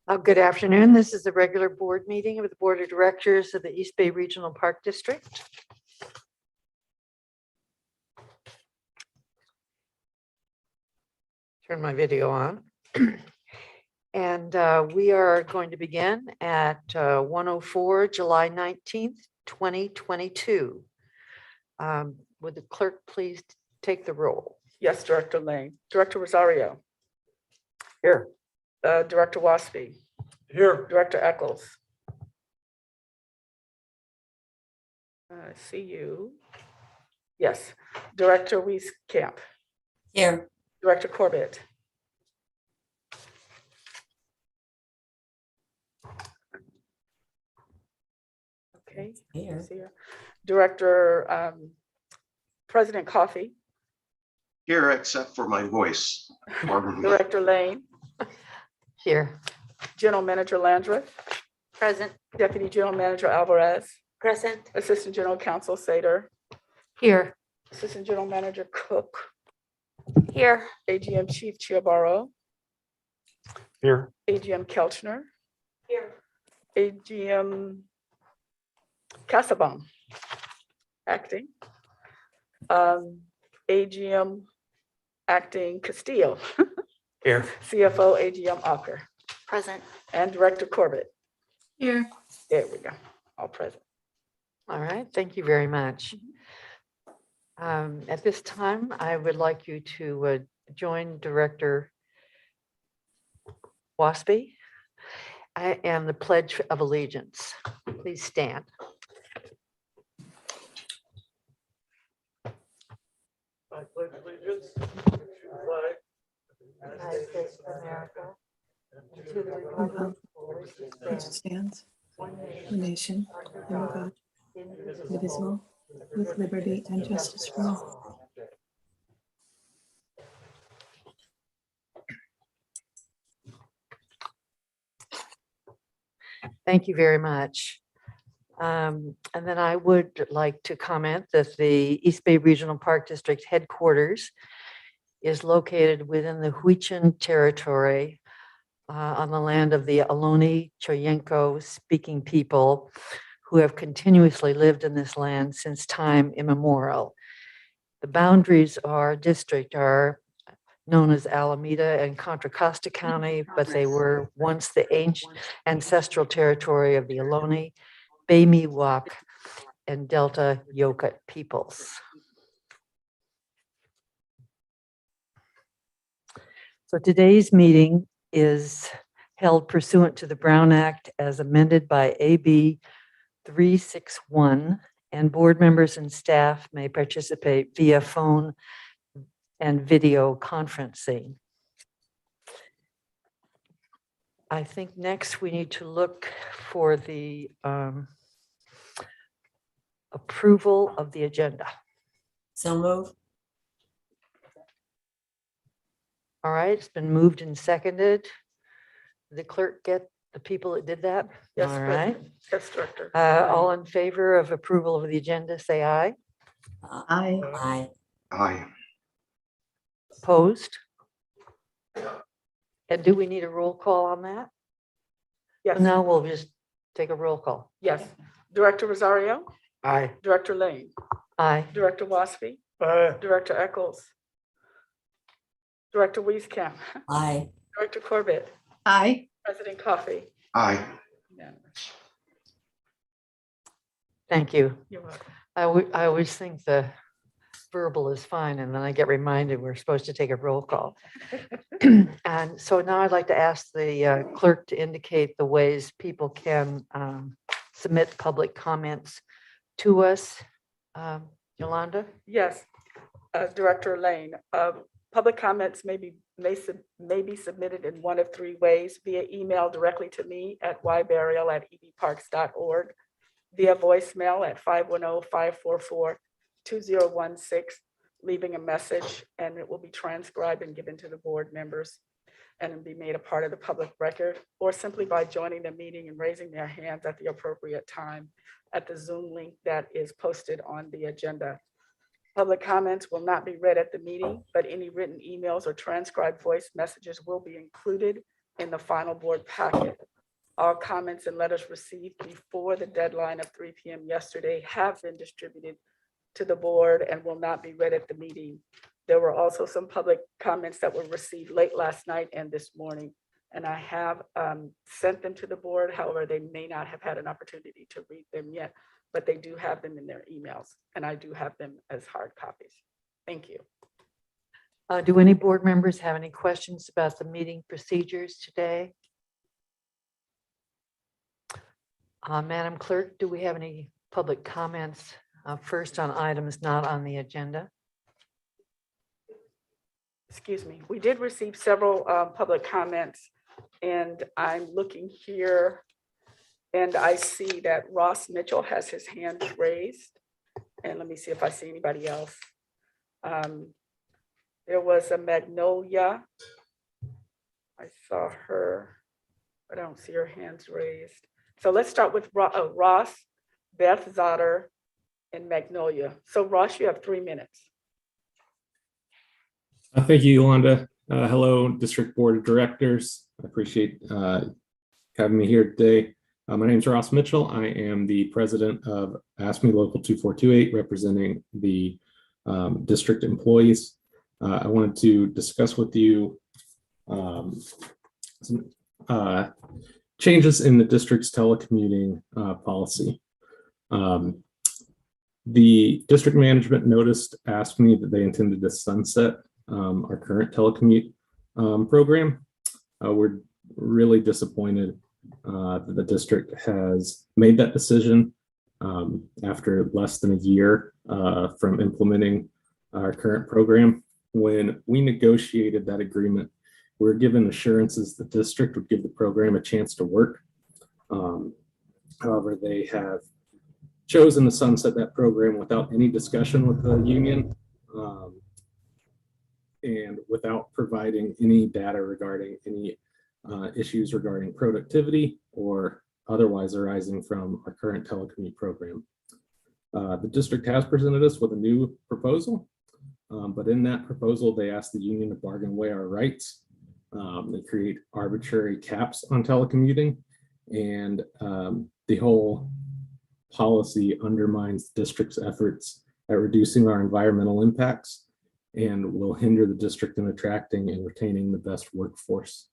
Good afternoon. This is the regular board meeting of the Board of Directors of the East Bay Regional Park District. Turn my video on. And we are going to begin at 1:04, July 19th, 2022. Would the clerk please take the roll? Yes, Director Lane. Director Rosario. Here. Director Waspy. Here. Director Eccles. I see you. Yes. Director Wieskamp. Here. Director Corbett. Okay. Here. See her. Director President Coffey. Here, except for my voice. Pardon me. Director Lane. Here. General Manager Landreth. Present. Deputy General Manager Alvarez. Present. Assistant General Counsel Sater. Here. Assistant General Manager Cook. Here. AGM Chief Chiabaro. Here. AGM Kelchner. Here. AGM Casabon, acting. AGM acting Castillo. Here. CFO AGM Ocker. Present. And Director Corbett. Here. There we go, all present. All right. Thank you very much. At this time, I would like you to join Director Waspy and the Pledge of Allegiance. Please stand. I pledge allegiance to the flag United States of America, and to the republic republic for which it which stands, stands, one one nation, under God, indivisible, with liberty and justice for all. Thank you very much. And then I would like to comment that the East Bay Regional Park District headquarters is located within the Huichin territory on the land of the Ohlone Choyenko speaking people who have continuously lived in this land since time immemorial. The boundaries of our district are known as Alameda and Contra Costa County, but they were once the ancient ancestral territory of the Ohlone, Bay Miwok, and Delta Yokut peoples. So today's meeting is held pursuant to the Brown Act as amended by AB 361, and board members and staff may participate via phone and video conferencing. I think next we need to look for the approval of the agenda. So move. All right, it's been moved and seconded. Did the clerk get the people that did that? Yes, All right. President. Yes, Director. All in favor of approval of the agenda, say aye. Aye. Aye. Aye. Opposed? And do we need a roll call on that? Yes, Now we'll just take a roll call. yes. Director Rosario. Aye. Director Lane. Aye. Director Waspy. Aye. Director Eccles. Director Wieskamp. Aye. Director Corbett. Aye. President Coffey. Aye. Unanimous. Thank you. You're welcome. I always think the verbal is fine, and then I get reminded we're supposed to take a roll call. And so now I'd like to ask the clerk to indicate the ways people can submit public comments to us. Yolanda? Yes, Director Lane, public comments may be submitted in one of three ways: via email directly to me at yburial@ebparks.org, via voicemail at 510-544-2016, leaving a message, and it will be transcribed and given to the board members and be made a part of the public record, or simply by joining the meeting and raising their hands at the appropriate time at the Zoom link that is posted on the agenda. Public comments will not be read at the meeting, but any written emails or transcribed voice messages will be included in the final board packet. All comments and letters received before the deadline of 3 p.m. yesterday have been distributed to the board and will not be read at the meeting. There were also some public comments that were received late last night and this morning, and I have sent them to the board. However, they may not have had an opportunity to read them yet, but they do have them in their emails, and I do have them as hard copies. Thank you. Do any board members have any questions about the meeting procedures today? Madam Clerk, do we have any public comments first on items not on the agenda? Excuse me, we did receive several public comments, and I'm looking here and I see that Ross Mitchell has his hand raised. And let me see if I see anybody else. There was a Magnolia. I saw her, but I don't see her hands raised. So let's start with Ross, Beth Zotter, and Magnolia. So Ross, you have 3 minutes. Thank you, Yolanda. Hello, District Board of Directors. I appreciate having me here today. My name is Ross Mitchell. I am the president of AFSCME Local 2428, representing the district employees. I wanted to discuss with you some changes in the district's telecommuting policy. The district management noticed AFSCME that they intended to sunset our current telecommute program. We're really disappointed that the district has made that decision after less than a year from implementing our current program. When we negotiated that agreement, we were given assurances the district would give the program a chance to work. However, they have chosen to sunset that program without any discussion with the union and without providing any data regarding any issues regarding productivity or otherwise arising from our current telecommute program. The district has presented us with a new proposal, but in that proposal, they asked the union to bargain away our rights. They create arbitrary caps on telecommuting, and the whole policy undermines the district's efforts at reducing our environmental impacts and will hinder the district in attracting and retaining the best workforce.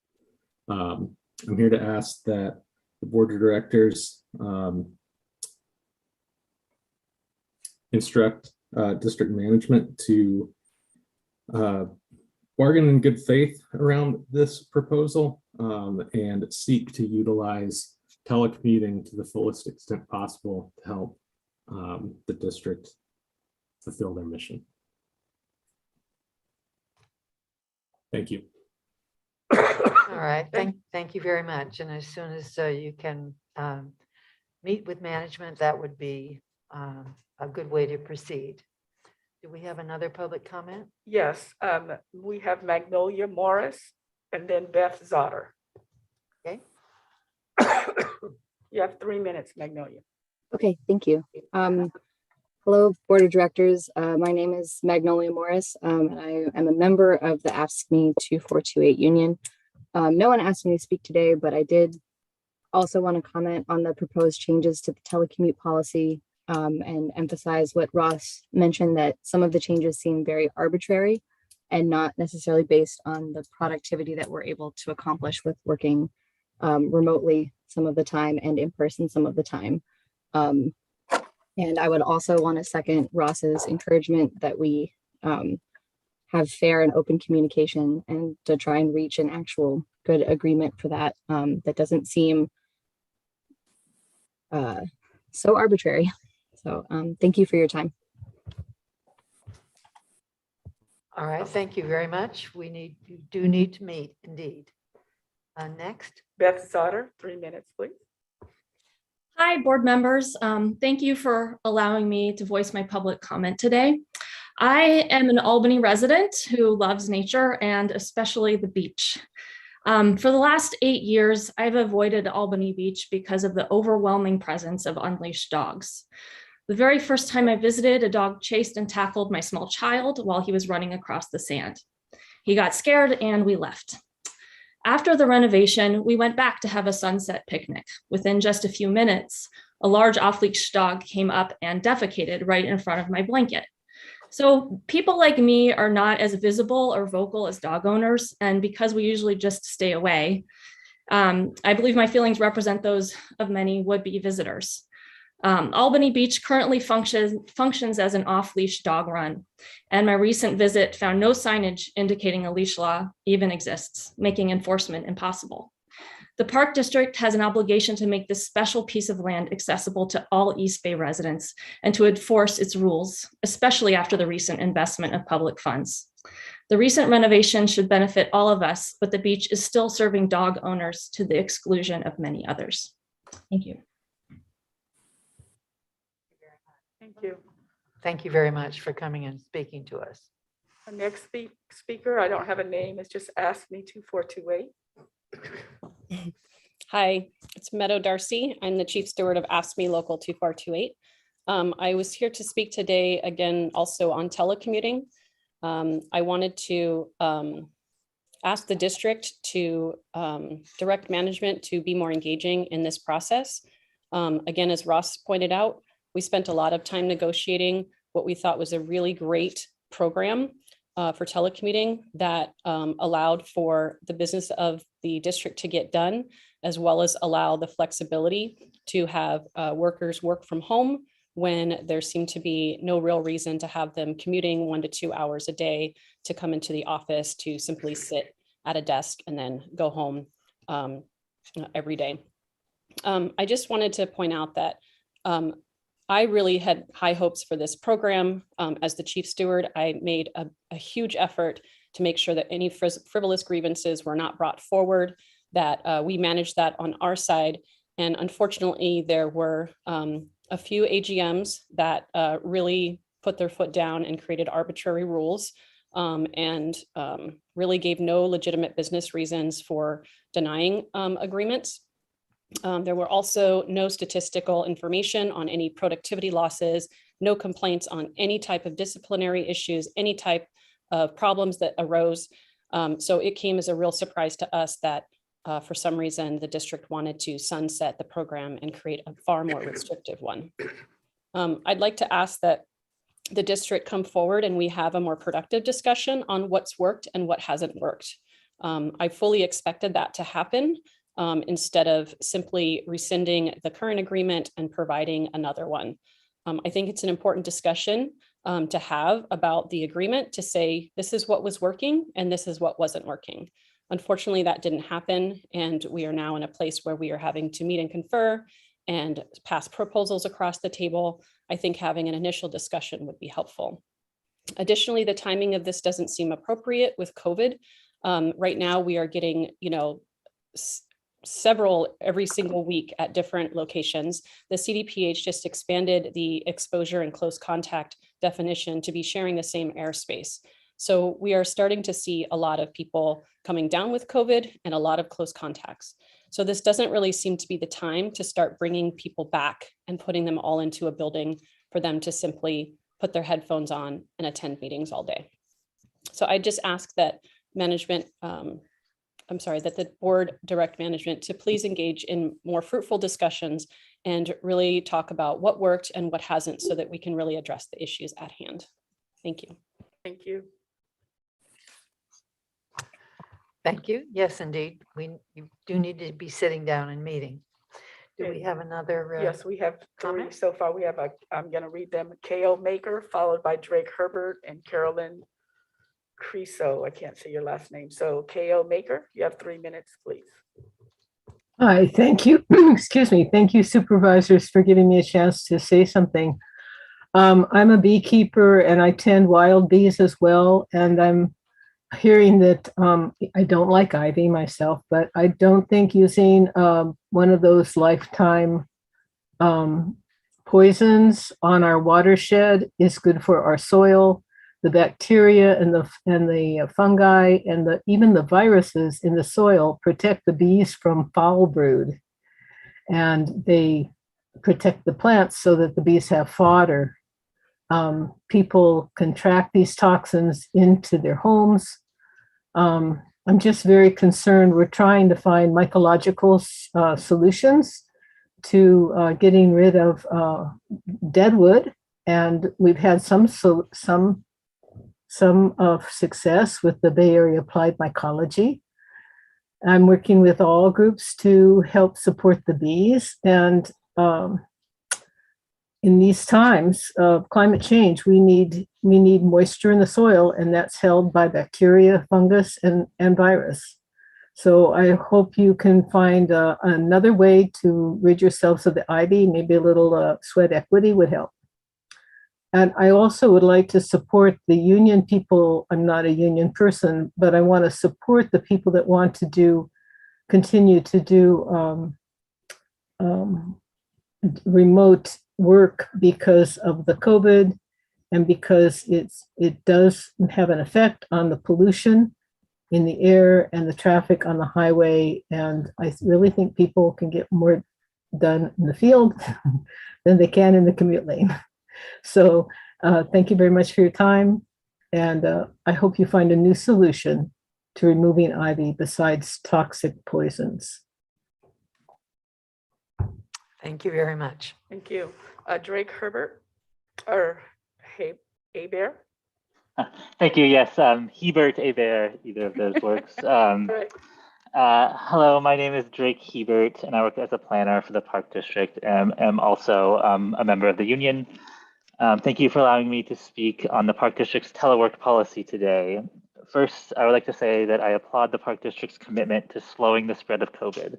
I'm here to ask that the board of directors instruct district management to bargain in good faith around this proposal and seek to utilize telecommuting to the fullest extent possible to help the district fulfill their mission. Thank you. All right, thank you very much. And as soon as you can meet with management, that would be a good way to proceed. Do we have another public comment? Yes, we have Magnolia Morris and then Beth Zotter. Okay. You have 3 minutes, Magnolia. Okay, thank you. Hello, Board of Directors. My name is Magnolia Morris, and I am a member of the AFSCME 2428 union. No one asked me to speak today, but I did also want to comment on the proposed changes to the telecommute policy and emphasize what Ross mentioned, that some of the changes seem very arbitrary and not necessarily based on the productivity that we're able to accomplish with working remotely some of the time and in person some of the time. And I would also want to second Ross's encouragement that we have fair and open communication and to try and reach an actual good agreement for that. That doesn't seem so arbitrary. So thank you for your time. All right, thank you very much. You do need to meet indeed. Next. Beth Zotter, 3 minutes, please. Hi, board members. Thank you for allowing me to voice my public comment today. I am an Albany resident who loves nature and especially the beach. For the last 8 years, I've avoided Albany Beach because of the overwhelming presence of unleashed dogs. The very first time I visited, a dog chased and tackled my small child while he was running across the sand. He got scared and we left. After the renovation, we went back to have a sunset picnic. Within just a few minutes, a large off-leash dog came up and defecated right in front of my blanket. So people like me are not as visible or vocal as dog owners, and because we usually just stay away, I believe my feelings represent those of many would-be visitors. Albany Beach currently functions as an off-leash dog run, and my recent visit found no signage indicating a leash law even exists, making enforcement impossible. The Park District has an obligation to make this special piece of land accessible to all East Bay residents and to enforce its rules, especially after the recent investment of public funds. The recent renovation should benefit all of us, but the beach is still serving dog owners to the exclusion of many others. Thank you. Thank you. Thank you very much for coming and speaking to us. Our next speaker, I don't have a name, it's just Ask Me 2428. Hi, it's Meadow Darcy. I'm the Chief Steward of AFSCME Local 2428. I was here to speak today again also on telecommuting. I wanted to ask the district to direct management to be more engaging in this process. Again, as Ross pointed out, we spent a lot of time negotiating what we thought was a really great program for telecommuting that allowed for the business of the district to get done, as well as allow the flexibility to have workers work from home when there seemed to be no real reason to have them commuting 1 to 2 hours a day to come into the office to simply sit at a desk and then go home every day. I just wanted to point out that I really had high hopes for this program. As the chief steward, I made a huge effort to make sure that any frivolous grievances were not brought forward, that we managed that on our side. And unfortunately, there were a few AGMs that really put their foot down and created arbitrary rules and really gave no legitimate business reasons for denying agreements. There were also no statistical information on any productivity losses, no complaints on any type of disciplinary issues, any type of problems that arose. So it came as a real surprise to us that for some reason, the district wanted to sunset the program and create a far more restrictive one. I'd like to ask that the district come forward and we have a more productive discussion on what's worked and what hasn't worked. I fully expected that to happen. Instead of simply rescinding the current agreement and providing another one. I think it's an important discussion to have about the agreement to say, this is what was working and this is what wasn't working. Unfortunately, that didn't happen. And we are now in a place where we are having to meet and confer and pass proposals across the table. I think having an initial discussion would be helpful. Additionally, the timing of this doesn't seem appropriate with COVID. Right now, we are getting, several every single week at different locations. The CDPH just expanded the exposure and close contact definition to be sharing the same airspace. So we are starting to see a lot of people coming down with COVID and a lot of close contacts. So this doesn't really seem to be the time to start bringing people back and putting them all into a building for them to simply put their headphones on and attend meetings all day. So I just ask that management, that the board direct management to please engage in more fruitful discussions and really talk about what worked and what hasn't so that we can really address the issues at hand. Thank you. Thank you. Thank you. Yes, indeed. You do need to be sitting down and meeting. Do we Okay. have another? Yes, we have 3 comment? so far. We have I'm going to read them. K.O. Maker, followed by Drake Herbert and Carolyn Creso. I can't say your last name. So K.O. Maker, you have 3 minutes, please. Hi, thank you. Excuse me. Thank you, supervisors, for giving me a chance to say something. I'm a beekeeper and I tend wild bees as well. And I'm hearing that I don't like ivy myself, but I don't think using one of those lifetime poisons on our watershed is good for our soil. The bacteria and the fungi and even the viruses in the soil protect the bees from foul brood, and they protect the plants so that the bees have fodder. People contract these toxins into their homes. I'm just very concerned. We're trying to find mycological solutions to getting rid of dead wood, and we've had some of success with the Bay Area Applied Mycology. I'm working with all groups to help support the bees, and in these times of climate change, we need moisture in the soil, and that's held by bacteria, fungus, and virus. So I hope you can find another way to rid yourselves of the ivy. Maybe a little sweat equity would help. And I also would like to support the union people. I'm not a union person, but I want to support the people that want to continue to do remote work because of the COVID and because it does have an effect on the pollution in the air and the traffic on the highway. And I really think people can get more done in the field than they can in the commute lane. So thank you very much for your time. And I hope you find a new solution to removing ivy besides toxic poisons. Thank you very much. Thank you. Drake Herbert or Hebert? Thank you. Yes, Hebert, Hebert, either of those works. Right. Hello, my name is Drake Hebert, and I work as a planner for the Park District. I'm also a member of the union. Thank you for allowing me to speak on the Park District's telework policy today. First, I would like to say that I applaud the Park District's commitment to slowing the spread of COVID.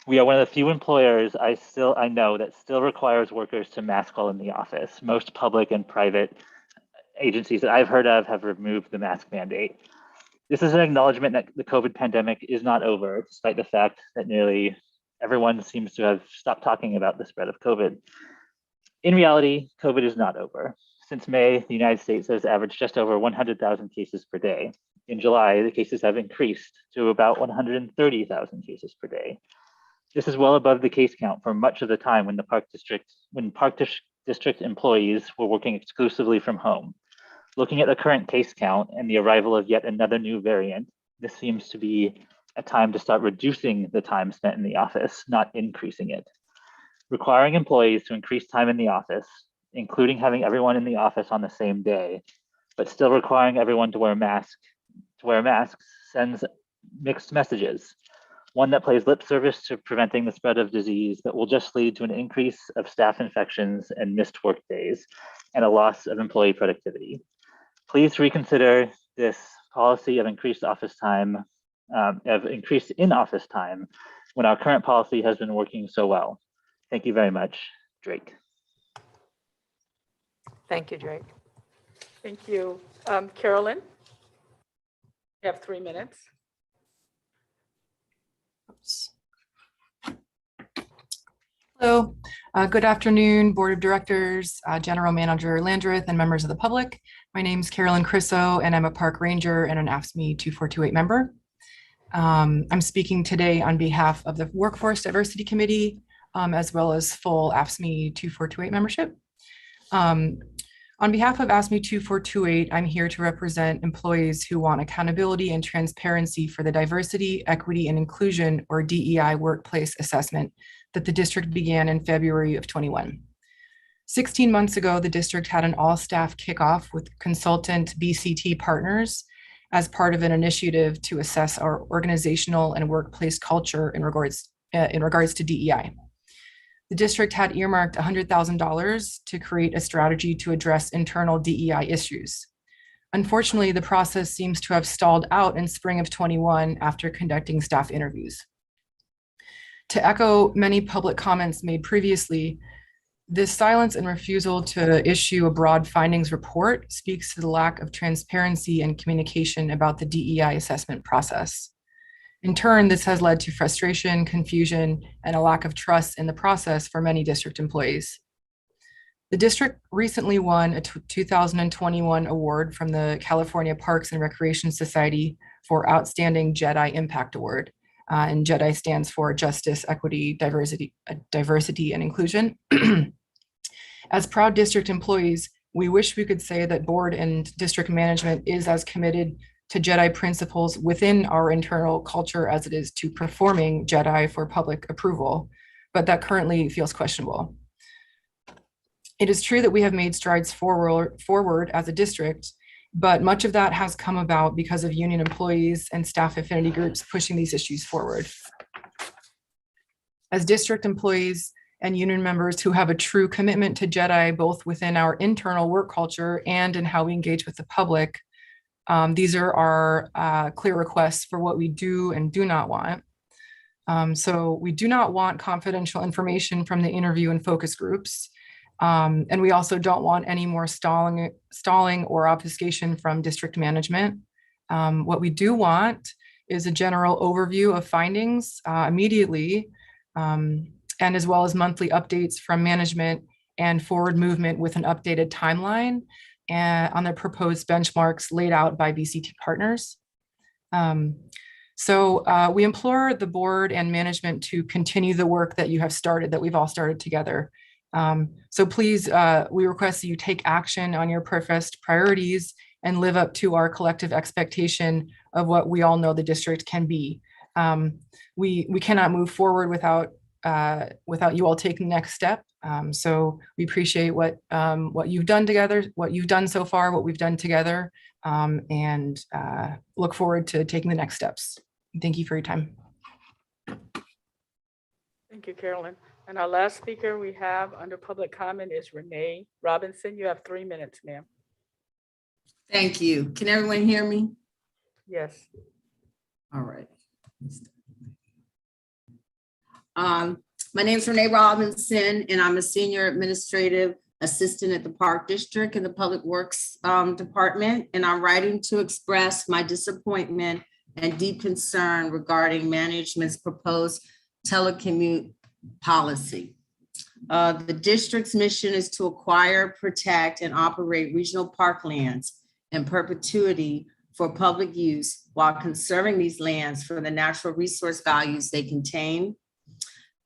We are one of the few employers I know that still requires workers to mask while in the office. Most public and private agencies that I've heard of have removed the mask mandate. This is an acknowledgement that the COVID pandemic is not over, despite the fact that nearly everyone seems to have stopped talking about the spread of COVID. In reality, COVID is not over. Since May, the United States has averaged just over 100,000 cases per day. In July, the cases have increased to about 130,000 cases per day. This is well above the case count for much of the time when Park District employees were working exclusively from home. Looking at the current case count and the arrival of yet another new variant, this seems to be a time to start reducing the time spent in the office, not increasing it. Requiring employees to increase time in the office, including having everyone in the office on the same day, but still requiring everyone to wear masks, sends mixed messages. One that plays lip service to preventing the spread of disease that will just lead to an increase of staff infections and missed work days and a loss of employee productivity. Please reconsider this policy of increased in-office time when our current policy has been working so well. Thank you very much, Drake. Thank you, Drake. Thank you. Carolyn, you have 3 minutes. Hello, good afternoon, Board of Directors, General Manager Landreth, and members of the public. My name is Carolyn Crisso, and I'm a park ranger and an AFSCME 2428 member. I'm speaking today on behalf of the Workforce Diversity Committee, as well as full AFSCME 2428 membership. On behalf of AFSCME 2428, I'm here to represent employees who want accountability and transparency for the Diversity, Equity, and Inclusion, or DEI workplace assessment that the district began in February of 21. 16 months ago, the district had an all-staff kickoff with consultant BCT partners as part of an initiative to assess our organizational and workplace culture in regards to DEI. The district had earmarked $100,000 to create a strategy to address internal DEI issues. Unfortunately, the process seems to have stalled out in spring of 21 after conducting staff interviews. To echo many public comments made previously, this silence and refusal to issue a broad findings report speaks to the lack of transparency and communication about the DEI assessment process. In turn, this has led to frustration, confusion, and a lack of trust in the process for many district employees. The district recently won a 2021 award from the California Parks and Recreation Society for Outstanding JEDI Impact Award. And JEDI stands for Justice, Equity, Diversity, and Inclusion. As proud district employees, we wish we could say that board and district management is as committed to Jedi principles within our internal culture as it is to performing Jedi for public approval, but that currently feels questionable. It is true that we have made strides forward as a district, but much of that has come about because of union employees and staff affinity groups pushing these issues forward. As district employees and union members who have a true commitment to Jedi, both within our internal work culture and in how we engage with the public, these are our clear requests for what we do and do not want. So we do not want confidential information from the interview and focus groups. And we also don't want any more stalling or obfuscation from district management. What we do want is a general overview of findings immediately, and as well as monthly updates from management and forward movement with an updated timeline on the proposed benchmarks laid out by BCT partners. So we implore the board and management to continue the work that you have started, that we've all started together. So please, we request that you take action on your professed priorities and live up to our collective expectation of what we all know the district can be. We cannot move forward without you all taking the next step. So we appreciate what you've done together, what you've done so far, what we've done together, and look forward to taking the next steps. Thank you for your time. Thank you, Carolyn. And our last speaker we have under public comment is Renee Robinson. You have 3 minutes, ma'am. Thank you. Can everyone hear me? Yes. All right. My name is Renee Robinson, and I'm a senior administrative assistant at the Park District in the Public Works Department. And I'm writing to express my disappointment and deep concern regarding management's proposed telecommute policy. The district's mission is to acquire, protect, and operate regional parklands in perpetuity for public use while conserving these lands for the natural resource values they contain.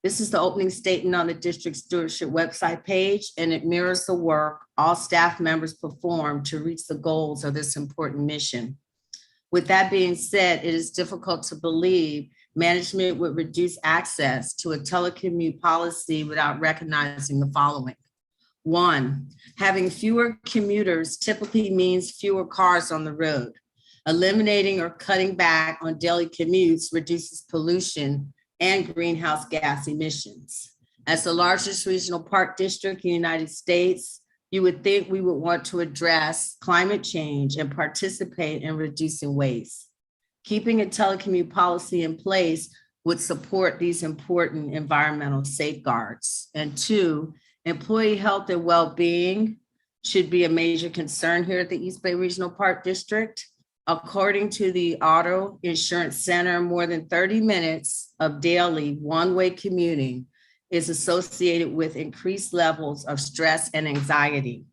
This is the opening statement on the district stewardship website page, and it mirrors the work all staff members perform to reach the goals of this important mission. With that being said, it is difficult to believe management would reduce access to a telecommute policy without recognizing the following. 1, having fewer commuters typically means fewer cars on the road. Eliminating or cutting back on daily commutes reduces pollution and greenhouse gas emissions. As the largest regional park district in the United States, you would think we would want to address climate change and participate in reducing waste. Keeping a telecommute policy in place would support these important environmental safeguards. And 2, employee health and well-being should be a major concern here at the East Bay Regional Park District. According to the Auto Insurance Center, more than 30 minutes of daily one-way commuting is associated with increased levels of stress and anxiety.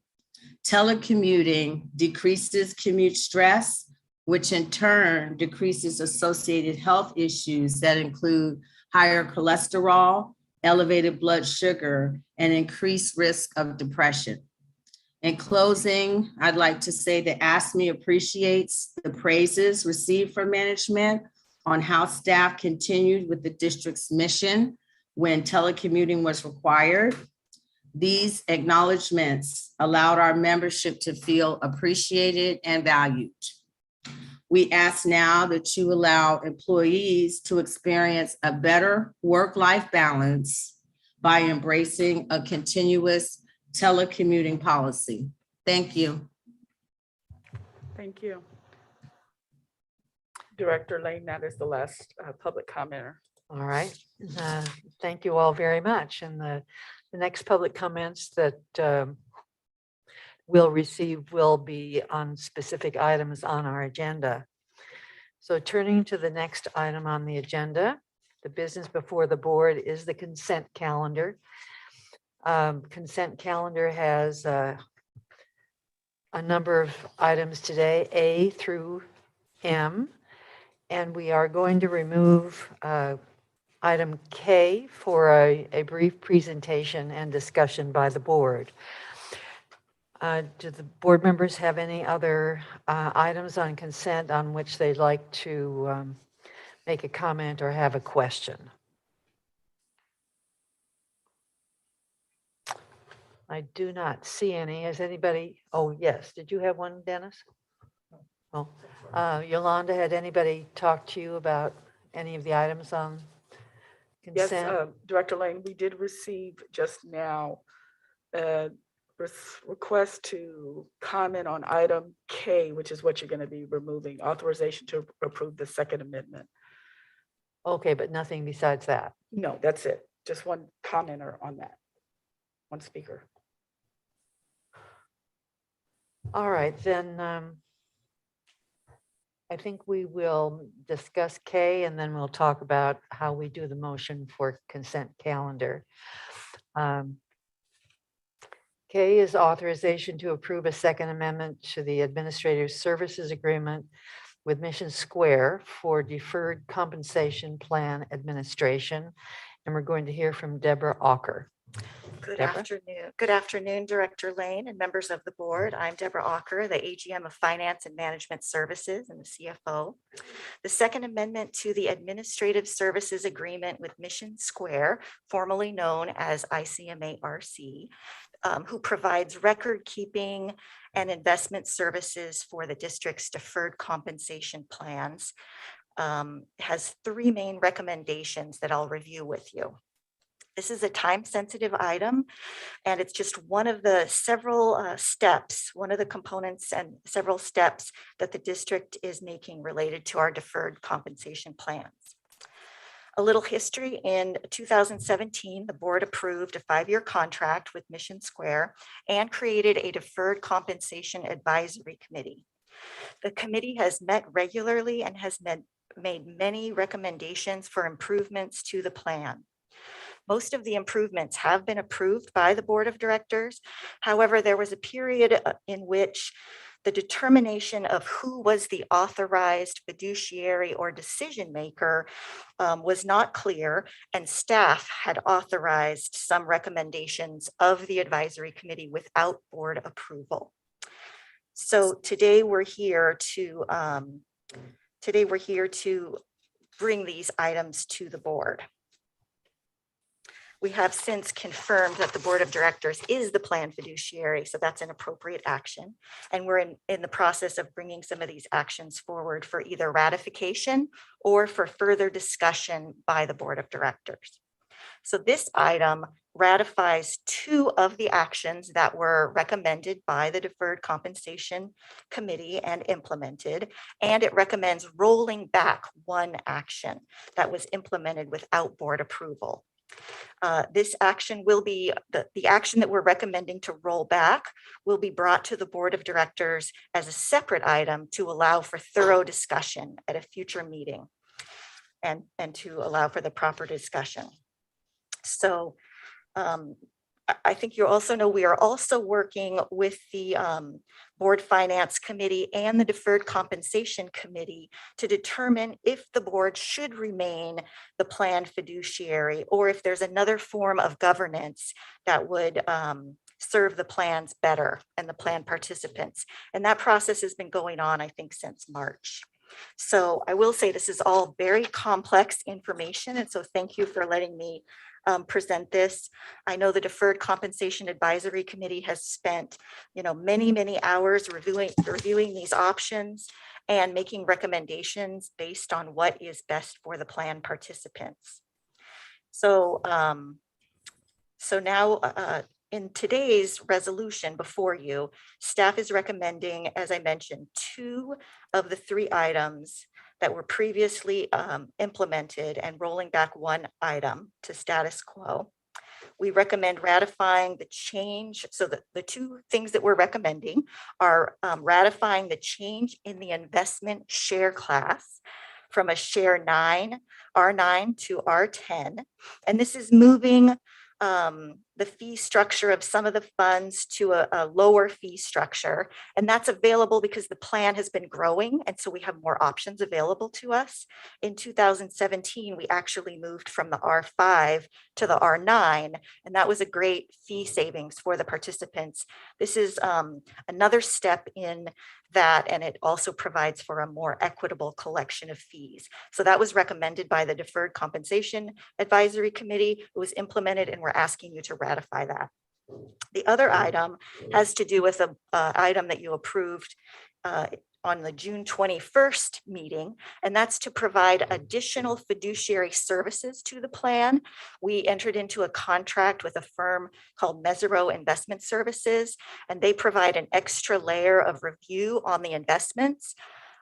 Telecommuting decreases commute stress, which in turn decreases associated health issues that include higher cholesterol, elevated blood sugar, and increased risk of depression. In closing, I'd like to say that AFSCME appreciates the praises received from management on how staff continued with the district's mission when telecommuting was required. These acknowledgements allowed our membership to feel appreciated and valued. We ask now that you allow employees to experience a better work-life balance by embracing a continuous telecommuting policy. Thank you. Thank you. Director Lane, that is the last public commenter. All right. Thank you all very much. And the next public comments that we'll receive will be on specific items on our agenda. So turning to the next item on the agenda, the business before the board is the consent calendar. Consent calendar has a number of items today, A through M, and we are going to remove item K for a brief presentation and discussion by the board. Do the board members have any other items on consent on which they'd like to make a comment or have a question? I do not see any. Has anybody? Oh, yes. Did you have one, Dennis? Oh, Yolanda, had anybody talked to you about any of the items on Yes, consent? Director Lane, we did receive just now a request to comment on item K, which is what you're going to be removing, authorization to approve the second amendment. Okay, but nothing besides that. No, that's it. Just one commenter on that. One speaker. All right, then I think we will discuss K and then we'll talk about how we do the motion for consent calendar. K is authorization to approve a second amendment to the Administrative Services Agreement with Mission Square for Deferred Compensation Plan Administration. And we're going to hear from Deborah Auker. Good Deborah? afternoon. Good afternoon, Director Lane and members of the board. I'm Deborah Auker, the AGM of Finance and Management Services and the CFO. The second amendment to the Administrative Services Agreement with Mission Square, formerly known as ICMA-RC, who provides record keeping and investment services for the district's deferred compensation plans, has three main recommendations that I'll review with you. This is a time-sensitive item, and it's just one of the several steps, one of the components and several steps that the district is making related to our deferred compensation plans. A little history: in 2017, the board approved a 5-year contract with Mission Square and created a deferred compensation advisory committee. The committee has met regularly and has made many recommendations for improvements to the plan. Most of the improvements have been approved by the board of directors. However, there was a period in which the determination of who was the authorized fiduciary or decision maker was not clear, and staff had authorized some recommendations of the advisory committee without board approval. So today we're here to bring these items to the board. We have since confirmed that the board of directors is the plan fiduciary, so that's an appropriate action. And we're in the process of bringing some of these actions forward for either ratification or for further discussion by the board of directors. So this item ratifies 2 of the actions that were recommended by the Deferred Compensation Committee and implemented, and it recommends rolling back 1 action that was implemented without board approval. This action will be, the action that we're recommending to roll back will be brought to the board of directors as a separate item to allow for thorough discussion at a future meeting and to allow for the proper discussion. So I think you also know we are also working with the Board Finance Committee and the Deferred Compensation Committee to determine if the board should remain the plan fiduciary or if there's another form of governance that would serve the plans better and the plan participants. And that process has been going on, I think, since March. So I will say this is all very complex information. And so thank you for letting me present this. I know the Deferred Compensation Advisory Committee has spent, many hours reviewing these options and making recommendations based on what is best for the plan participants. So, now in today's resolution before you, staff is recommending, as I mentioned, 2 of the 3 items that were previously implemented and rolling back 1 item to status quo. We recommend ratifying the change. So the 2 things that we're recommending are ratifying the change in the investment share class from a share R9 to R10. And this is moving the fee structure of some of the funds to a lower fee structure. And that's available because the plan has been growing. And so we have more options available to us. In 2017, we actually moved from the R5 to the R9, and that was a great fee savings for the participants. This is another step in that, and it also provides for a more equitable collection of fees. So that was recommended by the Deferred Compensation Advisory Committee. It was implemented, and we're asking you to ratify that. The other item has to do with a item that you approved on the June 21st meeting, and that's to provide additional fiduciary services to the plan. We entered into a contract with a firm called Mesero Investment Services, and they provide an extra layer of review on the investments.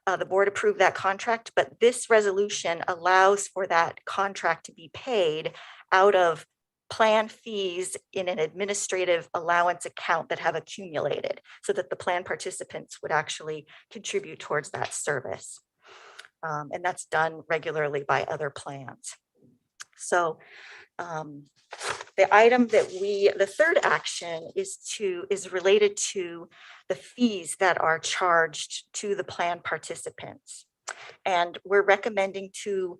The board approved that contract, but this resolution allows for that contract to be paid out of plan fees in an administrative allowance account that have accumulated, so that the plan participants would actually contribute towards that service. And that's done regularly by other plans. So the item that the third action is related to the fees that are charged to the plan participants. And we're recommending to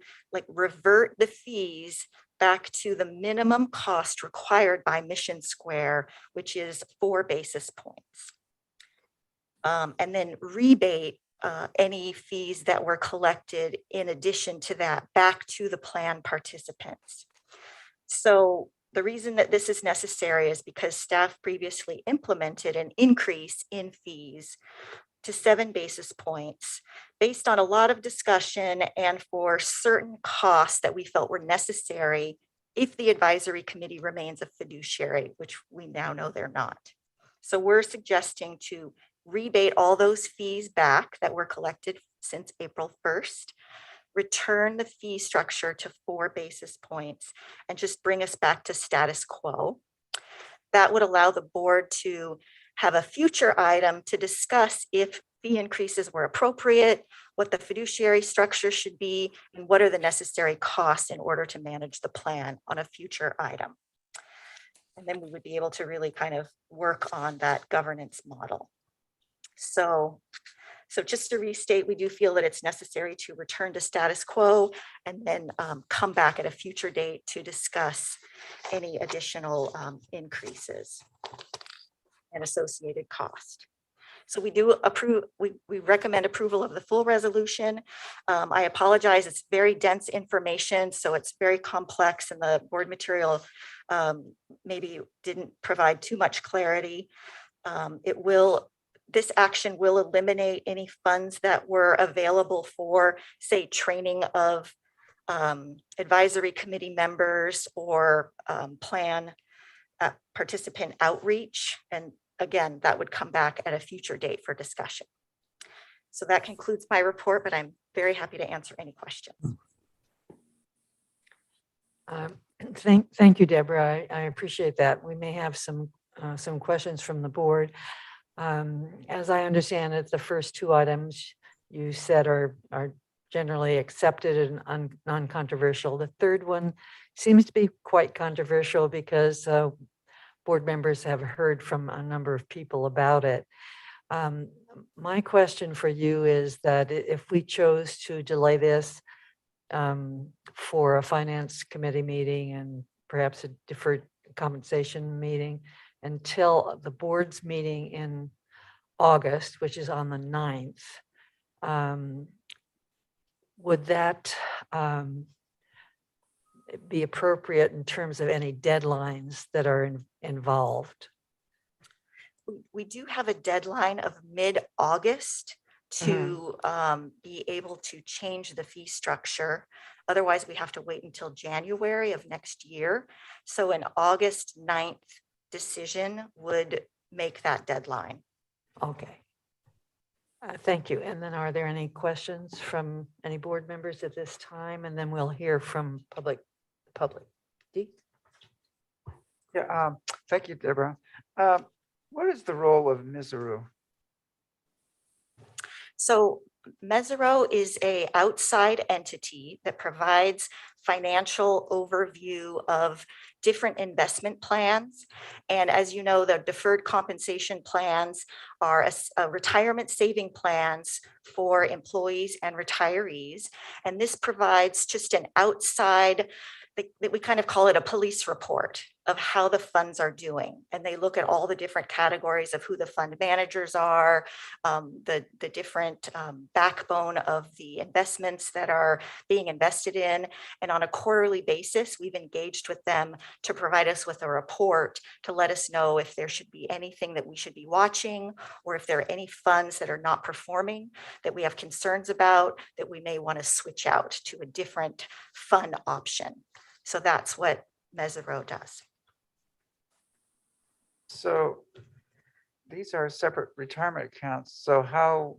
revert the fees back to the minimum cost required by Mission Square, which is 4 basis points. And then rebate any fees that were collected in addition to that back to the plan participants. So the reason that this is necessary is because staff previously implemented an increase in fees to 7 basis points based on a lot of discussion and for certain costs that we felt were necessary if the advisory committee remains a fiduciary, which we now know they're not. So we're suggesting to rebate all those fees back that were collected since April 1st, return the fee structure to 4 basis points, and just bring us back to status quo. That would allow the board to have a future item to discuss if fee increases were appropriate, what the fiduciary structure should be, and what are the necessary costs in order to manage the plan on a future item. And then we would be able to really kind of work on that governance model. So just to restate, we do feel that it's necessary to return to status quo and then come back at a future date to discuss any additional increases and associated cost. So we do approve, we recommend approval of the full resolution. I apologize, it's very dense information, so it's very complex, and the board material maybe didn't provide too much clarity. This action will eliminate any funds that were available for, say, training of advisory committee members or plan participant outreach. And again, that would come back at a future date for discussion. So that concludes my report, but I'm very happy to answer any questions. Thank you, Deborah. I appreciate that. We may have some questions from the board. As I understand it, the first 2 items you said are generally accepted and non-controversial. The third one seems to be quite controversial because board members have heard from a number of people about it. My question for you is that if we chose to delay this for a finance committee meeting and perhaps a deferred compensation meeting until the board's meeting in August, which is on the 9th, would that be appropriate in terms of any deadlines that are involved? We do have a deadline of mid-August to be able to change the fee structure. Otherwise, we have to wait until January of next year. So an August 9th decision would make that deadline. Okay. Thank you. And then are there any questions from any board members at this time? And then we'll hear from public. Dee? Yeah, thank you, Deborah. What is the role of Mesero? So Mesero is a outside entity that provides financial overview of different investment plans. And as you know, the deferred compensation plans are a retirement saving plans for employees and retirees. And this provides just an outside, we kind of call it a police report of how the funds are doing. And they look at all the different categories of who the fund managers are, the different backbone of the investments that are being invested in. And on a quarterly basis, we've engaged with them to provide us with a report to let us know if there should be anything that we should be watching, or if there are any funds that are not performing that we have concerns about, that we may want to switch out to a different fund option. So that's what Mesero does. So these are separate retirement accounts. So how,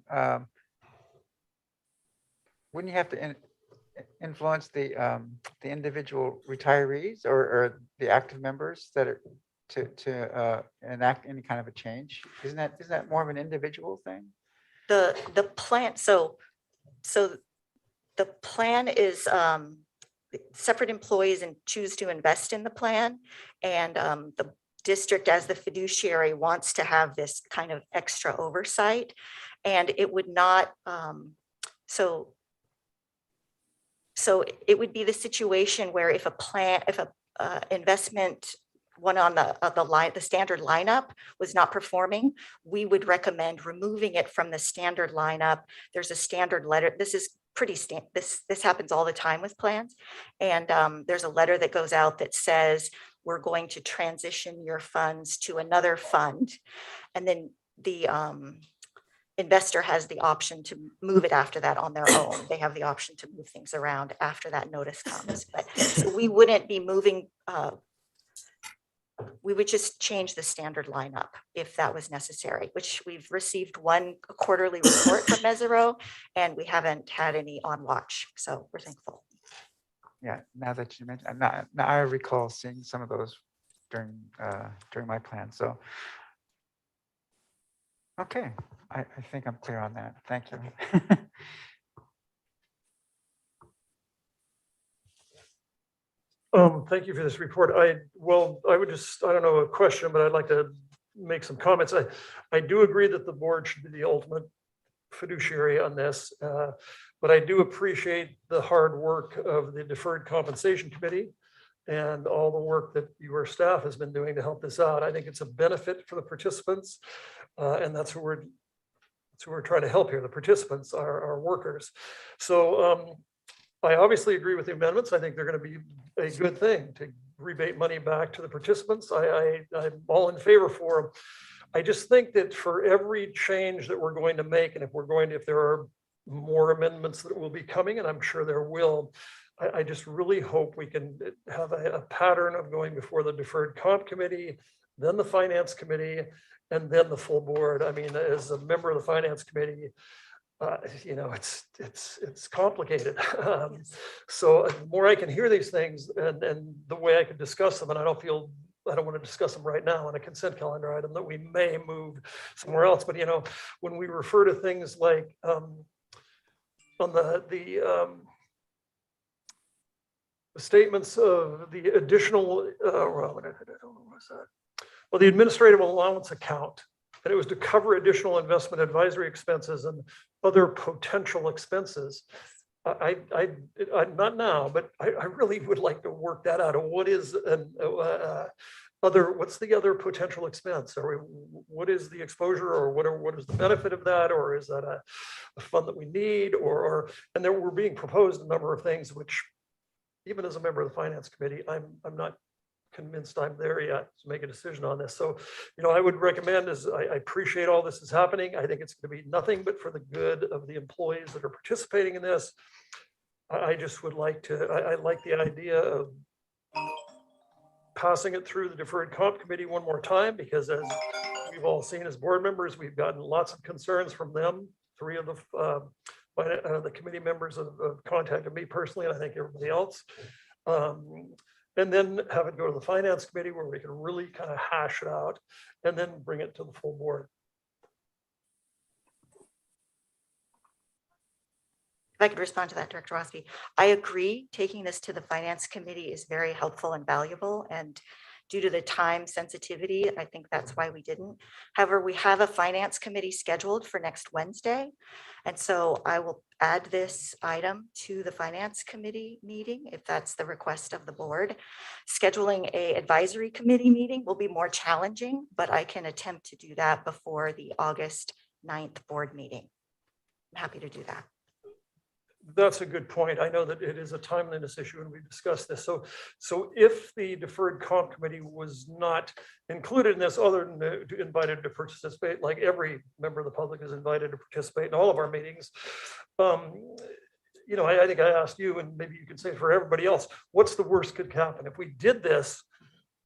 wouldn't you have to influence the individual retirees or the active members that are to enact any kind of a change? Isn't that more of an individual thing? The plan, so the plan is separate employees and choose to invest in the plan. And the district, as the fiduciary, wants to have this kind of extra oversight. And it would not, so it would be the situation where if a investment, one on the standard lineup was not performing, we would recommend removing it from the standard lineup. There's a standard letter. This is pretty this happens all the time with plans. And there's a letter that goes out that says, we're going to transition your funds to another fund. And then the investor has the option to move it after that on their own. They have the option to move things around after that notice comes. But so we wouldn't be moving, we would just change the standard lineup if that was necessary, which we've received one quarterly report from Mesero, and we haven't had any on watch. So we're thankful. Yeah, now that you mentioned, now I recall seeing some of those during my plan. So, okay, I think I'm clear on that. Thank you. Thank you for this report. I don't know, a question, but I'd like to make some comments. I do agree that the board should be the ultimate fiduciary on this, but I do appreciate the hard work of the Deferred Compensation Committee and all the work that your staff has been doing to help this out. I think it's a benefit for the participants, and that's who we're trying to help here. The participants are our workers. So I obviously agree with the amendments. I think they're going to be a good thing to rebate money back to the participants. I'm all in favor for them. I just think that for every change that we're going to make, and if there are more amendments that will be coming, and I'm sure there will, I just really hope we can have a pattern of going before the Deferred Comp Committee, then the Finance Committee, and then the full board. I mean, as a member of the Finance Committee, you know, it's complicated. So the more I can hear these things and the way I can discuss them, and I don't want to discuss them right now on a consent calendar item that we may move somewhere else. But, you know, when we refer to things like on the statements of the additional, well, the administrative allowance account, and it was to cover additional investment advisory expenses and other potential expenses. Not now, but I really would like to work that out. What is what's the other potential expense? Or what is the exposure, or what is the benefit of that? Or is that a fund that we need? And there were being proposed a number of things, which even as a member of the Finance Committee, I'm not convinced I'm there yet to make a decision on this. So, you know, I would recommend I appreciate all this is happening. I think it's going to be nothing but for the good of the employees that are participating in this. I just would like to, I like the idea of passing it through the Deferred Comp Committee one more time, because as we've all seen as board members, we've gotten lots of concerns from them. 3 of the committee members have contacted me personally, and I think everybody else. And then have it go to the Finance Committee where we can really kind of hash it out, and then bring it to the full board. If I could respond to that, Director Rossby, I agree. Taking this to the Finance Committee is very helpful and valuable. And due to the time sensitivity, I think that's why we didn't. However, we have a Finance Committee scheduled for next Wednesday. And so I will add this item to the Finance Committee meeting if that's the request of the board. Scheduling a advisory committee meeting will be more challenging, but I can attempt to do that before the August 9th board meeting. I'm happy to do that. That's a good point. I know that it is a timeliness issue and we discussed this. So if the deferred comp committee was not included in this, other than invited to participate, like every member of the public is invited to participate in all of our meetings. You know, I think I asked you, and maybe you can say for everybody else, what's the worst could happen? If we did this,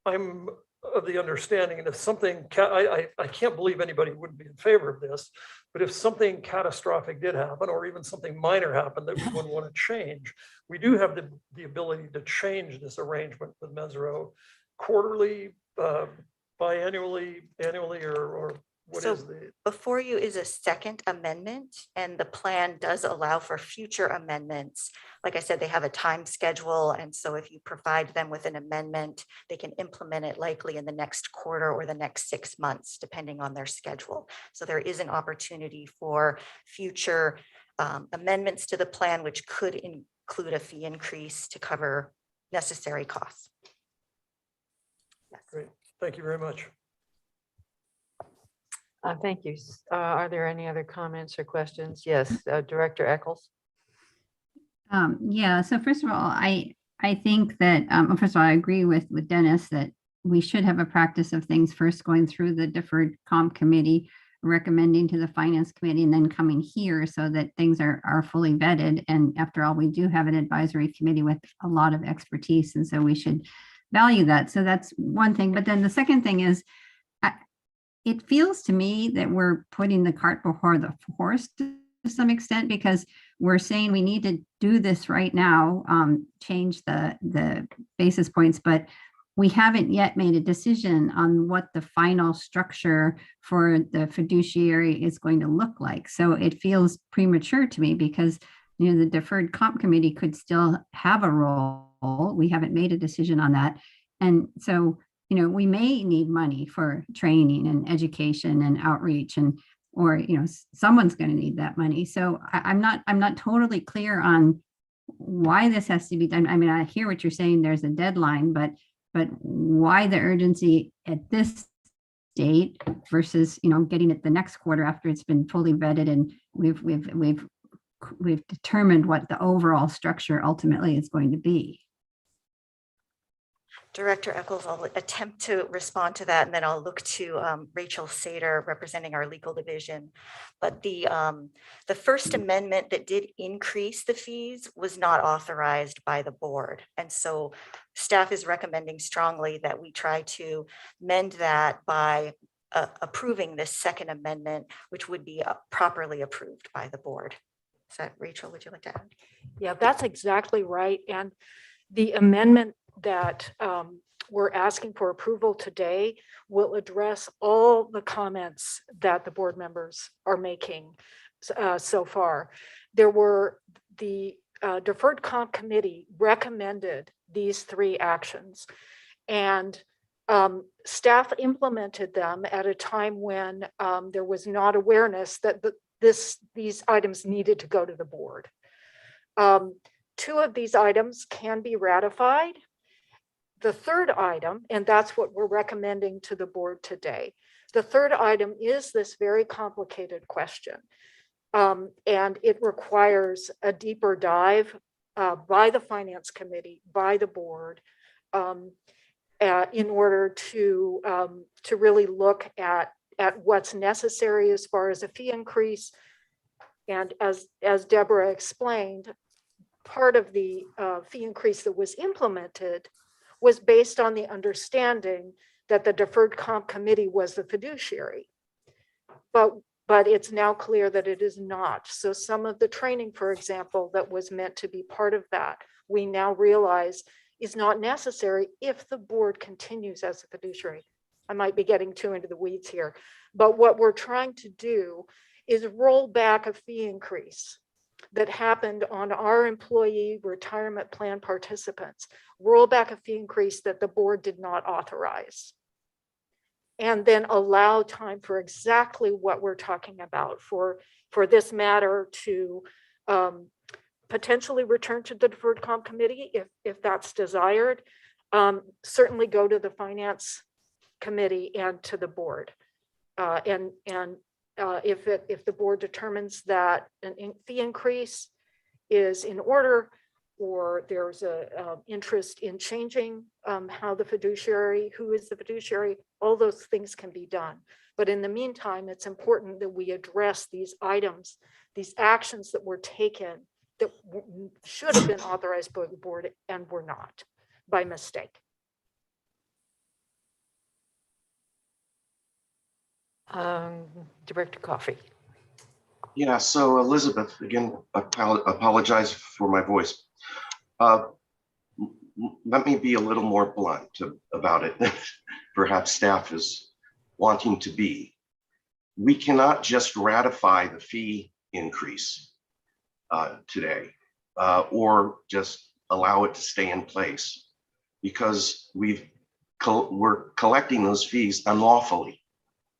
I'm of the understanding, and if something, I can't believe anybody wouldn't be in favor of this, but if something catastrophic did happen, or even something minor happened that we wouldn't want to change, we do have the ability to change this arrangement with Mesro quarterly, biannually, annually, or what So is the? before you is a second amendment, and the plan does allow for future amendments. Like I said, they have a time schedule, and so if you provide them with an amendment, they can implement it likely in the next quarter or the next 6 months, depending on their schedule. So there is an opportunity for future amendments to the plan, which could include a fee increase to cover necessary costs. Yes. Great, thank you very much. Thank you. Are there any other comments or questions? Yes, Director Eccles. Yeah, so first of all, I think that, first of all, I agree with Dennis that we should have a practice of things first going through the deferred comp committee, recommending to the finance committee, and then coming here so that things are fully vetted. And after all, we do have an advisory committee with a lot of expertise, and so we should value that. So that's one thing. But then the second thing is, it feels to me that we're putting the cart before the horse to some extent, because we're saying we need to do this right now, change the basis points, but we haven't yet made a decision on what the final structure for the fiduciary is going to look like. So it feels premature to me because, you know, the deferred comp committee could still have a role. We haven't made a decision on that. And so, you know, we may need money for training and education and outreach, and or, you know, someone's going to need that money. So I'm not totally clear on why this has to be done. I mean, I hear what you're saying, there's a deadline, but why the urgency at this date versus, you know, getting it the next quarter after it's been fully vetted and we've determined what the overall structure ultimately is going to be. Director Eccles, I'll attempt to respond to that, and then I'll look to Rachel Sater representing our legal division. But the first amendment that did increase the fees was not authorized by the board. And so staff is recommending strongly that we try to mend that by approving this second amendment, which would be properly approved by the board. Is that, Rachel, would you like to add? Yeah, that's exactly right. And the amendment that we're asking for approval today will address all the comments that the board members are making so far. There were the deferred comp committee recommended these 3 actions, and staff implemented them at a time when there was not awareness that these items needed to go to the board. 2 of these items can be ratified. The third item, and that's what we're recommending to the board today, the third item is this very complicated question. And it requires a deeper dive by the finance committee, by the board, in order to really look at what's necessary as far as a fee increase. And as Deborah explained, part of the fee increase that was implemented was based on the understanding that the deferred comp committee was the fiduciary. But it's now clear that it is not. So some of the training, for example, that was meant to be part of that, we now realize is not necessary if the board continues as a fiduciary. I might be getting too into the weeds here, but what we're trying to do is roll back a fee increase that happened on our employee retirement plan participants, roll back a fee increase that the board did not authorize. And then allow time for exactly what we're talking about for this matter to potentially return to the deferred comp committee if that's desired. Certainly go to the finance committee and to the board. If the board determines that an fee increase is in order, or there's a interest in changing how the fiduciary, who is the fiduciary, all those things can be done. But in the meantime, it's important that we address these items, these actions that were taken that should have been authorized by the board and were not by mistake. Director Coffey. Yeah, so Elizabeth, again, apologize for my voice. Let me be a little more blunt about it than perhaps staff is wanting to be. We cannot just ratify the fee increase today or just allow it to stay in place because we're collecting those fees unlawfully.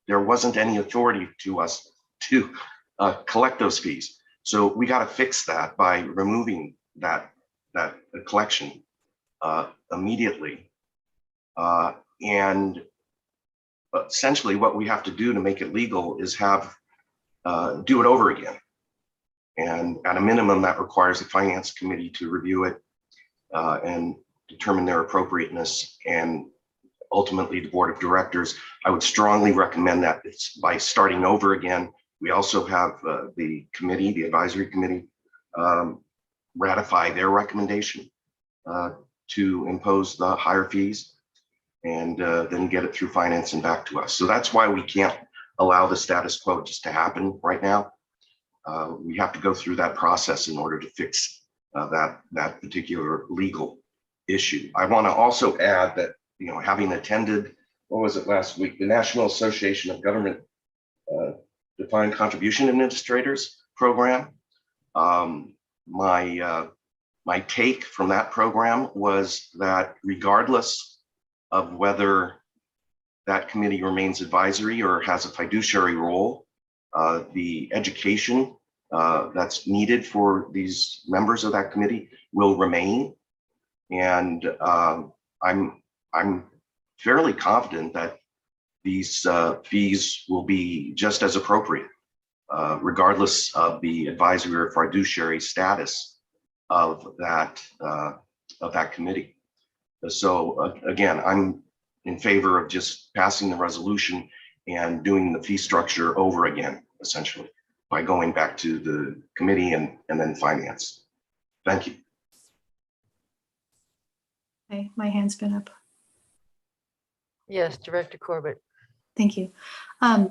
There wasn't any authority to us to collect those fees. So we got to fix that by removing that collection immediately. And essentially what we have to do to make it legal is do it over again. And at a minimum, that requires the finance committee to review it and determine their appropriateness, and ultimately the board of directors. I would strongly recommend that it's by starting over again. We also have the committee, the advisory committee, ratify their recommendation to impose the higher fees, and then get it through finance and back to us. So that's why we can't allow the status quo just to happen right now. We have to go through that process in order to fix that particular legal issue. I want to also add that, you know, having attended, what was it last week, the National Association of Government Defined Contribution Administrators program. My take from that program was that regardless of whether that committee remains advisory or has a fiduciary role, the education that's needed for these members of that committee will remain. And I'm fairly confident that these fees will be just as appropriate, regardless of the advisory or fiduciary status of that committee. So again, I'm in favor of just passing the resolution and doing the fee structure over again, essentially, by going back to the committee and then finance. Thank you. Okay, my hand's been up. Yes, Director Corbett. Thank you. I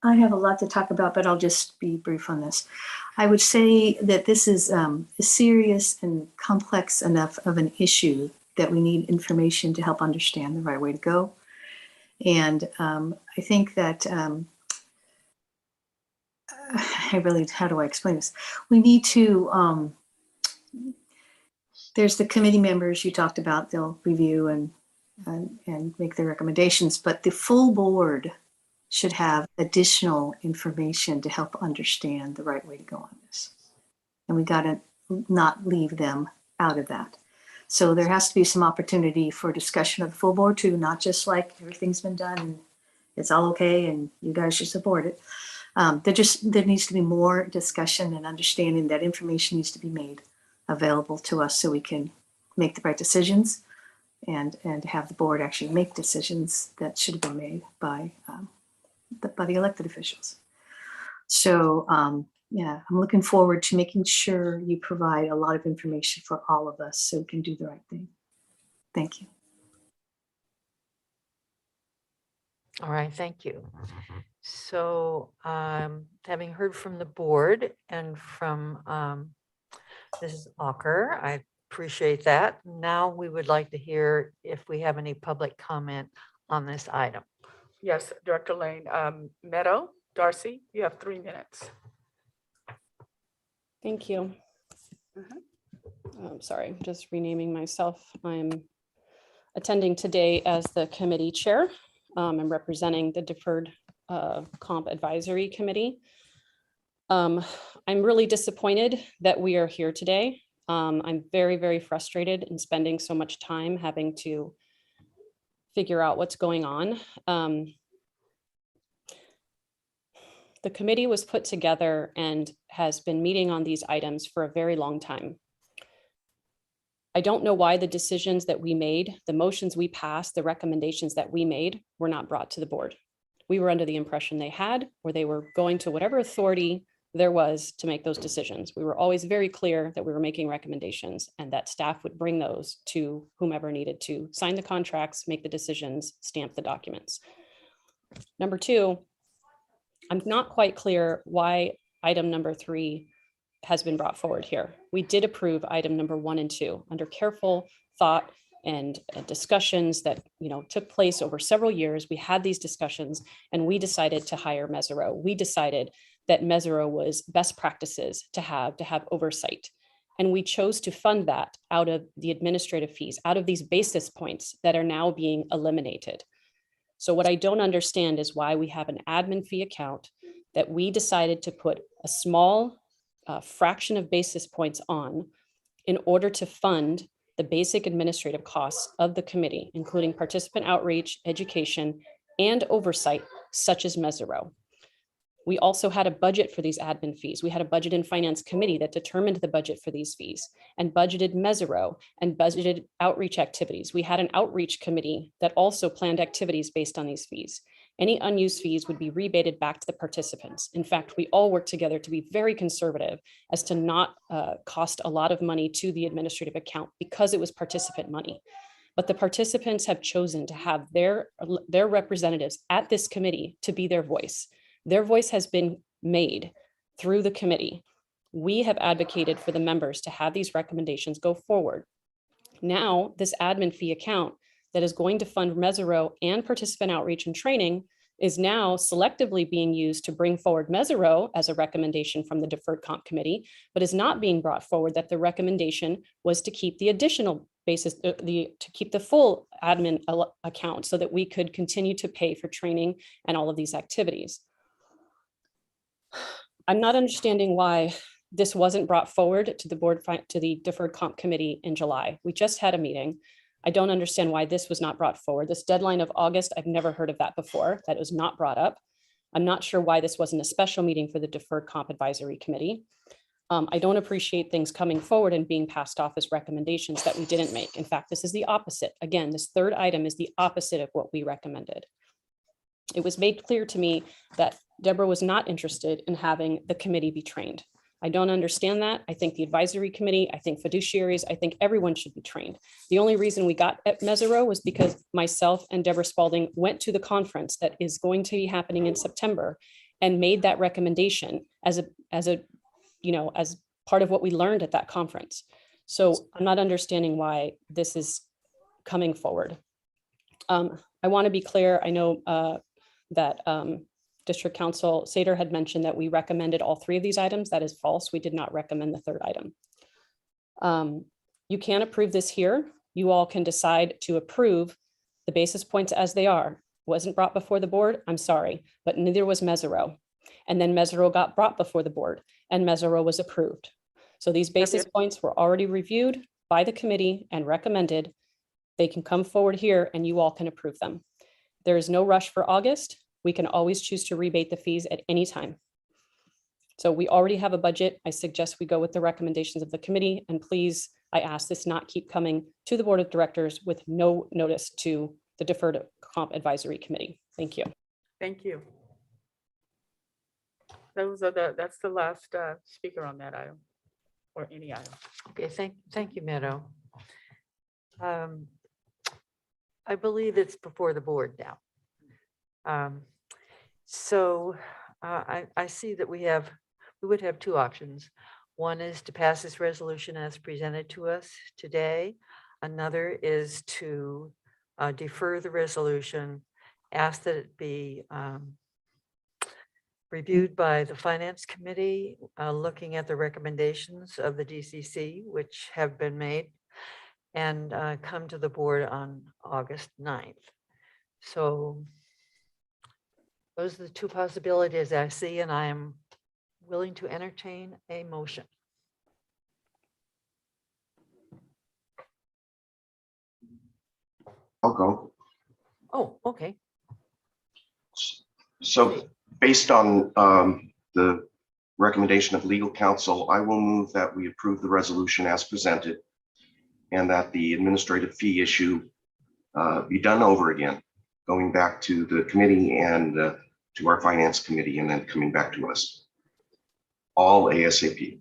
have a lot to talk about, but I'll just be brief on this. I would say that this is serious and complex enough of an issue that we need information to help understand the right way to go. And I think that how do I explain this? We need to, there's the committee members you talked about, they'll review and make their recommendations, but the full board should have additional information to help understand the right way to go on this. And we got to not leave them out of that. So there has to be some opportunity for discussion of the full board too, not just like everything's been done and it's all okay and you guys should support it. There needs to be more discussion and understanding that information needs to be made available to us so we can make the right decisions and have the board actually make decisions that should have been made by the elected officials. So yeah, I'm looking forward to making sure you provide a lot of information for all of us so we can do the right thing. Thank you. All right, thank you. So having heard from the board and from Mrs. Walker, I appreciate that. Now we would like to hear if we have any public comment on this item. Yes, Director Lane. Meadow, Darcy, you have 3 minutes. Thank you. Sorry, I'm just renaming myself. I'm attending today as the committee chair. I'm representing the Deferred Comp Advisory Committee. I'm really disappointed that we are here today. I'm very, very frustrated in spending so much time having to figure out what's going on. The committee was put together and has been meeting on these items for a very long time. I don't know why the decisions that we made, the motions we passed, the recommendations that we made were not brought to the board. We were under the impression they had, or they were going to whatever authority there was to make those decisions. We were always very clear that we were making recommendations and that staff would bring those to whomever needed to sign the contracts, make the decisions, stamp the documents. Number two, I'm not quite clear why item number 3 has been brought forward here. We did approve item number 1 and 2 under careful thought and discussions that took place over several years. We had these discussions and we decided to hire Mesereau. We decided that Mesereau was best practices to have oversight. And we chose to fund that out of the administrative fees, out of these basis points that are now being eliminated. So what I don't understand is why we have an admin fee account that we decided to put a small fraction of basis points on in order to fund the basic administrative costs of the committee, including participant outreach, education, and oversight, such as Mesereau. We also had a budget for these admin fees. We had a budget and finance committee that determined the budget for these fees and budgeted Mesereau and budgeted outreach activities. We had an outreach committee that also planned activities based on these fees. Any unused fees would be rebated back to the participants. In fact, we all worked together to be very conservative as to not cost a lot of money to the administrative account because it was participant money. But the participants have chosen to have their representatives at this committee to be their voice. Their voice has been made through the committee. We have advocated for the members to have these recommendations go forward. Now, this admin fee account that is going to fund Mesereau and participant outreach and training is now selectively being used to bring forward Mesereau as a recommendation from the Deferred Comp Committee, but is not being brought forward that the recommendation was to keep the additional basis, to keep the full admin account so that we could continue to pay for training and all of these activities. I'm not understanding why this wasn't brought forward to the board, to the Deferred Comp Committee in July. We just had a meeting. I don't understand why this was not brought forward. This deadline of August, I've never heard of that before. That was not brought up. I'm not sure why this wasn't a special meeting for the Deferred Comp Advisory Committee. I don't appreciate things coming forward and being passed off as recommendations that we didn't make. In fact, this is the opposite. Again, this third item is the opposite of what we recommended. It was made clear to me that Deborah was not interested in having the committee be trained. I don't understand that. I think the advisory committee, I think fiduciaries, I think everyone should be trained. The only reason we got at Mesereau was because myself and Deborah Spalding went to the conference that is going to be happening in September and made that recommendation as part of what we learned at that conference. So I'm not understanding why this is coming forward. I want to be clear. I know that District Council Sater had mentioned that we recommended all 3 of these items. That is false. We did not recommend the 3rd item. You can approve this here. You all can decide to approve the basis points as they are. Wasn't brought before the board, I'm sorry, but neither was Mesereau. And then Mesereau got brought before the board and Mesereau was approved. So these basis points were already reviewed by the committee and recommended. They can come forward here and you all can approve them. There is no rush for August. We can always choose to rebate the fees at any time. So we already have a budget. I suggest we go with the recommendations of the committee. And please, I ask this not keep coming to the board of directors with no notice to the Deferred Comp Advisory Committee. Thank you. Thank you. That's the last speaker on that item or any item. Okay, thank you, Meadow. I believe it's before the board now. I see that we would have 2 options. One is to pass this resolution as presented to us today. Another is to defer the resolution, ask that it be reviewed by the Finance Committee, looking at the recommendations of the DCC, which have been made, and come to the board on August 9th. So those are the two possibilities I see, and I am willing to entertain a motion. I'll go. Oh, okay. So based on the recommendation of legal counsel, I will move that we approve the resolution as presented and that the administrative fee issue be done over again, going back to the committee and to our finance committee and then coming back to us. All ASAP.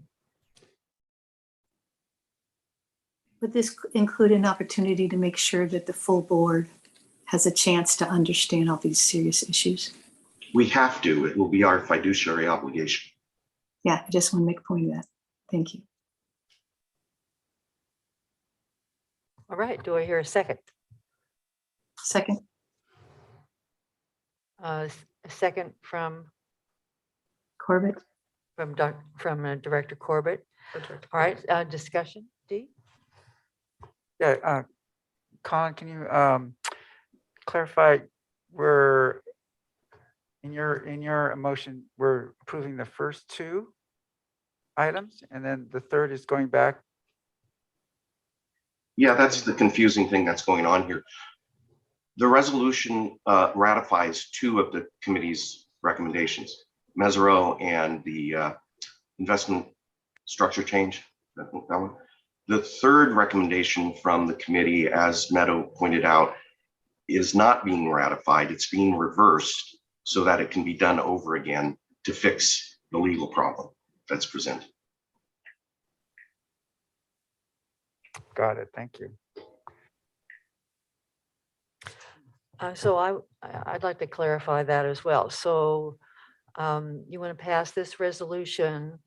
Would this include an opportunity to make sure that the full board has a chance to understand all these serious issues? We have to. It will be our fiduciary obligation. Yeah, I just want to make a point of that. Thank you. All right, do I hear a second? Second. A second from Corbett. From Director Corbett. All right, discussion, Dee? Yeah, Colin, can you clarify, we're in your motion, we're approving the first two items and then the third is going back? Yeah, that's the confusing thing that's going on here. The resolution ratifies two of the committee's recommendations, Mesereau and the investment structure change. That one. The third recommendation from the committee, as Meadow pointed out, is not being ratified. It's being reversed so that it can be done over again to fix the legal problem that's presented. Got it. Thank you. So I'd like to clarify that as well. So you want to pass this resolution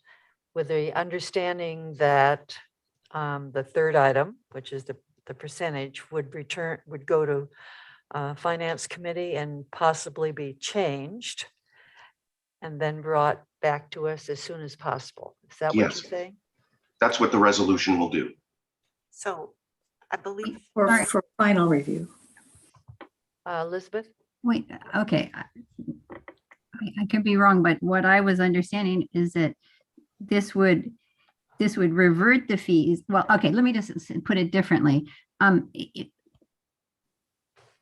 with the understanding that the third item, which is the percentage, would go to Finance Committee and possibly be changed and then brought back to us as soon as possible. Is that what Yes. you're saying? That's what the resolution will do. So I believe. For final review. Elizabeth? Wait, okay. I could be wrong, but what I was understanding is that this would revert the fees. Well, okay, let me just put it differently.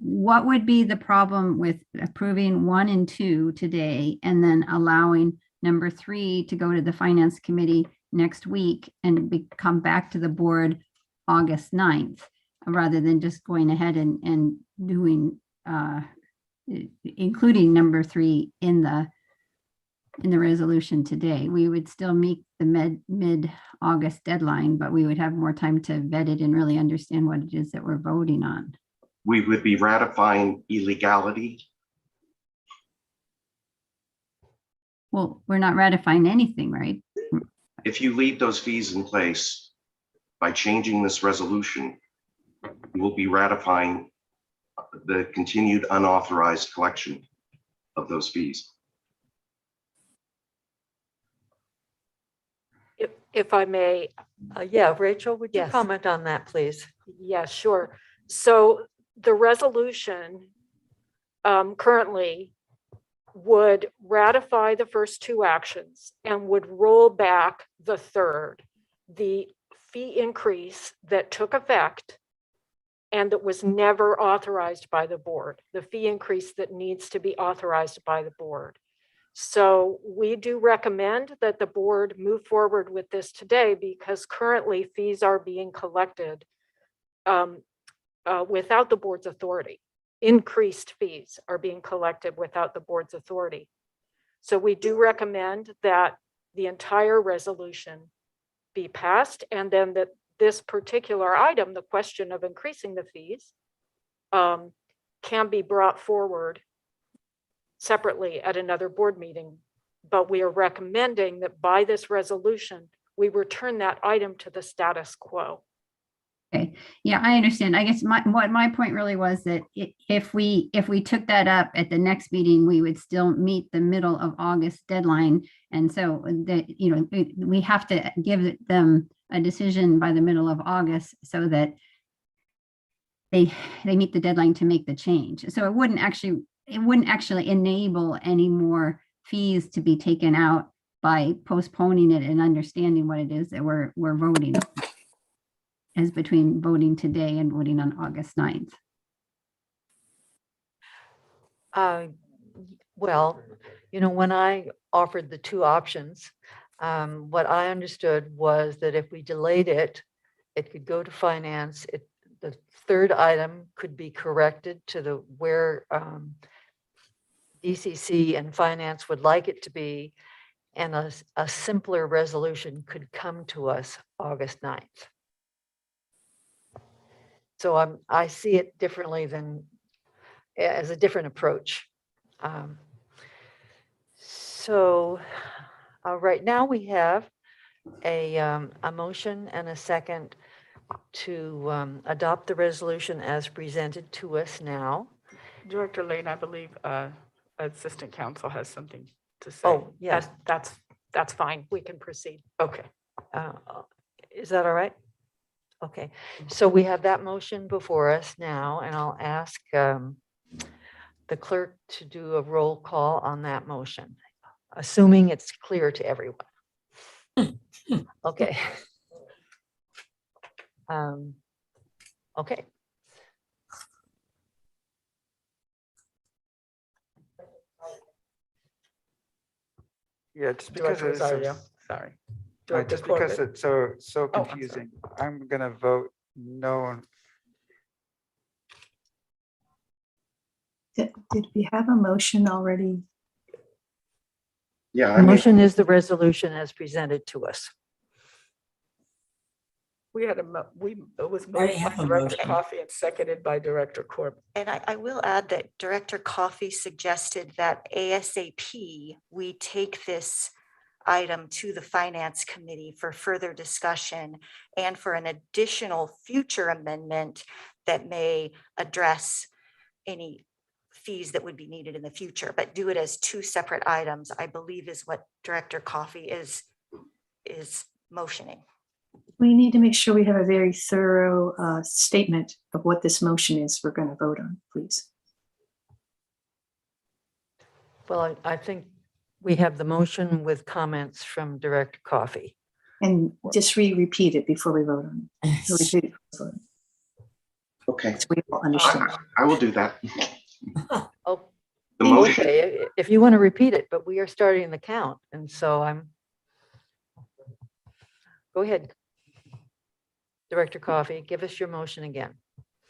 What would be the problem with approving 1 and 2 today and then allowing number 3 to go to the Finance Committee next week and come back to the board August 9th, rather than just going ahead and doing including number 3 in the resolution today? We would still meet the mid-August deadline, but we would have more time to vet it and really understand what it is that we're voting on. We would be ratifying illegality. Well, we're not ratifying anything, right? If you leave those fees in place by changing this resolution, you will be ratifying the continued unauthorized collection of those fees. If I may. Yeah, Rachel, would you Yes. comment on that, please? Yeah, sure. So the resolution currently would ratify the first 2 actions and would roll back the third, the fee increase that took effect and that was never authorized by the board, the fee increase that needs to be authorized by the board. So we do recommend that the board move forward with this today because currently fees are being collected without the board's authority. Increased fees are being collected without the board's authority. So we do recommend that the entire resolution be passed and then that this particular item, the question of increasing the fees, can be brought forward separately at another board meeting. But we are recommending that by this resolution, we return that item to the status quo. Okay, yeah, I understand. I guess my point really was that if we took that up at the next meeting, we would still meet the middle of August deadline. And so that, we have to give them a decision by the middle of August so that they meet the deadline to make the change. So it wouldn't actually enable any more fees to be taken out by postponing it and understanding what it is that we're voting on, as between voting today and voting on August 9th. Well, when I offered the two options, what I understood was that if we delayed it, it could go to finance. The third item could be corrected to where DCC and finance would like it to be, and a simpler resolution could come to us August 9th. So I see it differently as a different approach. So right now we have a motion and a second to adopt the resolution as presented to us now. Director Lane, I believe Assistant Counsel has something to say. Oh, yes. That's fine. We can proceed. Okay. Is that all right? Okay, so we have that motion before us now, and I'll ask the clerk to do a roll call on that motion, assuming it's clear to everyone. Okay. Okay. Yeah, just because Director it's Rosario, sorry. Director just because Corbett. it's so Oh, I'm sorry. confusing. I'm gonna vote no. Did we have a motion already? Yeah, The motion is the resolution as presented to us. We had it was Already moved have by a Director motion. Coffey and seconded by Director Corbett. And I will add that Director Coffey suggested that ASAP, we take this item to the Finance Committee for further discussion and for an additional future amendment that may address any fees that would be needed in the future, but do it as two separate items, I believe is what Director Coffey is motioning. We need to make sure we have a very thorough statement of what this motion is we're going to vote on, please. Well, I think we have the motion with comments from Director Coffey. And just repeat it before we vote on it. Repeat it before we vote. Okay. So we all understand. I will do that. Oh, The motion, okay, if you want to repeat it, but we are starting the count, and so go ahead. Director Coffey, give us your motion again.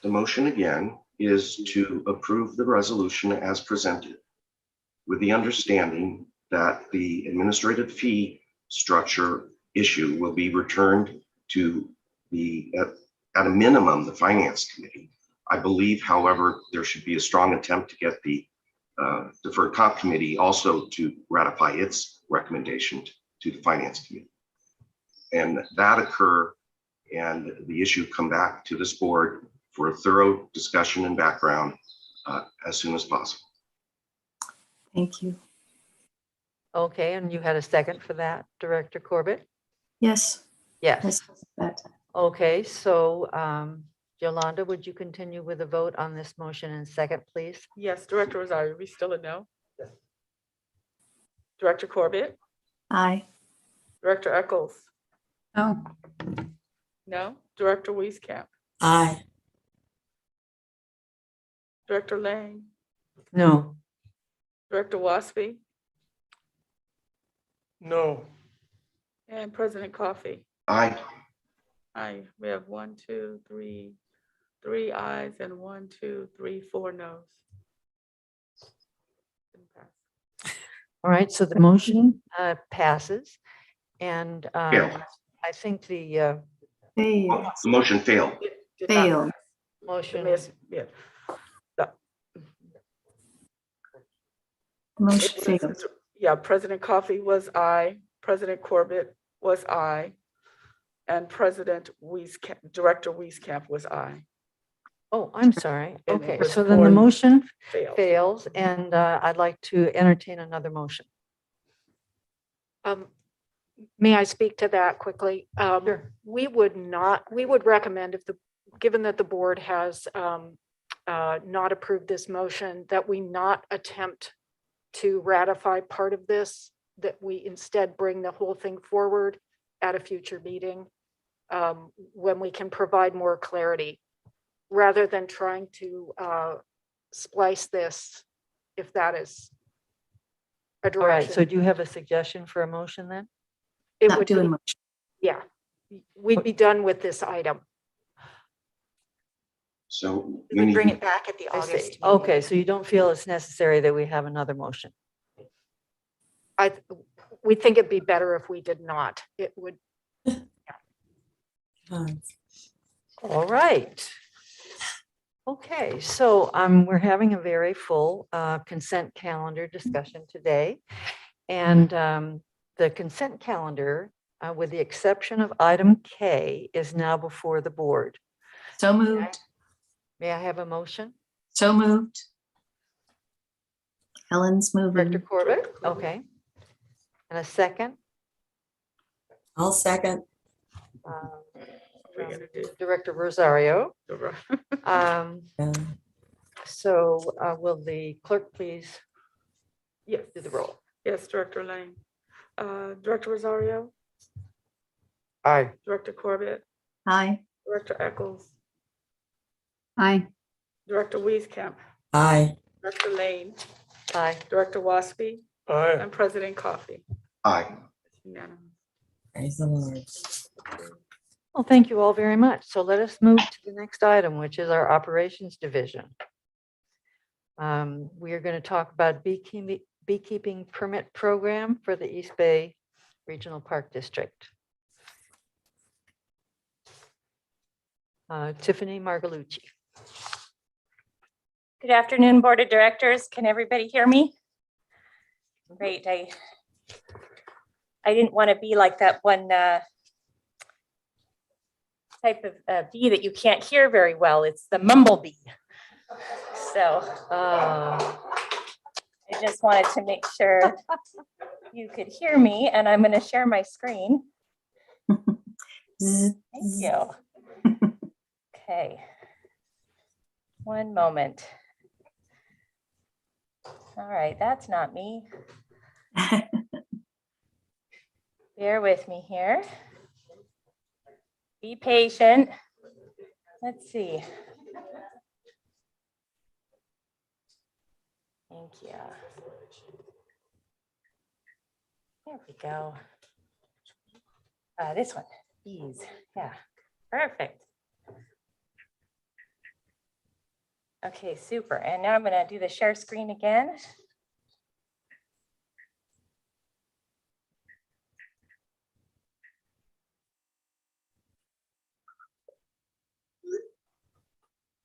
the motion again is to approve the resolution as presented, with the understanding that the administrative fee structure issue will be returned to at a minimum, the Finance Committee. I believe, however, there should be a strong attempt to get the Deferred Comp Committee also to ratify its recommendation to the Finance Committee. And that occur and the issue come back to this board for a thorough discussion and background as soon as possible. Thank you. Okay, and you had a second for that, Director Corbett? Yes. Yes. That. Okay, so Yolanda, would you continue with a vote on this motion in second, please? Yes, Director Rosario, are we still a no? Yes. Director Corbett, Aye. Director Eccles, Oh, no? Director Wieskamp, Aye. Director Lang, No. Director Waspy, No. and President Coffey. Aye. Aye, we have 1, 2, 3, 3 ayes and 1, 2, 3, 4 noes. Didn't pass. All right, so the motion passes, and Failed. I think the Failed. The motion failed. Did not Failed. pass. motion Yeah. The motion failed. Yeah, President Coffey was aye, President Corbett was aye, and Director Wieskamp was aye. Oh, I'm sorry. And Okay, the so then the board motion failed. fails, and I'd like to entertain another motion. May I speak to that quickly? Sure. We would recommend given that the board has not approved this motion, that we not attempt to ratify part of this, that we instead bring the whole thing forward at a future meeting when we can provide more clarity, rather than trying to splice this, if that is a All right, direction. so do you have a suggestion for a motion then? It Not would doing be, much. yeah, we'd be done with this item. So We we would bring need, it back at the I August. see. meeting. Okay, so you don't feel it's necessary that we have another motion? We think it'd be better if we did not. It would. All right. Okay, so we're having a very full consent calendar discussion today. And the consent calendar, with the exception of item K, is now before the board. So moved. May I have a motion? So moved. Helen's Director moving. Corbett? Okay. And a second? I'll second. We're gonna do Director Rosario. the ro- So will the clerk please Yes. do the roll? Yes, Director Lane. Director Rosario, Aye. Director Corbett, Aye. Director Eccles, Aye. Director Wieskamp, Aye. Director Lane, Aye. Director Waspy, Aye. and President Coffee. aye. Unanimous. Praise the Lord. Well, thank you all very much. So let us move to the next item, which is our operations division. We are going to talk about beekeeping permit program for the East Bay Regional Park District. Tiffany Margalucci. Good afternoon, Board of Directors. Can everybody hear me? Great. I didn't want to be like that one type of bee that you can't hear very well. It's the mumblebee. So I just wanted to make sure you could hear me, and I'm going to share my screen. Thank you. Okay. One moment. All right, that's not me. Bear with me here. Be patient. Let's see. Thank you. There we go. This one, bees. Yeah, perfect. Okay, super. And now I'm going to do the share screen again.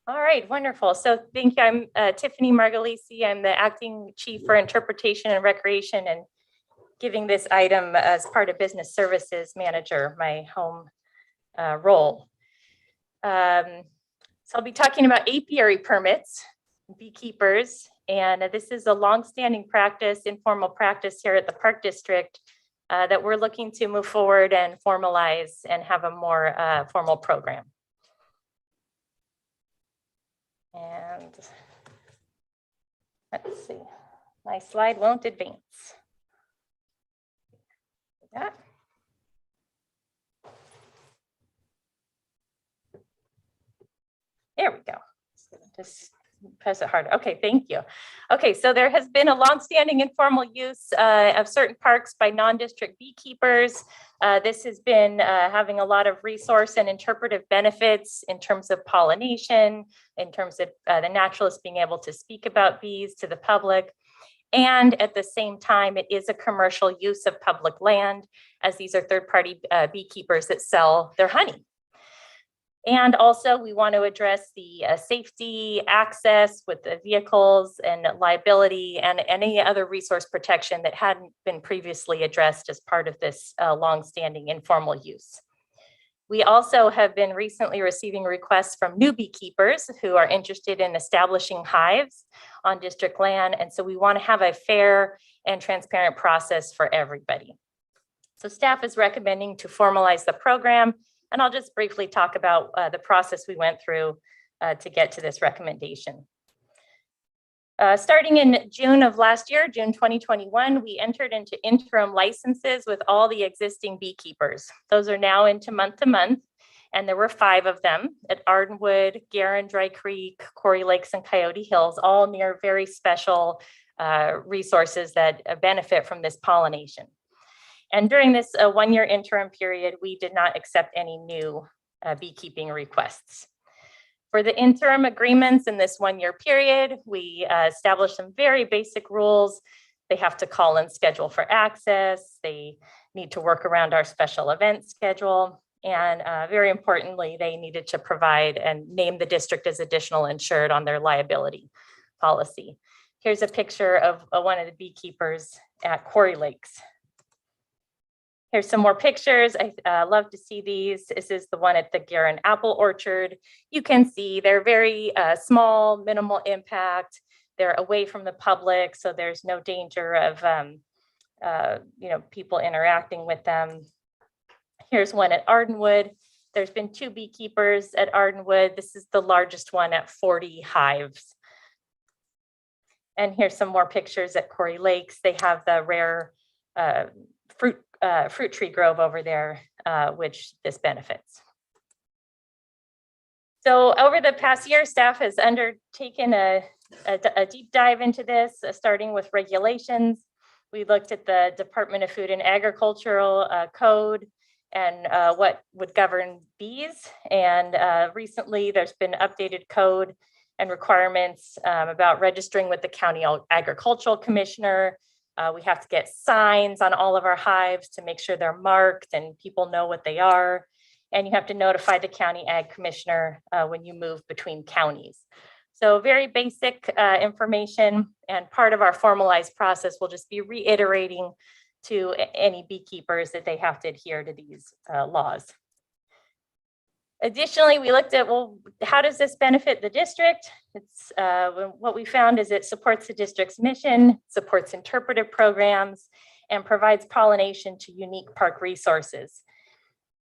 All right, wonderful. So thank you. I'm Tiffany Margalisi. I'm the acting chief for interpretation and recreation, and giving this item as part of business services manager, my home role. So I'll be talking about apiary permits, beekeepers, and this is a longstanding practice, informal practice here at the Park District that we're looking to move forward and formalize and have a more formal program. And let's see, my slide won't advance. Yeah. There we go. Just press it harder. Okay, thank you. Okay, so there has been a longstanding informal use of certain parks by non-district beekeepers. This has been having a lot of resource and interpretive benefits in terms of pollination, in terms of the naturalists being able to speak about bees to the public. And at the same time, it is a commercial use of public land, as these are third-party beekeepers that sell their honey. And also, we want to address the safety, access with the vehicles and liability and any other resource protection that hadn't been previously addressed as part of this longstanding informal use. We also have been recently receiving requests from new beekeepers who are interested in establishing hives on district land. And so we want to have a fair and transparent process for everybody. So staff is recommending to formalize the program. And I'll just briefly talk about the process we went through to get to this recommendation. Starting in June of last year, June 2021, we entered into interim licenses with all the existing beekeepers. Those are now into month to month, and there were 5 of them at Ardenwood, Guerin, Dry Creek, Quarry Lakes, and Coyote Hills, all near very special resources that benefit from this pollination. And during this 1-year interim period, we did not accept any new beekeeping requests. For the interim agreements in this 1-year period, we established some very basic rules. They have to call and schedule for access. They need to work around our special event schedule. And very importantly, they needed to provide and name the district as additional insured on their liability policy. Here's a picture of one of the beekeepers at Quarry Lakes. Here's some more pictures. I love to see these. This is the one at the Guerin Apple Orchard. You can see they're very small, minimal impact. They're away from the public, so there's no danger of people interacting with them. Here's one at Ardenwood. There's been 2 beekeepers at Ardenwood. This is the largest one at 40 hives. And here's some more pictures at Quarry Lakes. They have the rare fruit tree grove over there, which this benefits. So over the past year, staff has undertaken a deep dive into this, starting with regulations. We looked at the Department of Food and Agricultural code and what would govern bees. And recently there's been updated code and requirements about registering with the county agricultural commissioner. We have to get signs on all of our hives to make sure they're marked and people know what they are. And you have to notify the county ag commissioner when you move between counties. So very basic information, and part of our formalized process will just be reiterating to any beekeepers that they have to adhere to these laws. Additionally, we looked at, well, how does this benefit the district? It's what we found is it supports the district's mission, supports interpretive programs, and provides pollination to unique park resources.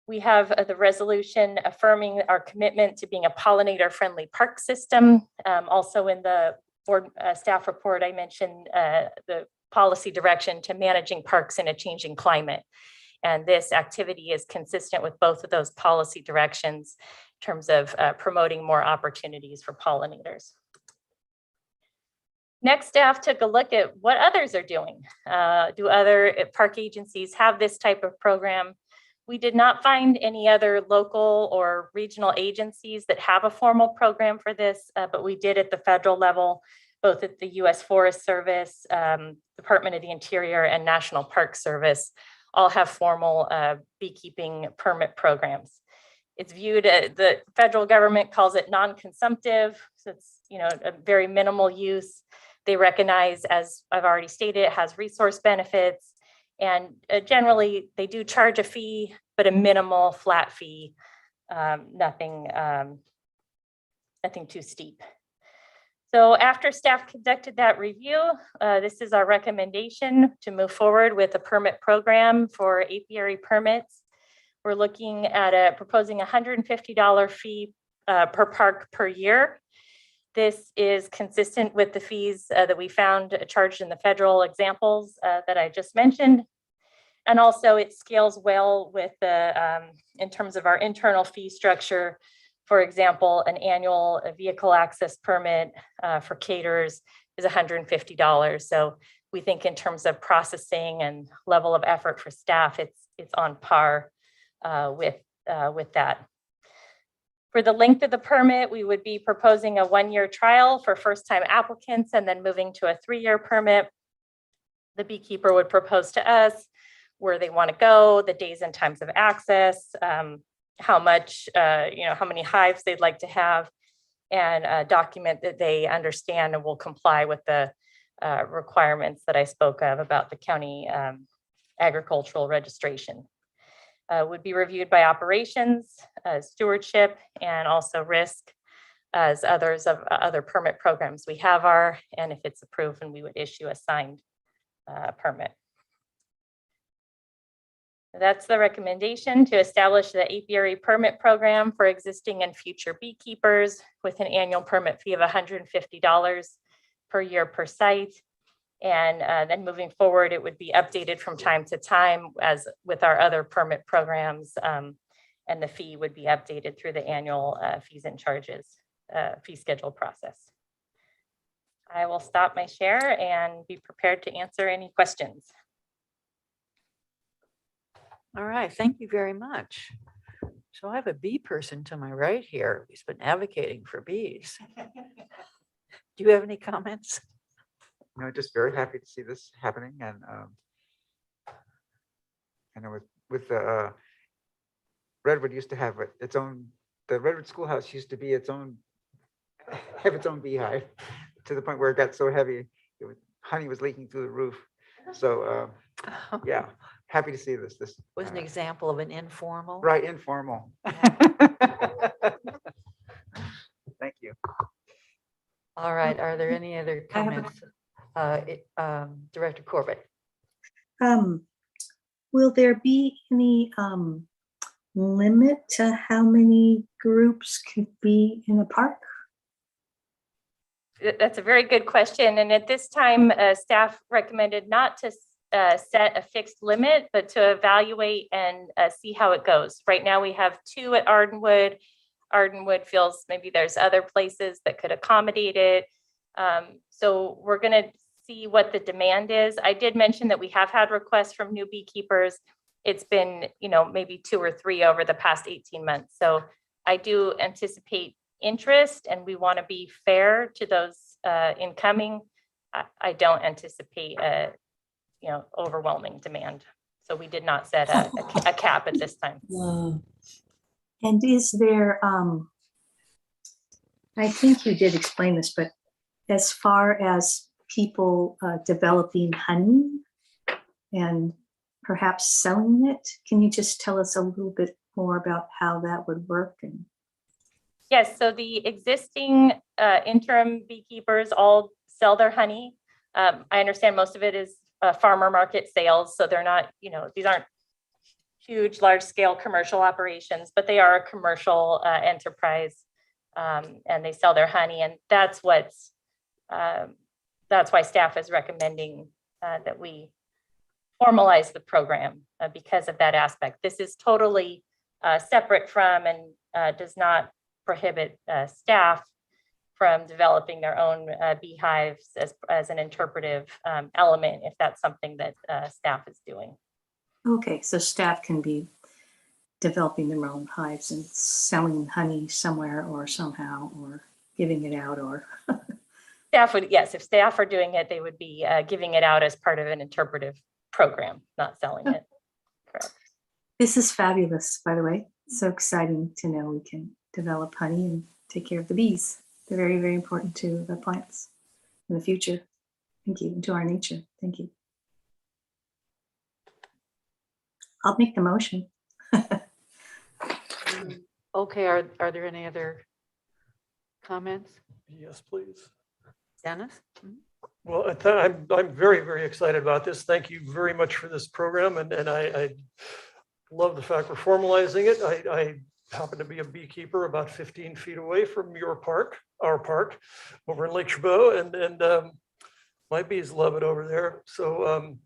We have the resolution affirming our commitment to being a pollinator-friendly park system. Also in the board staff report, I mentioned the policy direction to managing parks in a changing climate. And this activity is consistent with both of those policy directions in terms of promoting more opportunities for pollinators. Next, staff took a look at what others are doing. Do other park agencies have this type of program? We did not find any other local or regional agencies that have a formal program for this, but we did at the federal level, both at the U.S. Forest Service, Department of the Interior, and National Park Service, all have formal beekeeping permit programs. It's viewed, the federal government calls it non-consumptive, so it's a very minimal use. They recognize, as I've already stated, it has resource benefits, and generally they do charge a fee, but a minimal flat fee, nothing too steep. So after staff conducted that review, this is our recommendation to move forward with a permit program for apiary permits. We're looking at proposing $150 fee per park per year. This is consistent with the fees that we found charged in the federal examples that I just mentioned. And also it scales well with the, in terms of our internal fee structure. For example, an annual vehicle access permit for caterers is $150. So we think in terms of processing and level of effort for staff, it's on par with that. For the length of the permit, we would be proposing a 1-year trial for first-time applicants and then moving to a 3-year permit. The beekeeper would propose to us where they want to go, the days and times of access, how much, how many hives they'd like to have, and document that they understand and will comply with the requirements that I spoke of about the county agricultural registration. would be reviewed by operations, stewardship, and also risk as others of other permit programs we have are, and if it's approved, and we would issue a signed permit. That's the recommendation, to establish the apiary permit program for existing and future beekeepers with an annual permit fee of $150 per year per site. And then moving forward, it would be updated from time to time as with our other permit programs, and the fee would be updated through the annual fees and charges fee schedule process. I will stop my share and be prepared to answer any questions. All right, thank you very much. So I have a bee person to my right here who's been advocating for bees. Do you have any comments? No, just very happy to see this happening, and I know with the Redwood used to have its own. The Redwood Schoolhouse used to be its own, have its own beehive, to the point where it got so heavy, honey was leaking through the roof. So yeah, happy to see this. This Was an example of an informal. right, informal. Thank you. All right, are there any other I have a- comments? Director Corbett. Will there be any limit to how many groups could be in a park? That's a very good question. And at this time, staff recommended not to set a fixed limit, but to evaluate and see how it goes. Right now, we have 2 at Ardenwood. Ardenwood feels maybe there's other places that could accommodate it. So we're going to see what the demand is. I did mention that we have had requests from new beekeepers. It's been, maybe 2 or 3 over the past 18 months. So I do anticipate interest, and we want to be fair to those incoming. I don't anticipate overwhelming demand. So we did not set a cap at this time. And is there, I think you did explain this, but as far as people developing honey and perhaps selling it, can you just tell us a little bit more about how that would work? And Yes, so the existing interim beekeepers all sell their honey. I understand most of it is farmer market sales, so they're not, these aren't huge, large scale commercial operations, but they are a commercial enterprise, and they sell their honey, and that's why staff is recommending that we formalize the program because of that aspect. This is totally separate from and does not prohibit staff from developing their own beehives as an interpretive element, if that's something that staff is doing. okay, so staff can be developing their own hives and selling honey somewhere or somehow, or giving it out, or Staff would, yes, if staff are doing it, they would be giving it out as part of an interpretive program, not selling it. Correct. This is fabulous, by the way. So exciting to know we can develop honey and take care of the bees. They're very, very important to the plants in the future. Thank you. And to our nature. Thank you. I'll make the motion. Okay, are there any other comments? Yes, please. Dennis? Well, I'm very, very excited about this. Thank you very much for this program. And I love the fact we're formalizing it. I happen to be a beekeeper about 15 feet away from your park, our park over in Lake Chabot, and my bees love it over there. So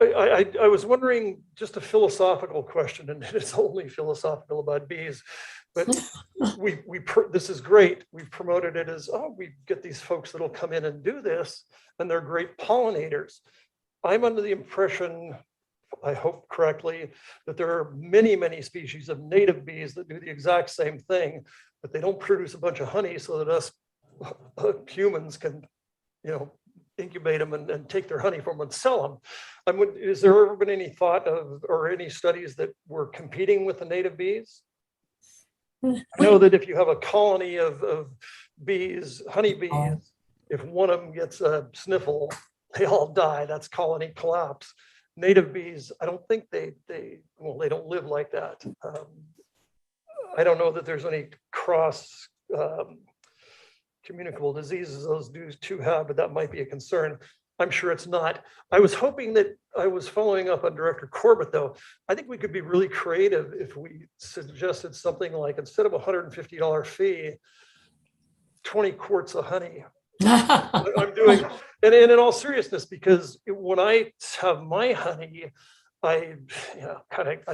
I was wondering, just a philosophical question, and it's only philosophical about bees, but this is great. We've promoted it as, we get these folks that'll come in and do this, and they're great pollinators. I'm under the impression, I hope correctly, that there are many, many species of native bees that do the exact same thing, but they don't produce a bunch of honey so that us humans can, incubate them and take their honey from them and sell them. Is there ever been any thought of, or any studies that were competing with the native bees? I know that if you have a colony of bees, honey bees, if one of them gets a sniffle, they all die. That's colony collapse. native bees, I don't think they don't live like that. I don't know that there's any cross communicable diseases those two have, but that might be a concern. I'm sure it's not. I was hoping that I was following up on Director Corbett, though. I think we could be really creative if we suggested something like, instead of a $150 fee, 20 quarts of honey. I'm doing, and in all seriousness, because when I have my honey, I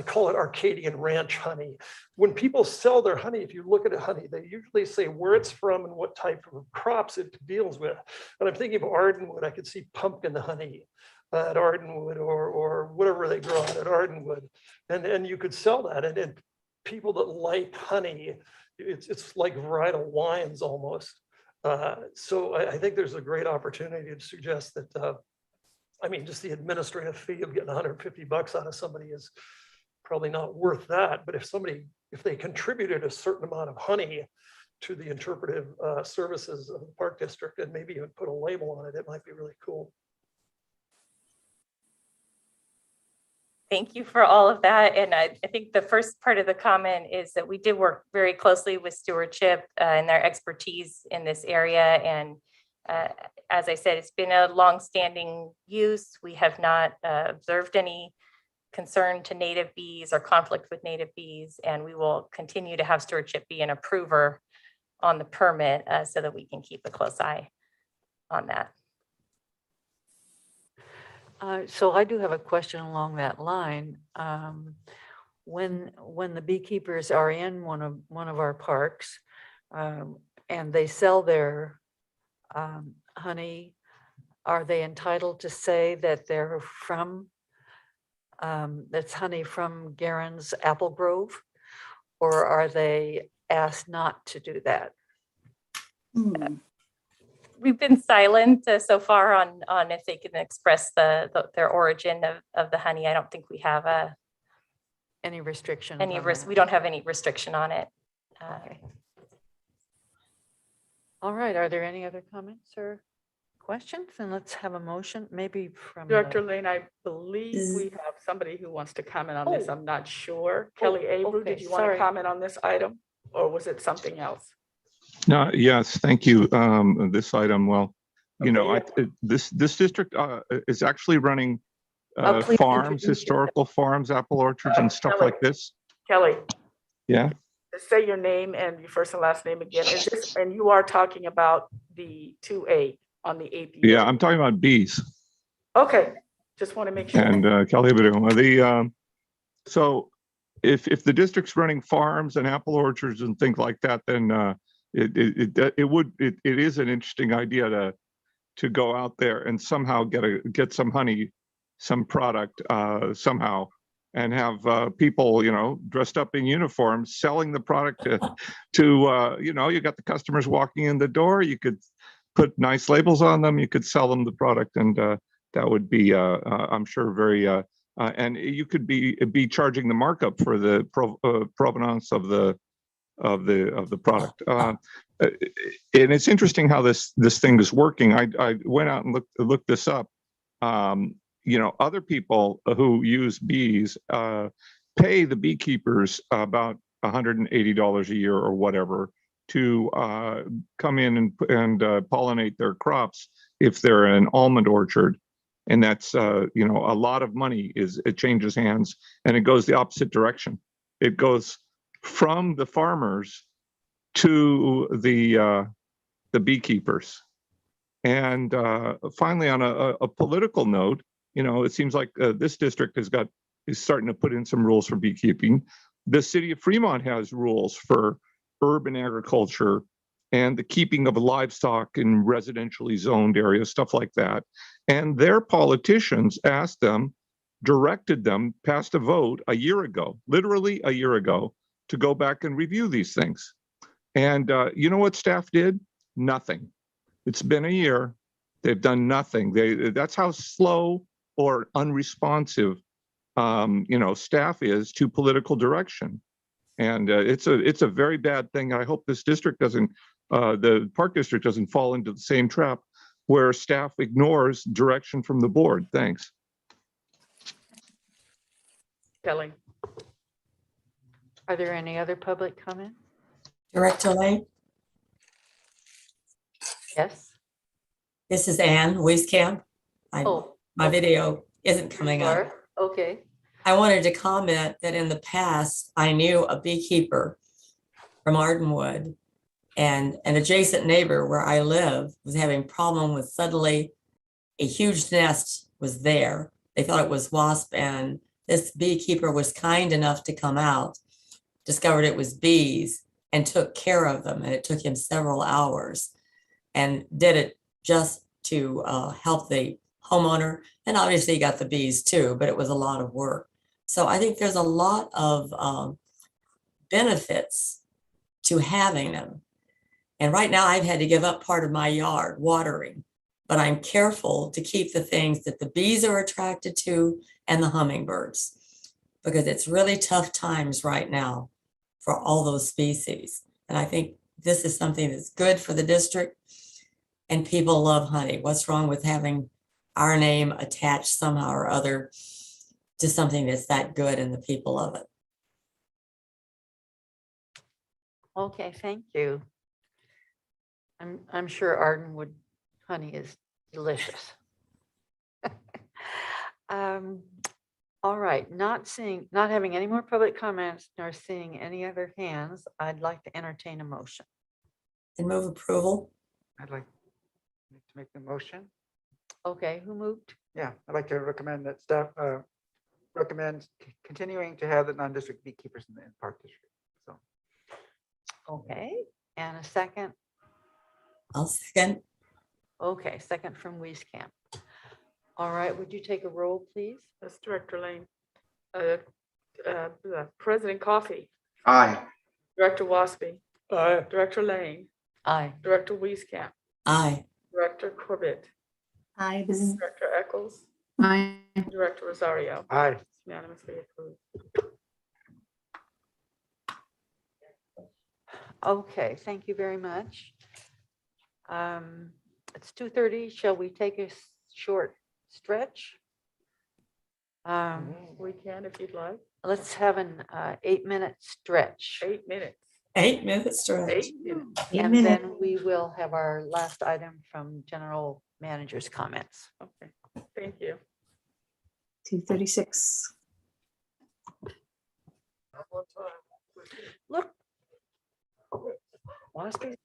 call it Arcadian Ranch honey. When people sell their honey, if you look at a honey, they usually say where it's from and what type of crops it deals with. And I'm thinking of Ardenwood. I could see pumpkin honey at Ardenwood, or whatever they grow at Ardenwood, and you could sell that. And people that like honey, it's like varietal wines almost. So I think there's a great opportunity to suggest that. I mean, just the administrative fee of getting $150 out of somebody is probably not worth that. But if they contributed a certain amount of honey to the interpretive services of the Park District, and maybe even put a label on it, it might be really cool. Thank you for all of that. And I think the first part of the comment is that we did work very closely with stewardship and their expertise in this area. And as I said, it's been a long-standing use. We have not observed any concern to native bees or conflict with native bees, and we will continue to have stewardship be an approver on the permit so that we can keep a close eye on that. So I do have a question along that line. When the beekeepers are in one of our parks and they sell their honey, are they entitled to say that they're from, that's honey from Garen's Apple Grove, or are they asked not to do that? We've been silent so far on if they can express their origin of the honey. I don't think we have any restriction. We don't have any restriction on it. Okay. All right. Are there any other comments or questions? And let's have a motion, maybe from Director Lane, I believe we have somebody who wants to comment on this. I'm not sure. Kelly Abreu, did you want to comment on this item, or was it something else? No, yes, thank you. This item, well, you know, this district is actually running farms, historical farms, apple orchards and stuff like this. Kelly. Yeah. Say your name and your first and last name again. And you are talking about the 2A on the 8th. Yeah, I'm talking about bees. Okay, just want to make sure. And Kelly Abreu, so if the district's running farms and apple orchards and things like that, then it is an interesting idea to go out there and somehow get some honey, some product somehow, and have people, you know, dressed up in uniforms selling the product to you know, you got the customers walking in the door. You could put nice labels on them. You could sell them the product, and that would be, I'm sure, very. And you could be charging the markup for the provenance of the product. And it's interesting how this thing is working. I went out and looked this up. You know, other people who use bees pay the beekeepers about $180 a year or whatever to come in and pollinate their crops if they're an almond orchard. And that's, you know, a lot of money. It changes hands, and it goes the opposite direction. It goes from the farmers to the beekeepers. And finally, on a political note, you know, it seems like this district is starting to put in some rules for beekeeping. The city of Fremont has rules for urban agriculture and the keeping of livestock in residentially zoned areas, stuff like that. And their politicians directed them, passed a vote a year ago, literally a year ago, to go back and review these things. And you know what staff did? Nothing. It's been a year. They've done nothing. That's how slow or unresponsive, you know, staff is to political direction. And it's a very bad thing. I hope this district doesn't, the Park District doesn't fall into the same trap where staff ignores direction from the board. Thanks. Kelly. Are there any other public comments? Director Lane, Yes. this is Ann Wieskamp. Oh, My okay. video isn't coming up. Laura? Okay. I wanted to comment that in the past, I knew a beekeeper from Ardenwood, and an adjacent neighbor where I live was having problem with suddenly a huge nest was there. They thought it was wasp, and this beekeeper was kind enough to come out, discovered it was bees, and took care of them. And it took him several hours and did it just to help the homeowner. And obviously he got the bees too, but it was a lot of work. So I think there's a lot of benefits to having them. And right now I've had to give up part of my yard watering, but I'm careful to keep the things that the bees are attracted to and the hummingbirds, because it's really tough times right now for all those species. And I think this is something that's good for the district, and people love honey. What's wrong with having our name attached somehow or other to something that's that good and the people of it? Okay, thank you. I'm sure Ardenwood honey is delicious. All right, not having any more public comments nor seeing any other hands, I'd like to entertain a motion. And move approval. I'd like to make the motion. Okay, who moved? Yeah, I'd like to recommend that staff recommends continuing to have the non-district beekeepers in the park district. So, Okay, and a second? I'll second. Okay, second from Wieskamp. All right, would you take a roll, please? That's Director Lane. President Coffee, Aye. Director Waspy, Aye. Director Lane, Aye. Director Wieskamp, Aye. Director Corbett, Aye. Director Eccles, Aye. Director Rosario. aye. Unanimously approved. Okay, thank you very much. It's 2:30. Shall we take a short stretch? We can if you'd like. Let's have an 8-minute stretch. 8 minutes. 8 minutes stretch. 8 minutes. And then we will have our last item from general manager's comments. Okay, thank you. 2:36. Look. Waspy.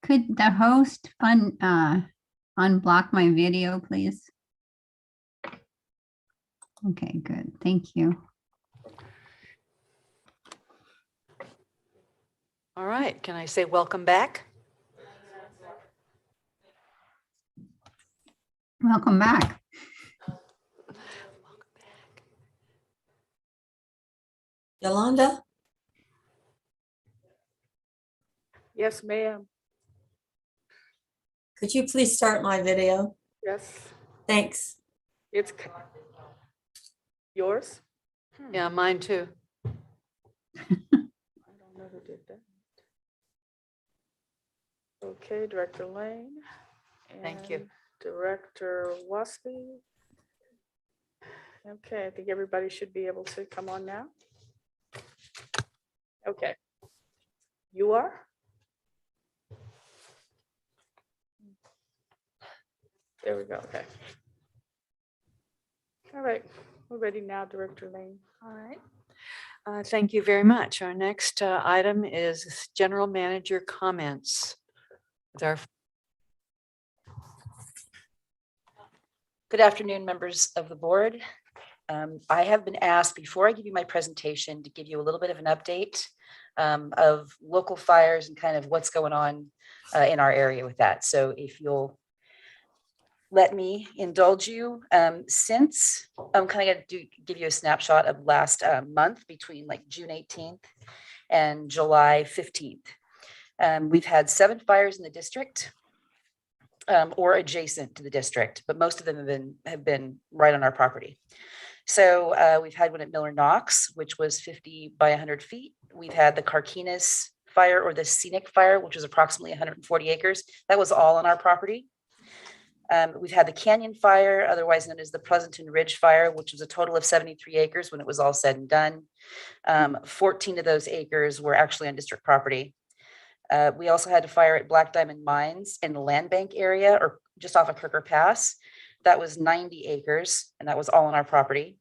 Could the host unblock my video, please? Okay, good. Thank you. All right, can I say welcome back? Welcome back. Yolanda? Yes, ma'am. Could you please start my video? Yes, Thanks. it's yours. Yeah, mine too. I don't know who did that. Okay, Director Lane. Thank you. and Director Waspy. Okay, I think everybody should be able to come on now. Okay. You are? There we go, okay. All right, we're ready now, Director Lane. All right. Thank you very much. Our next item is general manager comments. With our Good afternoon, members of the board. I have been asked before I give you my presentation to give you a little bit of an update of local fires and kind of what's going on in our area with that. So if you'll let me indulge you, since I'm kind of going to give you a snapshot of last month between like June 18th and July 15th. We've had 7 fires in the district or adjacent to the district, but most of them have been right on our property. So we've had one at Miller Knox, which was 50 by 100 feet. We've had the Carquinez fire, or the Scenic fire, which was approximately 140 acres. That was all on our property. We've had the Canyon fire, otherwise known as the Pleasanton Ridge fire, which was a total of 73 acres when it was all said and done. 14 of those acres were actually on district property. We also had a fire at Black Diamond Mines in the Land Bank area, or just off of Kirker Pass. That was 90 acres, and that was all on our property.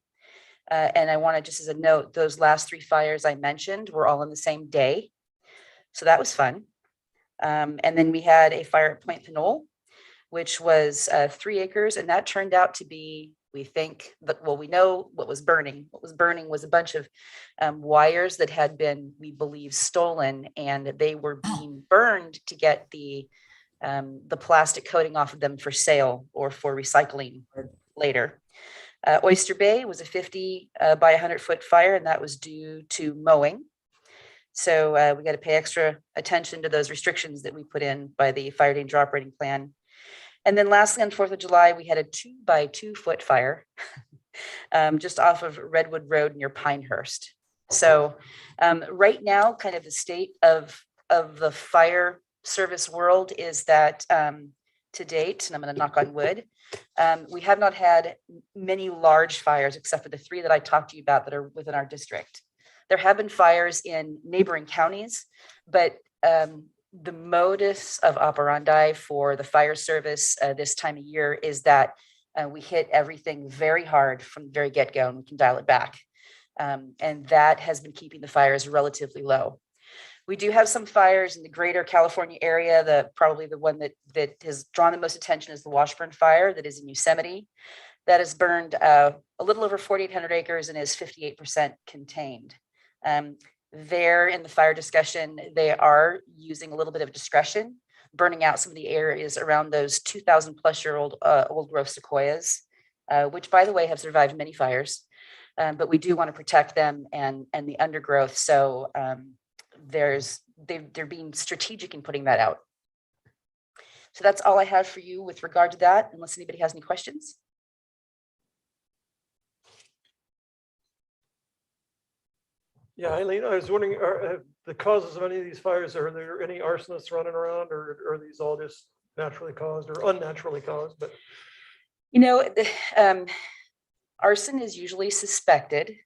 And I wanted, just as a note, those last 3 fires I mentioned were all on the same day. So that was fun. And then we had a fire at Point Pinole, which was 3 acres, and that turned out to be, we think, well, we know what was burning. What was burning was a bunch of wires that had been, we believe, stolen, and they were being burned to get the plastic coating off of them for sale or for recycling later. Oyster Bay was a 50 by 100 foot fire, and that was due to mowing. So we got to pay extra attention to those restrictions that we put in by the fire danger operating plan. And then lastly, on 4th of July, we had a 2 by 2 foot fire just off of Redwood Road near Pinehurst. So right now, kind of the state of the fire service world is that to date, and I'm going to knock on wood, we have not had many large fires except for the 3 that I talked to you about that are within our district. There have been fires in neighboring counties, but the modus of operandi for the fire service this time of year is that we hit everything very hard from the very get-go, and we can dial it back. And that has been keeping the fires relatively low. We do have some fires in the greater California area. Probably the one that has drawn the most attention is the Washburn fire that is in Yosemite. That has burned a little over 4,800 acres and is 58% contained. There in the fire discussion, they are using a little bit of discretion, burning out some of the areas around those 2,000 plus year old growth sequoias, which, by the way, have survived many fires. But we do want to protect them and the undergrowth. So they're being strategic in putting that out. So that's all I have for you with regard to that, unless anybody has any questions. Yeah, Eileen, I was wondering, are the causes of any of these fires, are there any arsonists running around, or are these all just naturally caused or unnaturally caused? But you know, arson is usually suspected.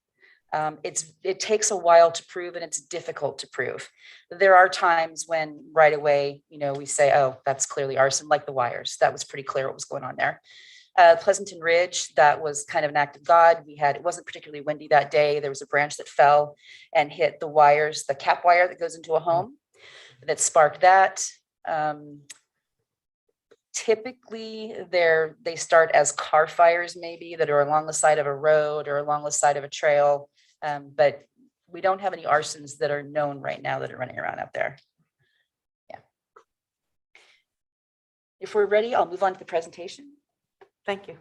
It takes a while to prove, and it's difficult to prove. There are times when right away, we say, oh, that's clearly arson, like the wires. That was pretty clear what was going on there. Pleasanton Ridge, that was kind of an act of God. It wasn't particularly windy that day. There was a branch that fell and hit the wires, the cap wire that goes into a home, that sparked that. Typically, they start as car fires, maybe, that are along the side of a road or along the side of a trail. But we don't have any arsons that are known right now that are running around out there. Yeah. If we're ready, I'll move on to the presentation. Thank you.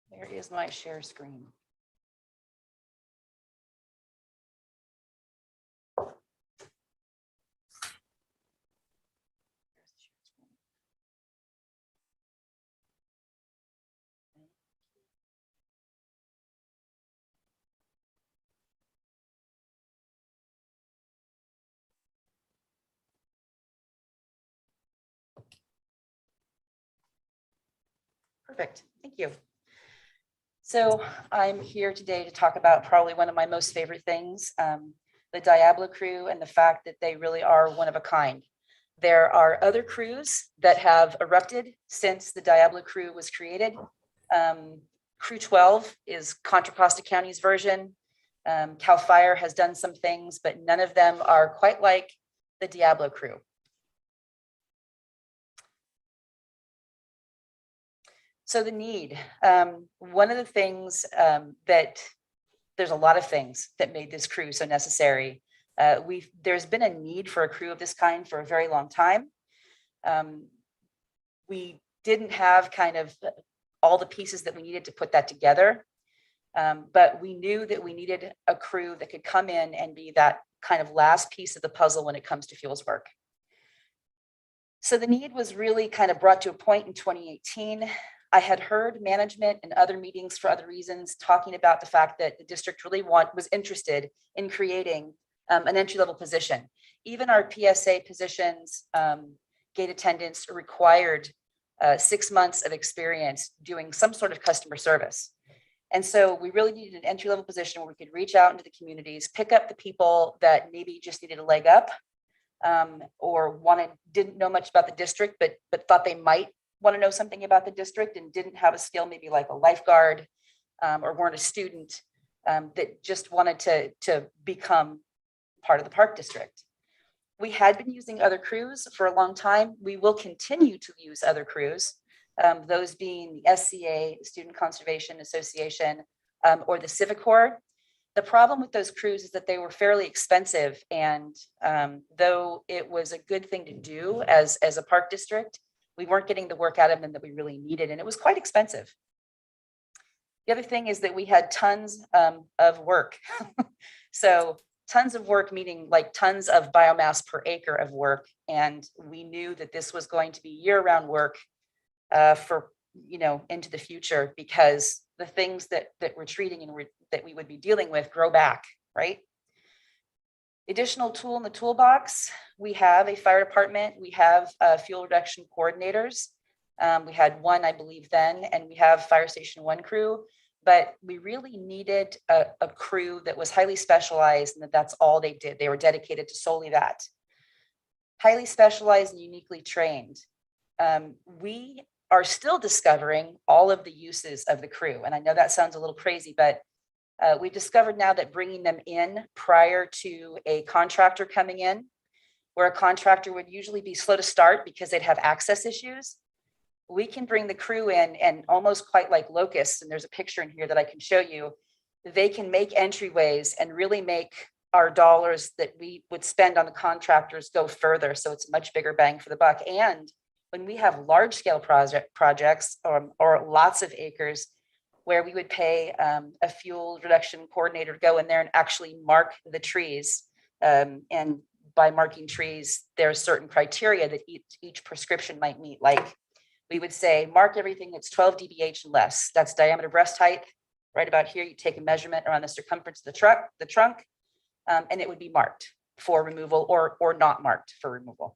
There is my share screen. Perfect. Thank you. So I'm here today to talk about probably one of my most favorite things, the Diablo crew, and the fact that they really are one of a kind. There are other crews that have erupted since the Diablo crew was created. Crew 12 is Contra Costa County's version. CAL FIRE has done some things, but none of them are quite like the Diablo crew. So the need, one of the things that there's a lot of things that made this crew so necessary. There's been a need for a crew of this kind for a very long time. we didn't have kind of all the pieces that we needed to put that together. But we knew that we needed a crew that could come in and be that kind of last piece of the puzzle when it comes to fuels work. So the need was really kind of brought to a point in 2018. I had heard management and other meetings for other reasons talking about the fact that the district really was interested in creating an entry-level position. Even our PSA positions, gate attendants required 6 months of experience doing some sort of customer service. And so we really needed an entry-level position where we could reach out into the communities, pick up the people that maybe just needed a leg up, or didn't know much about the district, but thought they might want to know something about the district and didn't have a skill, maybe like a lifeguard, or weren't a student, that just wanted to become part of the park district. We had been using other crews for a long time. We will continue to use other crews, those being the SCA, Student Conservation Association, or the Civic Corps. The problem with those crews is that they were fairly expensive, and though it was a good thing to do as a park district, we weren't getting the work out of them that we really needed, and it was quite expensive. The other thing is that we had tons of work. So tons of work, meaning like tons of biomass per acre of work. And we knew that this was going to be year-round work for, into the future, because the things that we're treating and that we would be dealing with grow back, right? Additional tool in the toolbox, we have a fire department, we have fuel reduction coordinators. We had one, I believe then, and we have Fire Station 1 crew, but we really needed a crew that was highly specialized and that's all they did. They were dedicated to solely that. Highly specialized and uniquely trained. We are still discovering all of the uses of the crew. And I know that sounds a little crazy, but we've discovered now that bringing them in prior to a contractor coming in, where a contractor would usually be slow to start because they'd have access issues, we can bring the crew in and almost quite like locusts, and there's a picture in here that I can show you, they can make entryways and really make our dollars that we would spend on the contractors go further. So it's a much bigger bang for the buck. And when we have large scale projects or lots of acres, where we would pay a fuel reduction coordinator to go in there and actually mark the trees. And by marking trees, there's certain criteria that each prescription might meet. Like we would say, mark everything that's 12 dBH and less. That's diameter breast height. Right about here, you take a measurement around the circumference of the trunk, and it would be marked for removal or not marked for removal.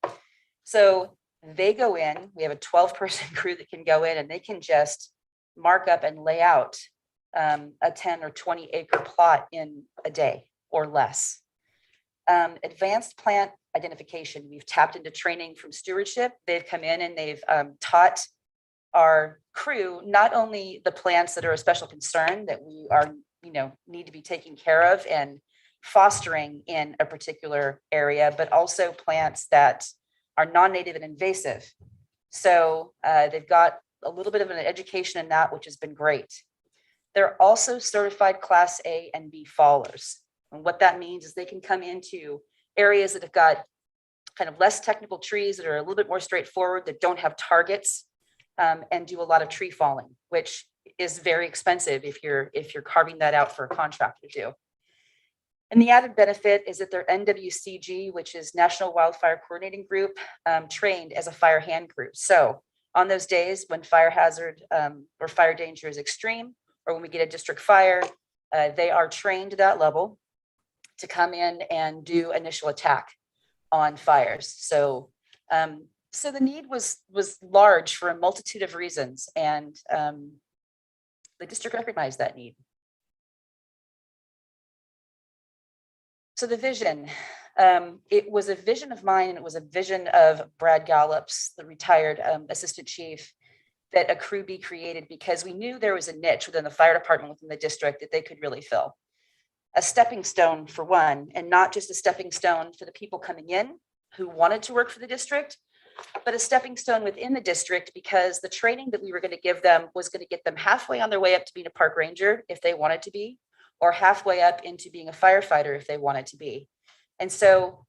So they go in, we have a 12-person crew that can go in and they can just mark up and lay out a 10 or 20 acre plot in a day or less. Advanced plant identification. We've tapped into training from stewardship. They've come in and they've taught our crew not only the plants that are a special concern that we are, need to be taking care of and fostering in a particular area, but also plants that are non-native and invasive. So they've got a little bit of an education in that, which has been great. They're also certified Class A and B fallers. And what that means is they can come into areas that have got kind of less technical trees that are a little bit more straightforward, that don't have targets, and do a lot of tree falling, which is very expensive if you're carving that out for a contractor to do. And the added benefit is that they're NWCG, which is National Wildfire Coordinating Group, trained as a fire hand crew. So on those days when fire hazard or fire danger is extreme, or when we get a district fire, they are trained to that level to come in and do initial attack on fires. So, so the need was large for a multitude of reasons, and the district recognized that need. So the vision, it was a vision of mine, and it was a vision of Brad Gallup's, the retired assistant chief, that a crew be created because we knew there was a niche within the fire department within the district that they could really fill. A stepping stone for one, and not just a stepping stone for the people coming in who wanted to work for the district, but a stepping stone within the district, because the training that we were going to give them was going to get them halfway on their way up to being a park ranger if they wanted to be, or halfway up into being a firefighter if they wanted to be. And so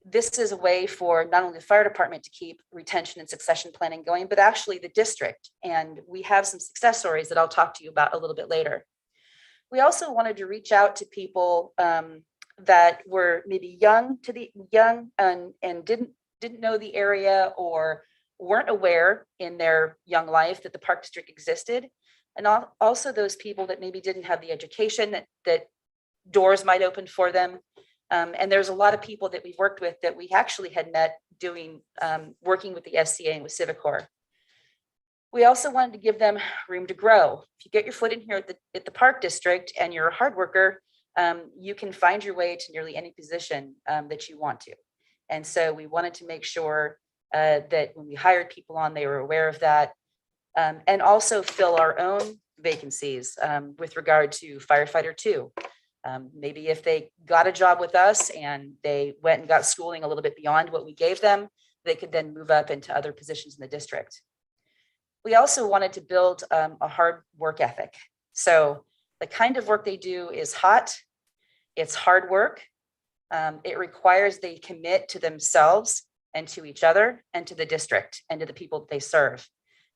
this is a way for not only the fire department to keep retention and succession planning going, but actually the district. And we have some success stories that I'll talk to you about a little bit later. We also wanted to reach out to people that were maybe young and didn't know the area or weren't aware in their young life that the Park District existed. And also those people that maybe didn't have the education that doors might open for them. And there's a lot of people that we've worked with that we actually had met doing working with the FCA and with Civicor. We also wanted to give them room to grow. If you get your foot in here at the Park District and you're a hard worker, you can find your way to nearly any position that you want to. And so we wanted to make sure that when we hired people on, they were aware of that, and also fill our own vacancies with regard to firefighter 2. Maybe if they got a job with us and they went and got schooling a little bit beyond what we gave them, they could then move up into other positions in the district. We also wanted to build a hard work ethic. So the kind of work they do is hot, it's hard work. It requires they commit to themselves and to each other and to the district and to the people that they serve.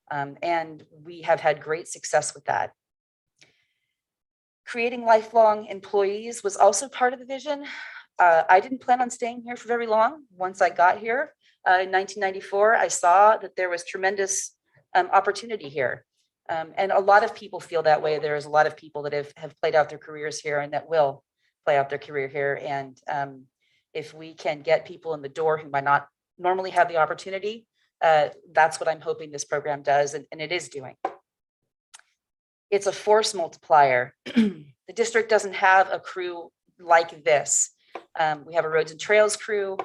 And we have had great success with that. Creating lifelong employees was also part of the vision. I didn't plan on staying here for very long. Once I got here in 1994, I saw that there was tremendous opportunity here. And a lot of people feel that way. There's a lot of people that have played out their careers here and that will play out their career here. And if we can get people in the door who might not normally have the opportunity, that's what I'm hoping this program does, and it is doing. It's a force multiplier. The district doesn't have a crew like this. We have a roads and trails crew,